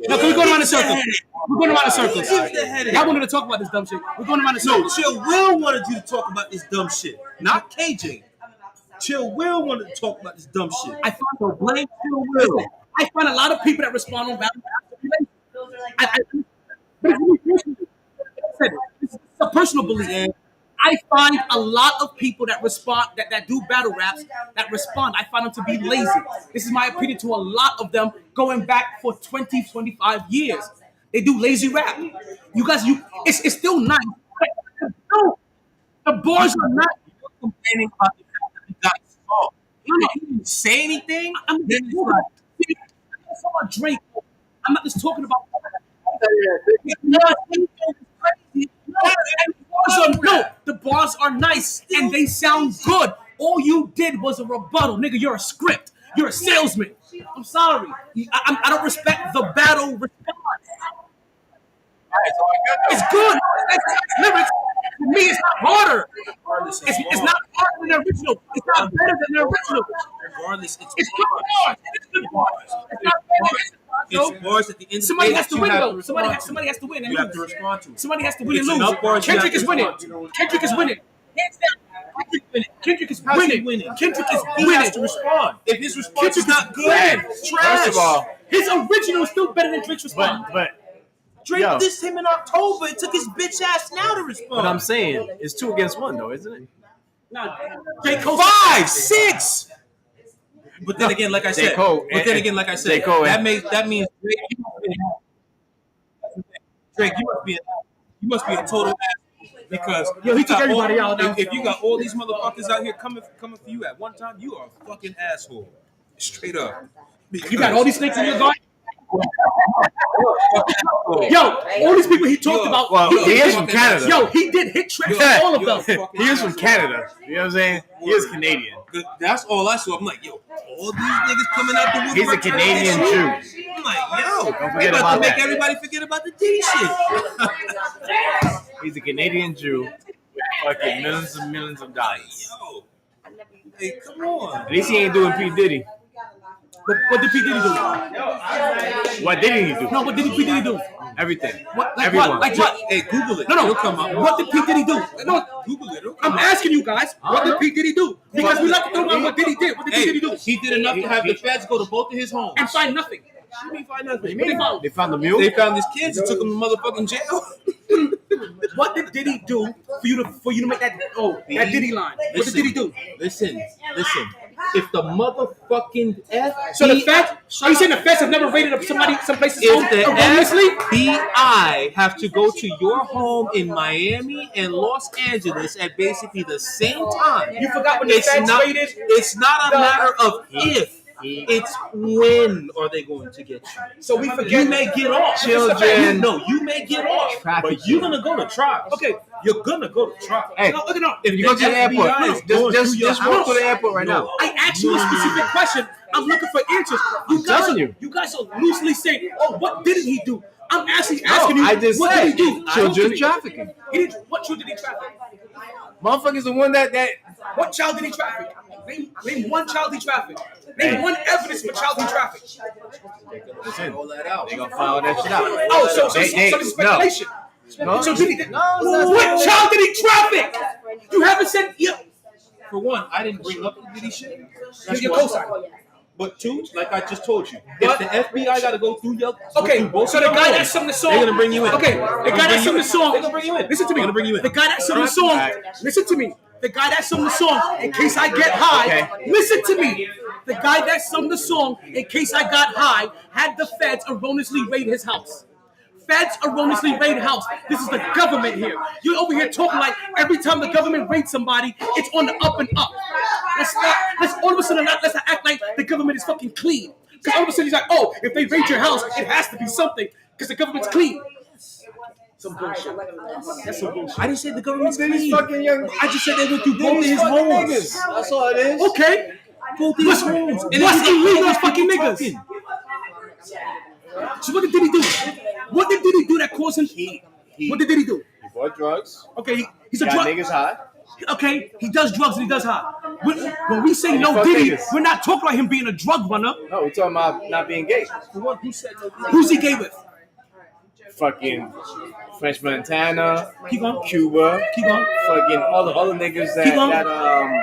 No, can we go around in circles? We're going around in circles. I wanted to talk about this dumb shit. We're going around in circles. Chill Will wanted you to talk about this dumb shit, not KJ. Chill Will wanted to talk about this dumb shit. I find blame Chill Will. I find a lot of people that respond on battle this is a personal belief. I find a lot of people that respond, that do battle raps, that respond, I find them to be lazy. This is my opinion to a lot of them going back for 20, 25 years. They do lazy rap. You guys, it's still nice. No, the bars are not complaining about the fact that he got assaulted. He didn't say anything. I'm just talking about Drake. I'm not just talking about. The bars are nice and they sound good. All you did was a rebuttal, nigga. You're a script. You're a salesman. I'm sorry. I don't respect the battle response. It's good. That's lyrics. To me, it's not harder. It's not harder than the original. It's not better than the original. Regardless, it's good bars. It's good bars. It's not better. It's bars at the end. Somebody has to win, though. Somebody has to win. You have to respond to it. Somebody has to win and lose. Kendrick is winning. Kendrick is winning. Hands down. Kendrick is winning. Kendrick is winning. He has to respond. If his response is not good, First of all, his original is still better than Drake's response. But Drake dissed him in October. It took his bitch ass now to respond. But I'm saying it's 2 against 1, though, isn't it? No, 5, 6. But then again, like I said, that means Drake, you must be a total ass because he took everybody out. If you got all these motherfuckers out here coming for you at one time, you are a fucking asshole. Straight up. You got all these snakes in your garden. Yo, all these people he talked about. Well, he is from Canada. Yo, he did hit tracks for all of them. He is from Canada. You know what I'm saying? He is Canadian. That's all I saw. I'm like, yo, all these niggas coming out the woodwork. He's a Canadian Jew. I'm like, yo, don't they forget about about to make that. everybody forget about the D shit. He's a Canadian Jew with fucking millions and millions of dollars. Yo, hey, come on. At least he ain't doing P. Diddy. But what did P. Diddy do? What didn't he do? No, what did P. Diddy do? Everything. What? Like Everyone. what? Like what? Hey, Google it. No. It'll come up. What did P. Diddy do? No, Google it. I'm asking you guys. What did P. Diddy do? Because we love to talk about what Diddy did. What did P. Diddy do? He did enough to have the feds go to both of his homes And find nothing. What do you mean find nothing? What they found? They found the mule? They found his kids and took him to motherfucking jail. What did Diddy do for you to make that that Diddy line? What did Diddy do? Listen. If the motherfucking So the feds, are you saying the feds have never raided up some places if the erroneously? FBI have to go to your home in Miami and Los Angeles at basically the same time, You forgot when the feds raided. It's not a matter of if. It's when are they going to get you? So we forget. You may get off. Children. No, you may get off. But you're gonna go to trial. Okay. You're gonna go to trial. Hey, No, look at that. if you go to the airport, just walk to the airport right now. I asked you a specific question. I'm looking for answers. You guys are loosely saying, "Oh, what didn't he do?" I'm actually asking you, I just what said did he do? children trafficking. What children did he traffic? Motherfucker's the one that. What child did he traffic? Name one child he trafficked. Name one evidence of a child he trafficked. Roll that out. They gonna file that shit out. Oh, so this is speculation. No. So did he? What child did he traffic? You haven't said. Yeah. For one, I didn't bring up the Diddy shit. That's your cosign. But two, like I just told you, if the FBI got to go through your okay, so the guy that sung the song, they're gonna bring you in. Okay, the guy that sung the song, they're gonna bring you in. Listen to me. They're gonna bring you in. The guy that sung the song, listen to me. The guy that sung the song, in case I get high, listen to me. The guy that sung the song, in case I got high, had the feds erroneously raid his house. Feds erroneously raid house. This is the government here. You're over here talking like every time the government raids somebody, it's on the up and up. Let's all of a sudden let's act like the government is fucking clean. Because all of a sudden he's like, oh, if they raid your house, it has to be something because the government's clean. Some bullshit. That's some bullshit. I didn't say the government's clean. Fucking young. I just said they went through both of his homes. That's all it is. Okay. Both of his homes. What's illegal is fucking niggas. So what did he do? What did he do that caused him? What did he do? He bought drugs. Okay, he's a got drug. niggas high. Okay, he does drugs and he does high. When we say no Diddy, niggas. we're not talking about him being a drug runner. No, we're talking about not being gay. Who's he gay with? Fucking French Montana, Keep on. Cuba, Keep on. fucking all the other niggas that Keep on. that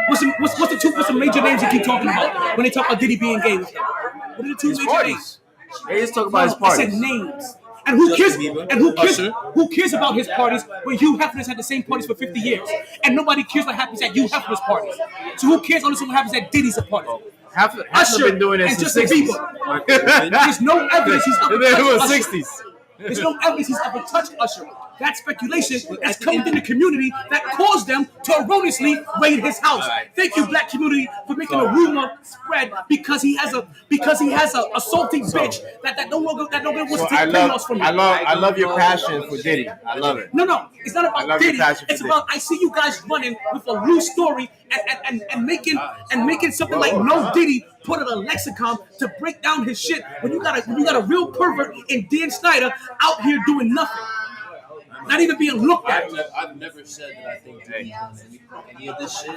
What's the major names you keep talking about when they talk about Diddy being gay with them? What are the two major parties. names? They just talk about his I parties. said names. And who cares? Who cares about his parties when Hugh Hefner's had the same parties for 50 years, and nobody cares what happens at Hugh Hefner's parties. So who cares honestly what happens at Diddy's party? Hefner been doing this and since Justin the 60s. Bieber. There's no evidence he's ever touched Usher. 60s. There's no evidence he's ever touched Usher. That speculation has come within the community that caused them to erroneously raid his house. Thank you, black community, for making a rumor spread because he has a assaulting bitch that no longer wants to take payoffs from him. I love your passion for Diddy. I love it. No, it's not about Diddy. It's about I see you guys running with a loose story and making something like no Diddy put in a lexicon to break down his shit when you got a real pervert in Dan Schneider out here doing nothing. Not even being looked at. I've never said that I think Diddy's done any of this shit.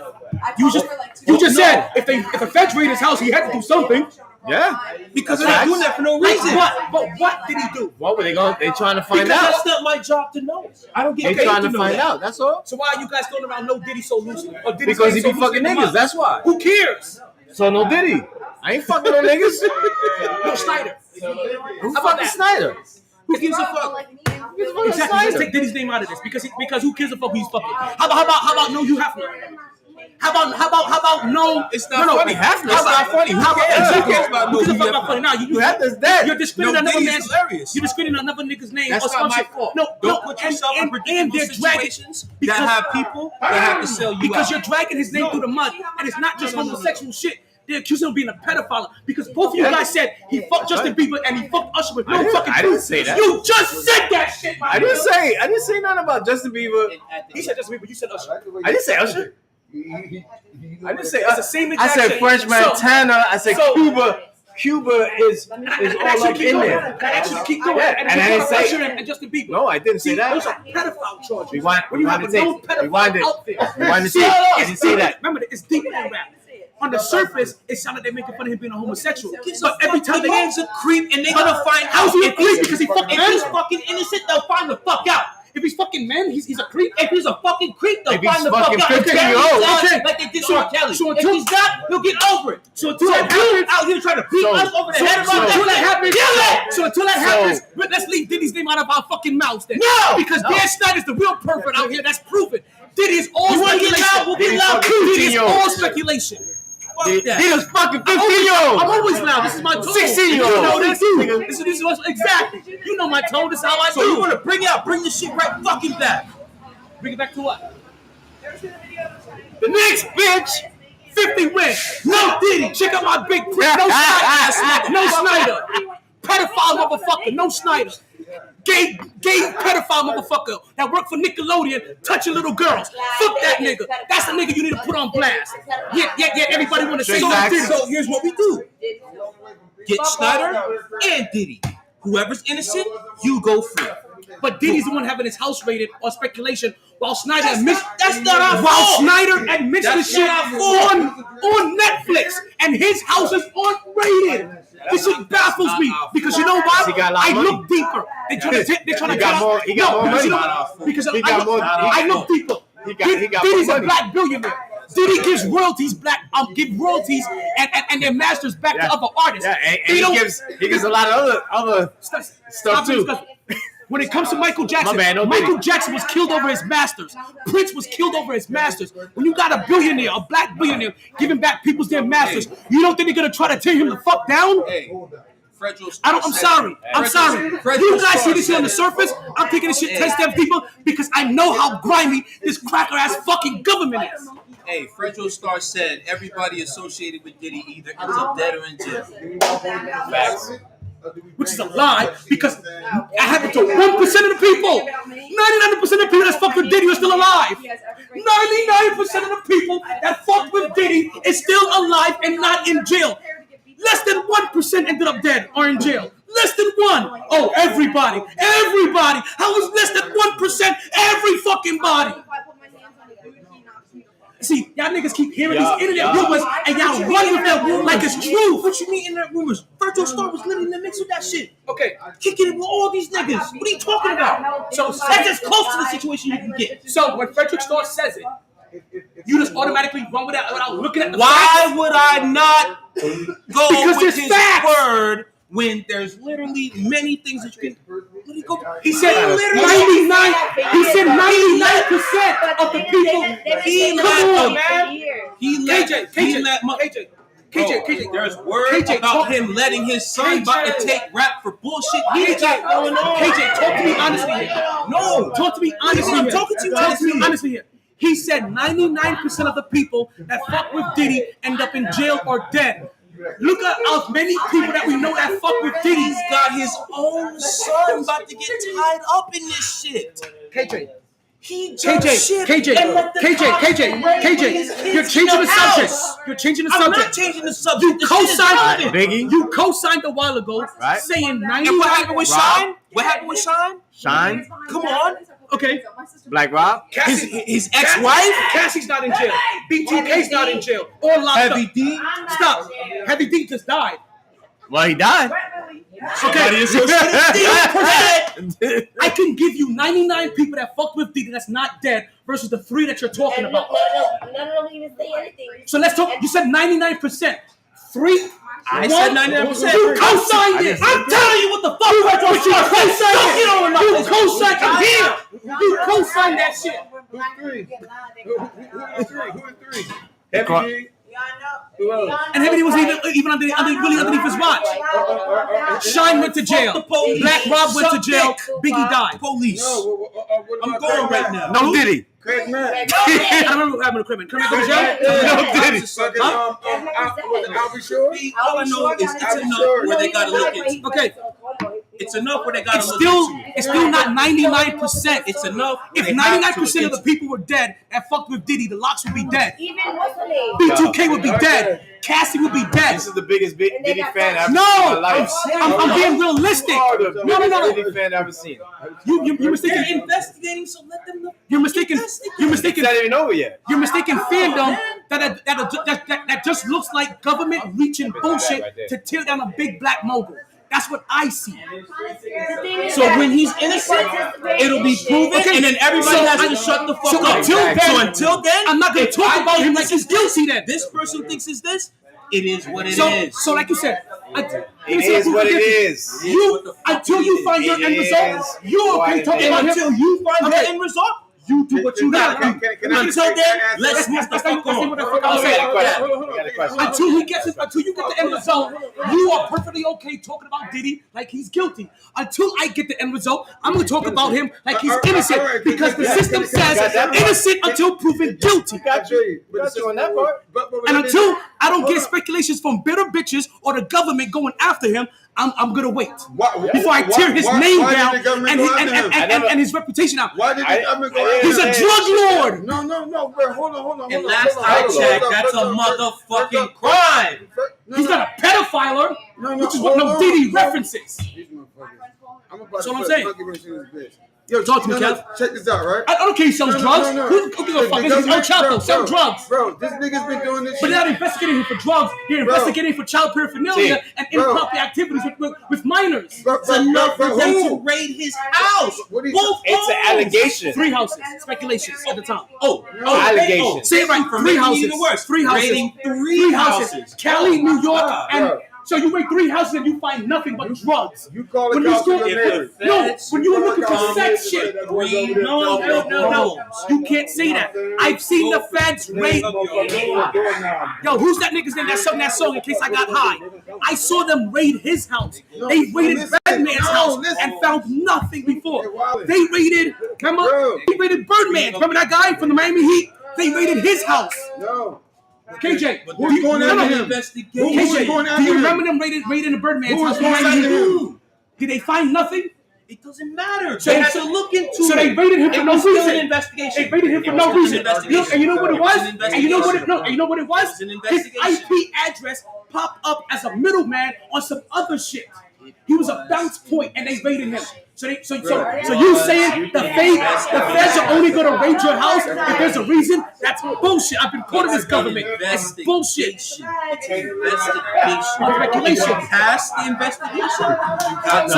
You just said if a feds raid his house, he had to do something. Yeah, because they're not doing that for no reason. But what did he do? What were they going? They trying to find Because out. that's not my job to know. I don't get They paid trying to to know find that. out. That's all. So why are you guys throwing around no Diddy so loosely? Or Diddy's Because he so be fucking loosely? niggas. That's why. Who cares? So no Diddy. I ain't fucking no niggas. No Schneider. Who fucking Snyder? Who gives a fuck? Exactly. Let's take Diddy's name out of this because who cares a fuck who he's fucking? How about no Hugh Hefner? How about no? It's not funny. Hefner's not funny. Who cares about no Hugh Hefner? Now you Hefner's dead. You're discrediting another Diddy's man's. hilarious. You're discrediting another nigga's name. That's or some not my shit. fault. No, Don't put yourself in predictable situations that have people that have to sell you because out. you're dragging his name through the mud, and it's not just homosexual shit. They accuse him of being a pedophile because both of you guys said he fucked Justin Bieber and he fucked Usher with no fucking proof. I didn't say that. You just said that shit. I didn't say nothing about Justin Bieber. He said Justin Bieber. You said Usher. I didn't say Usher. I didn't say It's the same I exact said shit. French Montana. I said Cuba. Cuba is all up in there. I actually keep going. Yeah, and I didn't say Usher and Justin Bieber. No, I didn't say that. Those are pedophile charges. Rewind When you have a known the tape. pedophile Rewind it. out there. Rewind the tape. I didn't say that. Remember, it's deeper than rap. On the surface, it sounded like they're making fun of him being a homosexual. But every time the man's a creep and they're gonna find out. How's he a creep? Because he fucking If he's fucking innocent, they'll find the fuck out. If he's fucking men, he's a creep. If he's a fucking creep, they'll If he's find the fuck fucking out. 15-year-old. Okay. Like they did to R. Kelly. So If he's not, he'll get over it. So until that happens, out here trying to beat us over the head about until that happens, Kill it! so until that happens, let's leave Diddy's name out of our fucking mouths then. No! Because Dan Schneider's the real pervert out here. That's proven. Diddy is all You wanna get speculation. loud? We'll get loud too. Diddy is all speculation. He was fucking 15-year-old. I'm always loud. This is my tone. 16-year-old. You know this. This is what exactly. You know my tone. This is how I do. So you want to bring the shit right fucking back. Bring it back to what? The Knicks, bitch. 50 win. No Diddy. Check out my big prick. No Schneider. No Schneider. Pedophile motherfucker. No Schneider. Gay pedophile motherfucker that worked for Nickelodeon touching little girls. Fuck that nigga. That's the nigga you need to put on blast. Yeah. Everybody want to say Diddy. So here's what we do. Get Schneider and Diddy. Whoever's innocent, you go free. But Diddy's the one having his house raided on speculation while Schneider admits that's not our fault. While Schneider admits the shit on Netflix and his house is raided. This shit baffles me because you know why? I look deeper. They're trying to He got more money. Because I look deeper. Diddy's a black billionaire. Diddy gives royalties give royalties and their masters back to other artists. Yeah, and he gives a lot of other stuff too. When it comes to Michael Jackson, Michael Jackson was killed over his masters. Prince was killed over his masters. When you got a billionaire, a black billionaire, giving back people's their masters, you don't think they're gonna try to tear him the fuck down? I'm sorry. You guys see this shit on the surface? I'm taking this shit 10 steps deeper because I know how grimy this cracker ass fucking government is. Hey, Fredro Starr said everybody associated with Diddy either ends up dead or in jail. Facts. Which is a lie because it happened to 1% of the people. 99% of the people that fucked with Diddy are still alive. 99% of the people that fucked with Diddy is still alive and not in jail. Less than 1% ended up dead or in jail. Less than 1. Oh, everybody. How is less than 1% every fucking body? See, y'all niggas keep hearing these internet rumors and y'all run with them like it's true. What you mean internet rumors? Fredro Starr was literally in the mix with that shit. Okay. Kicking it with all these niggas. What are you talking about? So that's as close to the situation you can get. So when Fredro Starr says it, you just automatically run with that without looking at the Why facts? would I not go because with his facts. word when there's literally many things that you can really go? He said 99. He said 99% of the people. KJ. There's word about him letting his son about to take rap for bullshit. KJ, talk to me honestly here. No, talk to me honestly. I'm talking to you. Talk to me honestly here. He said 99% of the people that fuck with Diddy end up in jail or dead. Look at how many people that we know that fuck with Diddy. He's got his own son about to get tied up in this shit. KJ. KJ, you're changing the subject. You're changing the subject. I'm not changing the subject. You co-signed a while ago, right? Saying 99. And what happened with Shine? What happened with Shine? Shine. Come on. Okay. Black Rob. His ex-wife. Cassie's not in jail. B2K's not in jail. Or locked Heavy up. D. Stop. Heavy D just died. Well, he died. Okay. I can give you 99 people that fucked with Diddy that's not dead versus the 3 that you're talking about. None of them even say anything. So let's talk. You said 99%. 3. I said 99%. You co-signed it. I'm telling you what the fuck you co-signed it. You co-signed it here. You co-signed that shit. Who is 3? Heavy D. And Heavy D was even underneath his watch. Shine went to jail. Black Rob went to jail. Biggie died. Police. I'm going right now. No Diddy. Craig Mack. I don't remember what happened to Craig Mack. Craig Mack go to jail? No Diddy. I'll be sure. All I know is it's enough where they gotta look into. Okay. It's enough where they gotta look into. It's still not 99%. It's enough. If 99% of the people were dead that fucked with Diddy, the Locks would be dead. Even what's the name? B2K would be dead. Cassie would be dead. This is the biggest Diddy fan I've seen in my No, life. I'm being realistic. You are the biggest No. Diddy fan I've ever seen. You're mistaken. They're investigating, so let them know. You're mistaken. It's not even over yet. You're mistaken fandom that just looks like government reaching bullshit to tear down a big black mogul. That's what I see. So when he's innocent, it'll be proven, and then everybody has to shut the fuck up. Until then, I'm not going to talk about him like he's guilty then. This person thinks it's this. It is what it is. So like you said, it is what it is. Until you find your end result, you're okay talking about him. Until you find the end result, You do what you got to do. Until then, let's move the fuck on. Until you get the end result, you are perfectly okay talking about Diddy like he's guilty. Until I get the end result, I'm going to talk about him like he's innocent because the system says innocent until proven guilty. And until I don't get speculations from bitter bitches or the government going after him, I'm gonna wait before I tear his name down and his reputation out. Why did the government go after He's a drug lord. No, bro. Hold on. And last I checked, that's a motherfucking crime. He's not a pedophiler, which is what no Diddy references. That's what I'm saying. Yo, talk to me, Kev. Check this out, right? I don't care. He sells drugs. Who gives a fuck? He's El Chapo. Sell drugs. Bro, this nigga's been doing this. But they're not investigating him for drugs. They're investigating him for child paraphernalia and improper activities with minors. It's enough for them to raid his house. It's an allegation. 3 houses. Speculations at the time. Allegations. Say it right. 3 houses. 3 houses. Raiding 3 houses. Cali, New York, and so you raid 3 houses and you find nothing but drugs. You call it cops on your neighbors. No, when you were looking for sex shit. No. You can't say that. I've seen the feds raid. Yo, who's that nigga's name that sung that song in case I got high? I saw them raid his house. They raided Redman's house and found nothing before. They raided, they raided Birdman. Remember that guy from the Miami Heat? They raided his house. No. KJ, who's going after him? KJ, do you remember them raiding the Birdman's house? Did they find nothing? It doesn't matter. So they had to look into it. So they raided him for no reason. An investigation. They raided him for no reason. And you know what it was? And you know what it was? His IP address popped up as a middleman on some other shit. He was a bounce point, and they raided him. So you saying the feds are only going to raid your house if there's a reason? That's bullshit. I've been part of this government. That's bullshit. It's investigation. Pass the investigation. So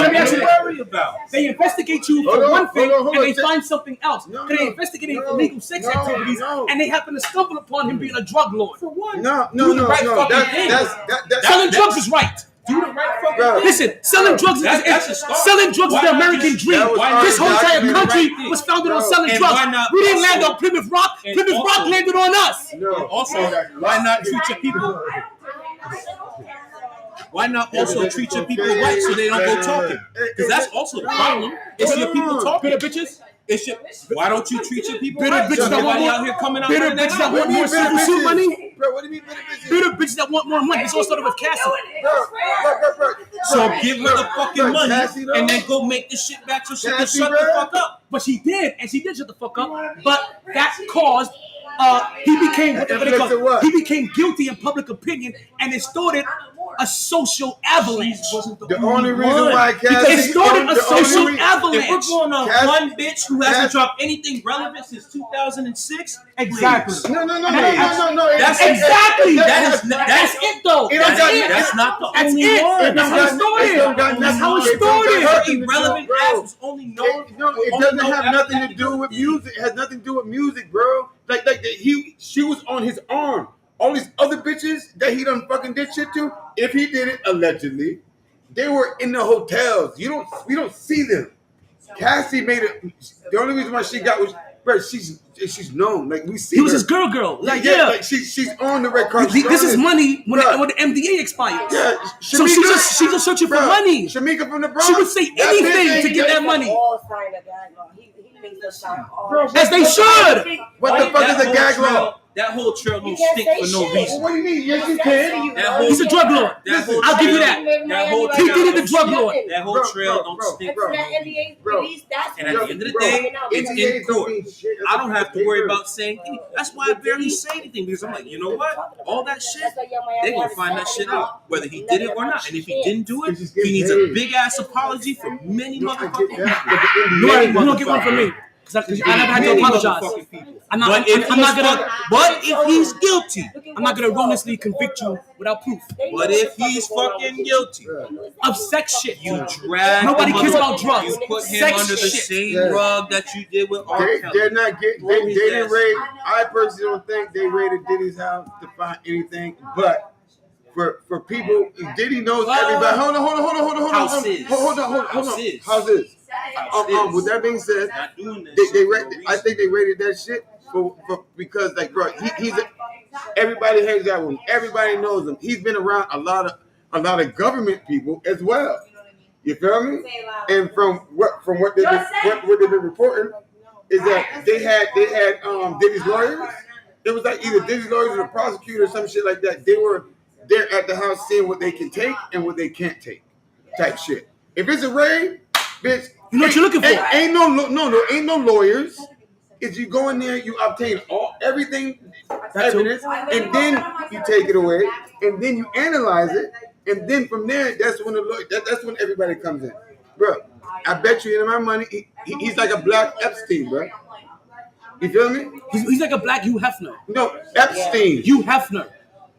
let me ask you this. They investigate you for one thing and they find something else. They investigate him for legal sex activities and they happen to stumble upon him being a drug lord. For what? No. Selling drugs is right. Do the right fucking thing. Listen, selling drugs is the American dream. This whole entire country was founded on selling drugs. We didn't land on Plymouth Rock. Plymouth Rock landed on us. Also, why not treat your people? Why not also treat your people right so they don't go talking? Because that's also the problem. It's your people talking. Bitter bitches. Why don't you treat your people bitter right? bitches that want out here coming out bitter bitches that want more civil suit money. Bro, what do you mean bitter bitches? Bitter bitches that want more money. It's all started with Cassie. Bro. So give her the fucking money and then go make this shit back so she can shut the fuck up. But she did, and she did shut the fuck up. But that caused he became guilty in public opinion, and it started a social avalanche. The only reason why Cassie started a social avalanche. If we're going on one bitch who hasn't dropped anything relevant since 2006, exactly. No. That's exactly. That's it though. That's not the only one. That's how it started. That's how it started. Her irrelevant ass was only known. No, it doesn't have nothing to do with music. It has nothing to do with music, bro. She was on his arm. All these other bitches that he done fucking did shit to, if he did it allegedly, they were in the hotels. We don't see them. Cassie made it. The only reason why she got was, bro, she's known. Like we see. He was her. his girl. Like like she's on the red carpet. This is money when the MDA expires. Yeah, so she's just searching for money. Shamika from the Bronx. She would say anything to get that money. As they should. What the fuck is a gag law? That whole trail don't stink for no reason. What do you mean? Yes, you can. He's a drug lord. I'll give you that. He did it, the drug lord. That whole trail don't stink for no reason. And at the end of the day, it's in court. I don't have to worry about saying anything. That's why I barely say anything, because I'm like, you know what? All that shit, they're going to find that shit out, whether he did it or not. And if he didn't do it, he needs a big-ass apology from many motherfucking people. You don't get one from me. Because I never had to apologize. But if he's guilty, I'm not going to erroneously convict you without proof. But if he's fucking guilty of sex shit, you drag nobody cares about drugs. You put him sex under the shit. same rug that you did with R. Kelly. They're not getting. They didn't raid. I personally don't think they raided Diddy's house to find anything, but. For people, Diddy knows everybody. Hold on. Houses. How's this? With that being said, I think they rated that shit for because like bro, everybody hangs out with him. Everybody knows him. He's been around a lot of government people as well. You feel me? And from what they've been reporting is that they had Diddy's lawyers. It was like either Diddy's lawyers or the prosecutor or some shit like that. They were there at the house seeing what they can take and what they can't take, type shit. If it's a raid, bitch, you know what you're looking for. Ain't no lawyers. If you go in there, you obtain everything, evidence, and then you take it away, and then you analyze it, and then from there, that's when everybody comes in, bro. I bet you my money, he's like a black Epstein, bro. You feel me? He's like a black Hugh Hefner. No, Epstein. Hugh Hefner.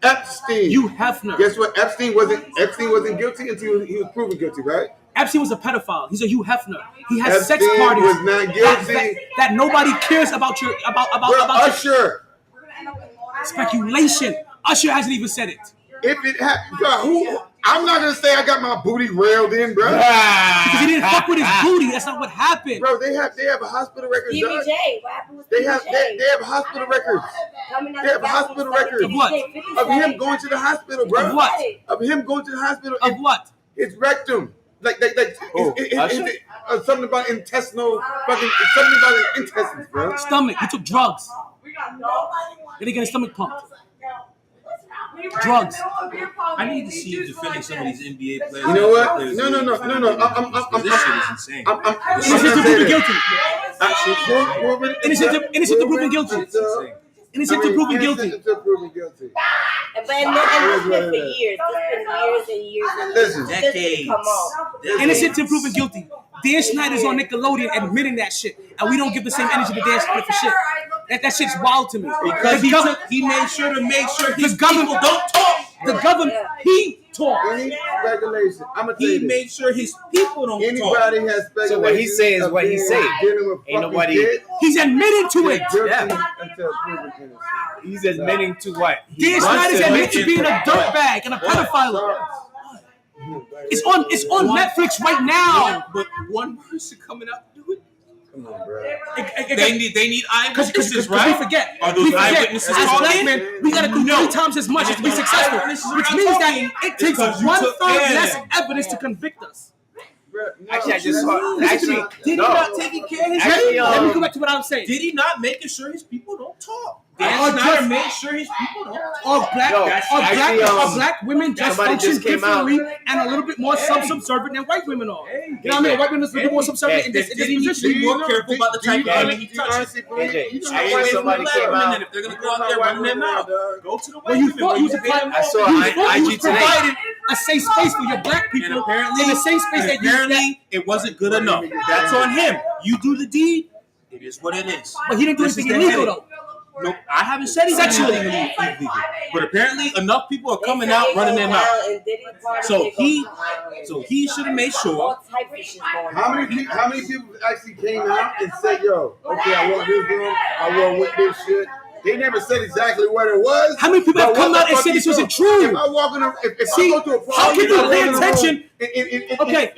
Epstein. Hugh Hefner. Guess what? Epstein wasn't guilty until he was proven guilty, right? Epstein was a pedophile. He's a Hugh Hefner. He has Epstein sex parties. Was not guilty. That nobody cares about your about Usher. Speculation. Usher hasn't even said it. If it who? I'm not gonna say I got my booty railed in, bro. Because he didn't fuck with his booty. That's not what happened. Bro, they have a hospital record. PBJ. What happened with they have hospital records. They have hospital records. Of what? Of him going to the hospital, bro. Of what? Of him going to the hospital. Of what? His rectum. Something about intestinal, something about his intestines, bro. Stomach. He took drugs. Then he got his stomach pumped. Drugs. I need to see you defending some of these NBA players. You know what? No. This shit is insane. Innocent to proven guilty. Innocent to proven guilty. Innocent to proven guilty. But it's been for years. It's been years and years. Listen, decades. Innocent to proven guilty. Dan Schneider's on Nickelodeon admitting that shit, and we don't give the same energy to Dan Schneider for shit. That shit's wild to me. Because he made sure to make sure his people don't talk. The government, he talked. Any speculation, I'm gonna tell you He made sure his people don't Anybody talk. has speculation. So what he says is what he say. Ain't nobody. He's admitted to it. Yeah. He's admitting to what? Dan Schneider's admitted to being a dirtbag and a pedophile. It's on Netflix right now. But one person coming out to do it. Come on, bro. They need eyewitnesses, right? We forget. Are those eyewitnesses as called black in? men, we gotta do 3 times as much to be successful, which means that it takes 1/3 less evidence to convict us. Actually, I just saw. Actually, did he not taking care of his Actually, Let me go back to what I was saying. Did he not making sure his people don't talk? Or Dan Schneider just- made sure his people don't talk. Or black women just somebody function just came out. differently and a little bit more subservient than white women are. You know what I mean? White women are a little bit more subservient in this position. Be more careful about the type of women he touches. AJ, Stay away from the black women, and if they're gonna go out there running them out, go to the white women. Thought you was I saw IG today. providing a safe space for your black people, And apparently, in a safe space that you. it wasn't good enough. That's on him. You do the deed, it is what it is. But he didn't do This anything is the illegal headache. though. No, I haven't said he's Sexually. illegal. But apparently enough people are coming out running them out. So he should have made sure. How many people actually came out and said, "Yo, okay, I want this room. I want with this shit." They never said exactly what it was. How many people have come out and said this wasn't true? If I walk in, if See, I go to a party, how can you pay attention? Okay,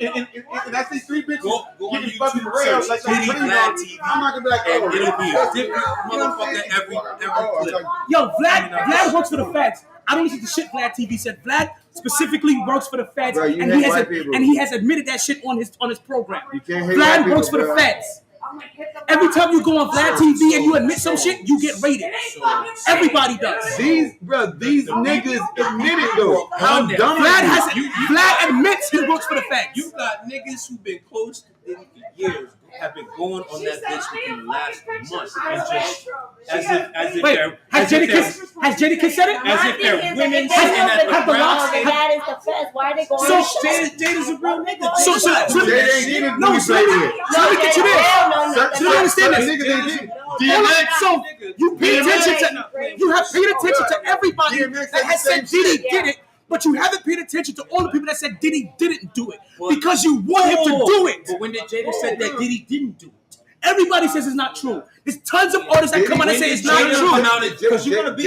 and I see 3 bitches getting fucking railed like Diddy crazy. Vlad TV. I'm not gonna be like, And oh, it'll be a that's different motherfucker every clip. Yo, Vlad works for the feds. I don't listen to shit Vlad TV said. Vlad specifically works for the feds, Bro, you and hate white people. he has admitted that shit on his program. You can't hate white Vlad people, works for the bro. feds. Every time you go on Vlad TV and you admit some shit, you get rated. Everybody does. These niggas admit it though. How dumb Vlad admits he works for the feds. You got niggas who've been close to Diddy for years, have been going on that bitch within the last month, and just as if Wait, they're has Jadakiss said it? as if they're women sitting at the have the ground. locks- That is the feds. Why are they going? So Jada's a real nigga. So let me get you this. So you understand this? So you pay attention to you have paid attention to everybody that has said Diddy did it, but you haven't paid attention to all the people that said Diddy didn't do it because you want him to do it. But when did Jada said that Diddy didn't do it? Everybody says it's not true. There's tons of artists that come out and say it's not true. Because you're gonna have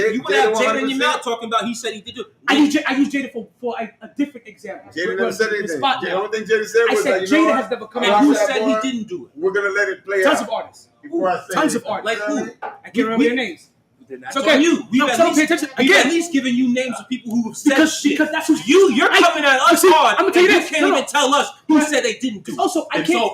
Jada in your mouth talking about he said he did it. I use Jada for a different example. Jada never said anything. The only thing Jada said was that Jada has never come out. And who said he didn't do it? We're gonna let it play Tons out. of artists. Tons of artists. Like who? I can't remember their names. It's okay. We've at least given you names of people who have said shit. Because that's who's you're coming at us hard. I'm gonna tell you this. You can't even tell us who said they didn't do it. Also, I can't.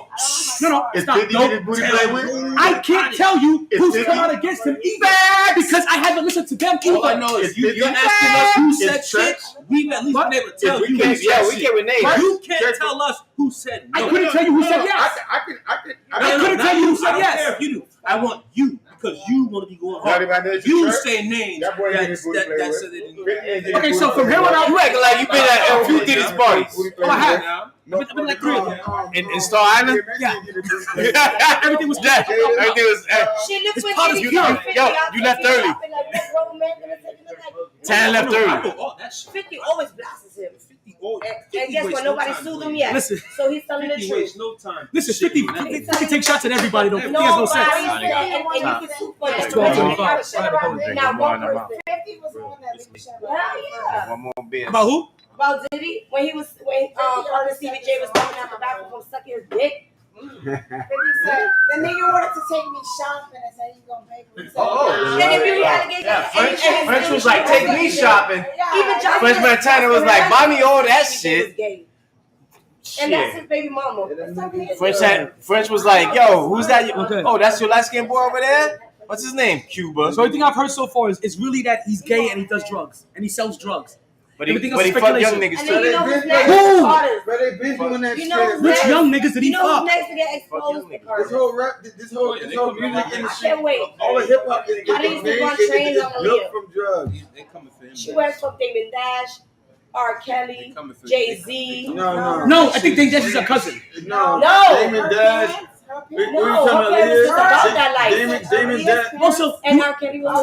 No, Is stop. 50 get his booty played with? I can't tell you who's come out against him either because I haven't listened to them either. All I know is you're asking us who said shit. We've at least been able to tell you. We can't with names. You can't tell us who said no. I couldn't tell you who said yes. I couldn't tell you who said yes. I don't care if you do. I want you. Because you want to be going hard. You say names that said they didn't do it. Okay, so from here on out, you acting like you've been at a few Diddy's parties. Oh, I have. I've been like 3 of them. In Star Island? Yeah. Everything was Everything was. It's part of you left early. 10 left early. 50 always blasts him. And guess what? Nobody sued him yet. Listen. So he's telling the 50 truth. wastes no time. Listen, 50 take shots at everybody, though. 50 has no sense. And you can sue for that. Now, 50 was on that. Yeah. One more beer. About who? About Diddy when Carter CBJ was coming out the bathroom from sucking his dick. 50 said the nigga wanted to take me shopping and said he's gonna pay for it. And if you had to get French was like, take me shopping. French Montana was like, buy me all that shit. And that's his baby mama. French was like, yo, who's that? Oh, that's your light skinned boy over there? What's his name? Cuba. So everything I've heard so far is really that he's gay and he does drugs and he sells drugs. But he fucked young niggas too. But they been doing that shit. Which young niggas did he fuck? You know who's next to get exposed? This whole music industry, I can't wait. all the hip hop is How these people on trains on the milk from drugs. They coming for him. She went from Damon Dash, R. Kelly, Jay-Z. No, I think Damon Dash is a cousin. No. Damon Dash. No, her parents was about that life. Damon Dash. Also, and R. Kelly was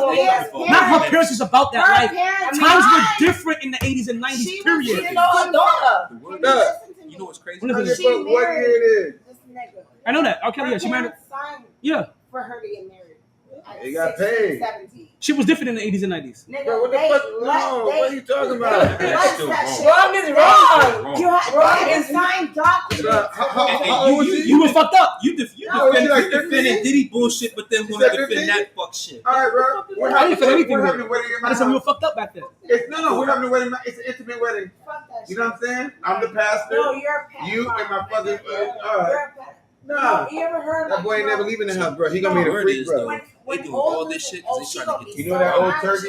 not her parents was about that life. Times were different in the 80s and 90s, period. She didn't know her daughter. You know what's crazy? What year it is? I know that. R. Kelly, yeah, she married. Yeah. For her to get married. They got paid. 17. She was different in the 80s and 90s. Bro, what the fuck? No, what are you talking about? That's still wrong. Wrong is wrong. You had signed documents. How old was You were fucked up. You defending Diddy bullshit, but then want to defend that fuck shit. All right, bro. I didn't feel anything. We're having a wedding in my I said we were house. fucked up back then. No, we're having a wedding. It's an intimate wedding. You know what I'm saying? I'm the pastor. No, you're a pastor. You and my fucking. You're a pastor. No. You ever heard That boy ain't never leaving the house, bro. He gonna be the freak, bro. They doing all this shit because they trying to get You know that old turkey?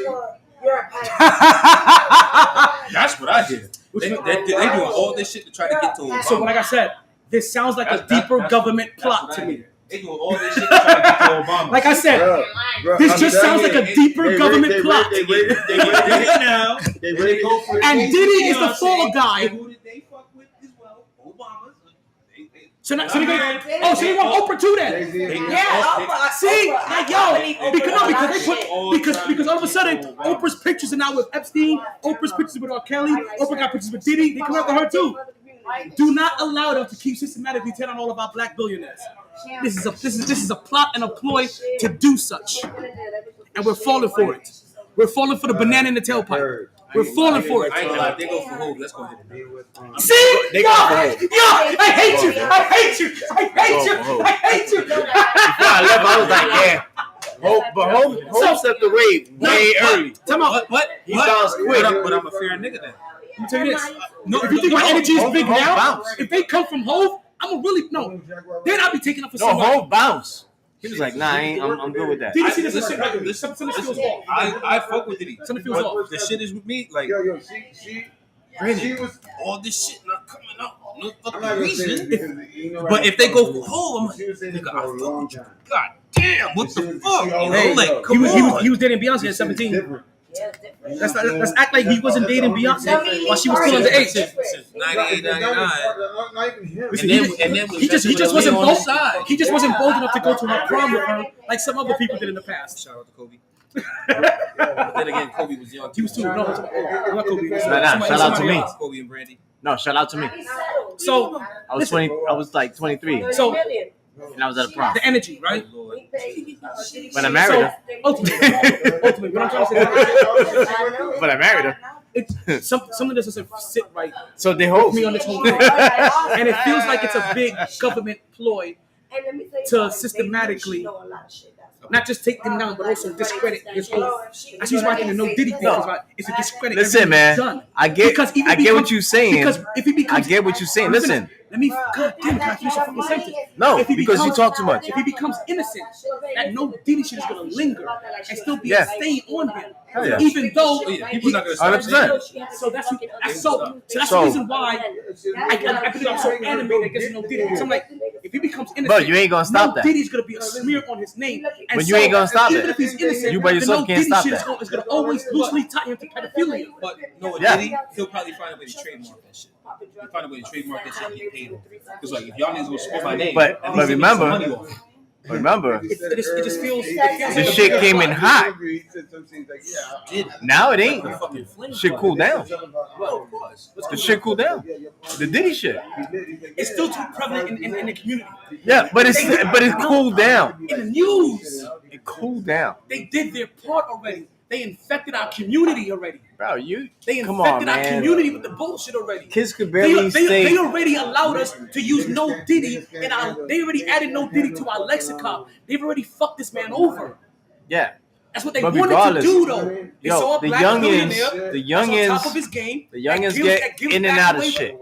You're a pastor. That's what I hear. They doing all this shit to try to get to Obama. So, like I said, this sounds like a deeper government plot to me. They doing all this shit to try to get to Obama. Like I said, this just sounds like a deeper government plot. They ready now. They ready. And Diddy is the fall guy. Who did they fuck with as well? Obama. So they want Oprah too then? See, like because all of a sudden Oprah's pictures are now with Epstein, Oprah's pictures with R. Kelly, Oprah got pictures with Diddy. They come after her too. Do not allow them to keep systematically telling all of our black billionaires. This is a plot and a ploy to do such, and we're falling for it. We're falling for the banana in the tailpipe. We're falling for it. I ain't gonna lie, they go for Hope. Let's go ahead. See? Yo, I hate you. I hate you. I hate you. I hate you. Before I left, I was like, yeah. Hope stepped away way early. Come on. What? He sounds quick. But I'm a fair nigga then. Let me tell you this. If you think my energy is big now, if they come from Hove, I'm a really then I'll be taking up for someone. No, Hove bounce. He was like, nah, I'm good with that. Did you see this shit? Something feels off. I fuck with Diddy. Something feels off. The shit is with me. Like, she was all this shit not coming up. No I'm not fucking gonna reason. say it because, But if they go for Hove, I'm like, she was saying this nigga, for a I fuck long with you. time. God damn, what the fuck? You know, Hey, like, come on. he was dating Beyonce at 17. Let's act like he wasn't dating Beyonce while she was still underage. Since 98, 99. Not even him. He just wasn't bold. He just wasn't bold enough to go to her prom with her like some other people did in the past. Shout out to Kobe. But then again, Kobe was young. He was too. No, not Kobe. Shout out to me. Kobe and Brandy. No, shout out to me. So I was like 23. So And I was at a prom. The energy, right? But I married her. Ultimately, what I'm trying to say. But I married her. It's something that doesn't sit right. So they hold me on this whole thing, and it feels like it's a big government ploy to systematically not just take them down, but also discredit this whole. That's why I think the no Diddy thing is like it's a discredit. Listen, man, done. I get what you're saying. Because if he becomes, I get what you're saying. Listen. Let me. God damn, can I finish a fucking sentence? No, because you talk too much. If he becomes innocent, that no Diddy shit is gonna linger and still be a stain on him. Yeah. Even though people not gonna stop. 100%. So that's the reason why I believe I'm so animated against no Diddy. Because I'm like, if he becomes innocent, but you ain't gonna stop that. Diddy's gonna be a smear on his name. And but you ain't gonna stop even it. if he's innocent, you by yourself can't stop that. It's gonna always loosely tie him to pedophilia. But no, Diddy, he'll probably find a way to trademark that shit. He'll find a way to trademark that shit and get paid. Because like if y'all niggas gonna spit my name, but remember, it just feels this shit came in hot. Now it ain't. Shit cooled down. The shit cooled down. The Diddy shit. It's still too prevalent in the community. Yeah, but it cooled down. In the news, it cooled down. They did their part already. They infected our community already. Bro, they infected our community with the bullshit already. Kids could barely they already allowed us to use no Diddy, and they already added no Diddy to our lexicon. They've already fucked this man over. Yeah. That's what they wanted to do, though. They saw a the black youngins, on top of his game. The youngins get in and out of shit.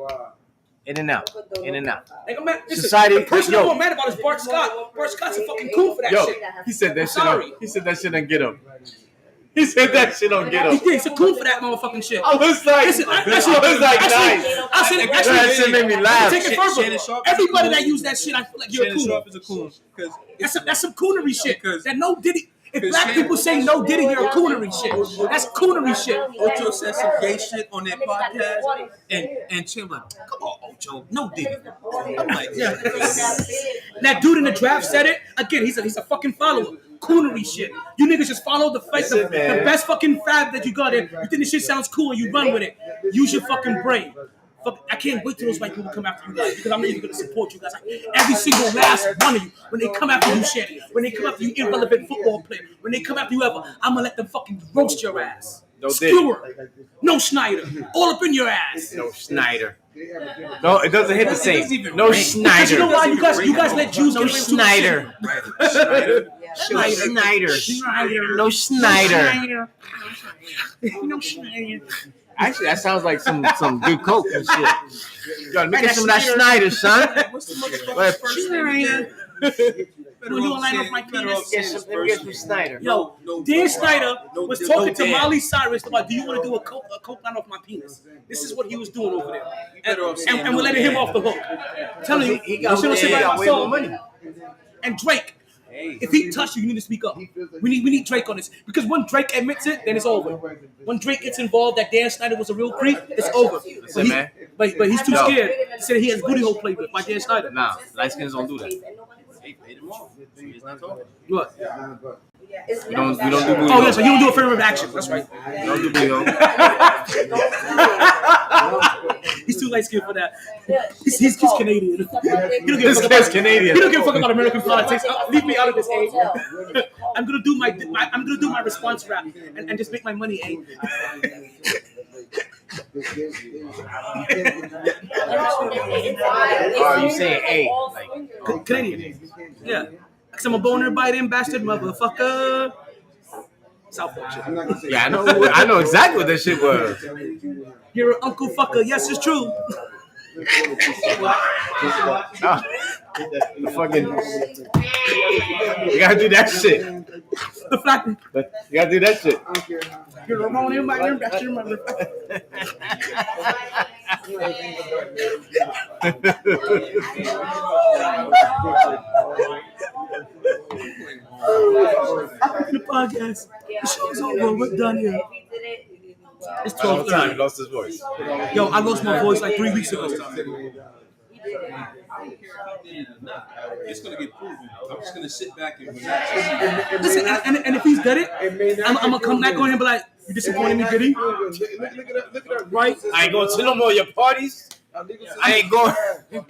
In and out. Like, man, society. The person I'm more mad about is Bart Scott. Bart Scott's a fucking coon for that shit. He said that shit. He said that shit don't get him. He said that shit don't get him. He's a coon for that motherfucking shit. I was like, nice. That shit made me laugh. Take it further. Everybody that used that shit, I feel like you're a coon. Sharp is a coon. That's some coonery shit. That no Diddy. If black people say no Diddy, you're a coonery shit. That's coonery shit. Ocho said some gay shit on that podcast, and Chim like, come on, Ocho, no Diddy. I'm like, yeah. That dude in the draft said it. Again, he's a fucking follower. Coonery shit. You niggas just follow the best fucking fab that you got in. You think this shit sounds cool and you run with it. Use your fucking brain. I can't wait till those white people come after you guys because I'm not even gonna support you guys. Every single last one of you, when they come after you, shit. When they come after you, irrelevant football player. When they come after you ever, I'm gonna let them fucking roast your ass. No Skewer. No Schneider. All up in your ass. No Schneider. No, it doesn't hit the same. No Schneider. Because you know why you guys let Jews no get away with Schneider. Schneider. No Schneider. No Schneider. Actually, that sounds like some good coke and shit. You gotta make some of that Schneider, son. Schneider. When you line up my penis, get some Schneider. Yo, Dan Schneider was talking to Miley Cyrus about, do you want to do a coke line off my penis? This is what he was doing over there. And we're letting him off the hook. I'm telling you, he got way more money. And Drake. If he touched you, you need to speak up. We need Drake on this. Because when Drake admits it, then it's over. When Drake gets involved that Dan Schneider was a real creep, it's over. But he's too scared to say that he has booty hole played with by Dan Schneider. Nah, light skins don't do that. What? We don't do booty hole. Oh, yeah, so you don't do affirmative action. That's right. We don't do booty hole. He's too light skinned for that. He's Canadian. This guy's Canadian. He don't give a fuck about American politics. Leave me out of this, A. I'm gonna do my response rap and just make my money, A. Oh, you saying A? Like Canadian? Yeah. Cause I'm a boner biting bastard motherfucker. Southport shit. Yeah, I know exactly what that shit was. You're an uncle fucker. Yes, it's true. The fucking. You gotta do that shit. The flat. You gotta do that shit. You're a boner biting bastard motherfucker. The podcast. The show's over. We're done here. It's 12:30. He lost his voice. Yo, I lost my voice like 3 weeks ago. It's gonna get proven. I'm just gonna sit back and relax. Listen, and if he's done it, I'm gonna come back on him and be like, you disappointed me, Diddy? Right? I ain't going to no more of your parties. I ain't going.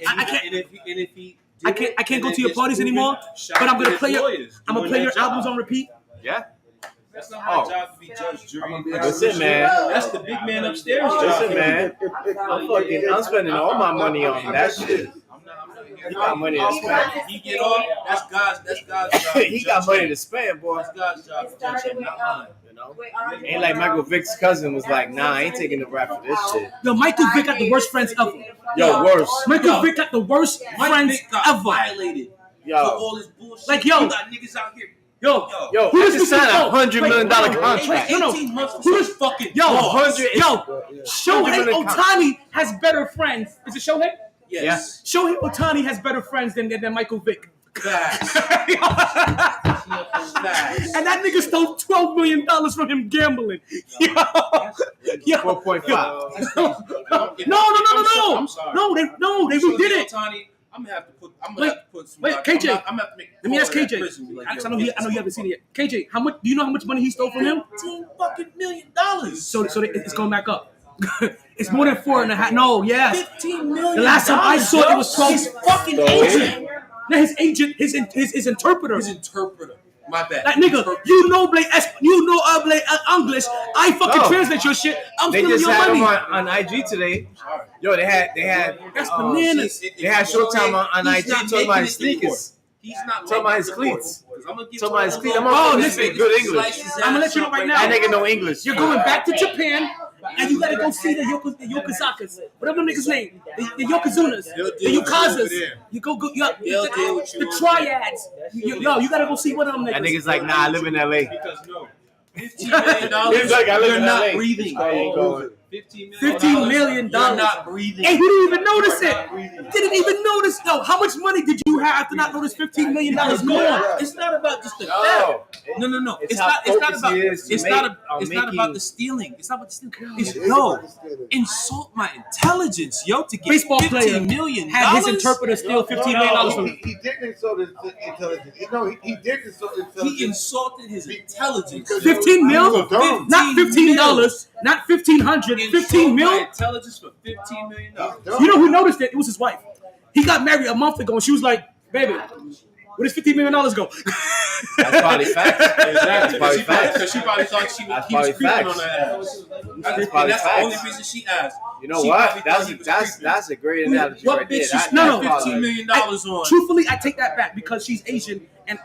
I can't. And if he I can't go to your parties anymore. But I'm gonna play your albums on repeat. Yeah. That's not my job to be judge, jury. Listen, man. That's the big man upstairs. Listen, man. I'm spending all my money on that shit. He got money to spend. He get off. That's God's job. He got money to spend, boy. That's God's job. Judge him, not mine. You know? Ain't like Michael Vick's cousin was like, nah, I ain't taking the rap for this shit. Yo, Michael Vick got the worst friends ever. Yo, worse. Michael Vick got the worst friends ever. Violated. Yo. For all this bullshit. Like, yo. You got niggas out here. Yo, I just signed a $100 million contract. No. 18 months for this fucking Shohei Ohtani has better friends. Is it Shohei? Yes. Shohei Ohtani has better friends than Michael Vick. Facts. And that nigga stole $12 million from him gambling. Yo. 4.5. No. I'm sorry. No, they redid it. I'm gonna have to put some. Wait, KJ. I'm gonna have to make. Let me ask KJ. I know you haven't seen it yet. KJ, how much? Do you know how much money he stole from him? $15 million. So it's going back up. It's more than 4.5. No, yes. $15 million. The last time I saw it was 12. His fucking agent. Now his agent, his interpreter. His interpreter. My bad. Like nigga, you know English. I fucking translate your shit. I'm they stealing just your had money. him on IG today. Yo, they had. That's bananas. They had Showtime on IG talking about his sneakers. He's not talking about his cleats. Talking about his cleats. Listen, good English. I'm gonna let you know right now. That nigga know English. You're going back to Japan, and you gotta go see the Yokozakas. Whatever them niggas' name. The Yokozunas. The Yukazas. You go the Triads. You gotta go see one of them niggas. That nigga's like, nah, I live in LA. Because no. $15 million. He's like, I live You're in not LA. breathing. $15 million. You're not breathing. Hey, you didn't even notice it. Didn't even notice. Yo, how much money did you have to not notice $15 million gone? It's not about just the theft. No. It's not about the stealing. It's not about the stealing. Insult my intelligence, yo, to get Baseball player $15 million. had his interpreter steal $15 million from him. He didn't insult his intelligence. No, he did insult his intelligence. He insulted his intelligence. 15 mil? Not $15. Not $1,500. 15 mil? Intelligence for $15 million. You know who noticed it? It was his wife. He got married a month ago, and she was like, "Baby, where does $15 million go?" That's probably facts. Exactly. Because she probably thought he was creeping on her ass. That's the only reason she asked. You know what? That's a great analogy What right bitch there. you spent $15 million on? Truthfully, I take that back because she's Asian and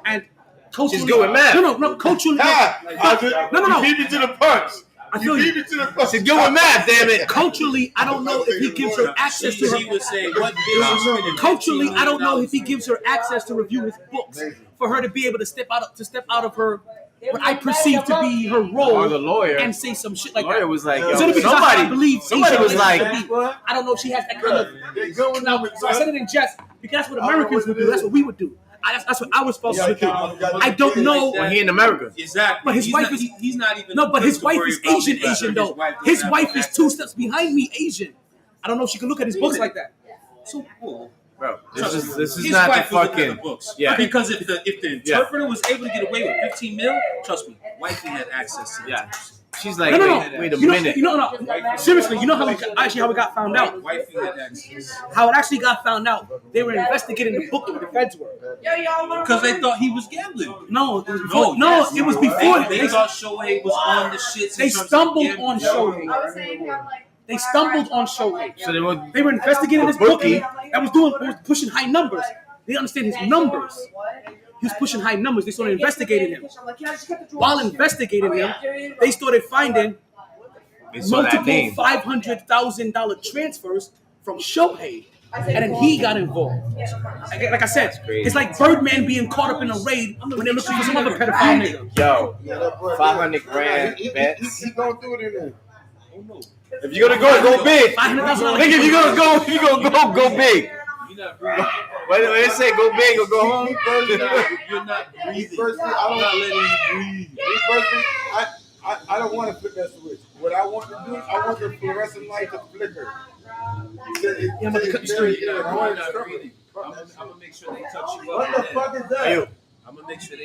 culturally. She's good with math. No, culturally. No. You beat me to the punch. I feel you. She's good with math, damn it. Culturally, I don't know if he gives her access to. She would say, "What bitch?" Culturally, I don't know if he gives her access to review his books for her to be able to step out of her what I perceive to be her role. Or the lawyer and say some shit like the lawyer that. was like, yo, somebody was like, I don't know if she has that kind of. Now, so I said it in jest because that's what Americans would do. That's what we would do. That's what our spouses would do. I don't know. When he in America. Exactly. But his wife is. He's not even. No, but his wife is Asian though. His wife is 2 steps behind me Asian. I don't know if she can look at his books like that. So cool. Bro, this is not the fucking books. Yeah. Because if the interpreter was able to get away with 15 mil, trust me, wifey had access to that. She's like, no. Wait a minute. No. Seriously, you know how it got found out? Wifey had access. How it actually got found out? They were investigating the book the feds were. Because they thought he was gambling. No, it was before. It was before. They thought Shohei was on the shit. They stumbled on Shohei. They stumbled on Shohei. So they were investigating this bookie that was pushing high numbers. They understand his numbers. He was pushing high numbers. They started investigating him. While investigating him, they started finding multiple $500,000 transfers from Shohei. And then he got involved. Like I said, it's like Birdman being caught up in a raid when they're looking for some other pedophile nigga. Yo, 500 grand bets. He going through it in there. If you're gonna go big. Nigga, if you're gonna go big. When they say go big or go home, you're not breathing. Personally, I'm not letting you breathe. Personally, I don't want to flip that switch. What I want to do, I want the fluorescent light to flicker. I'm gonna cut you straight. I'm gonna make sure they touch you up. What the fuck is that? I'm gonna make sure they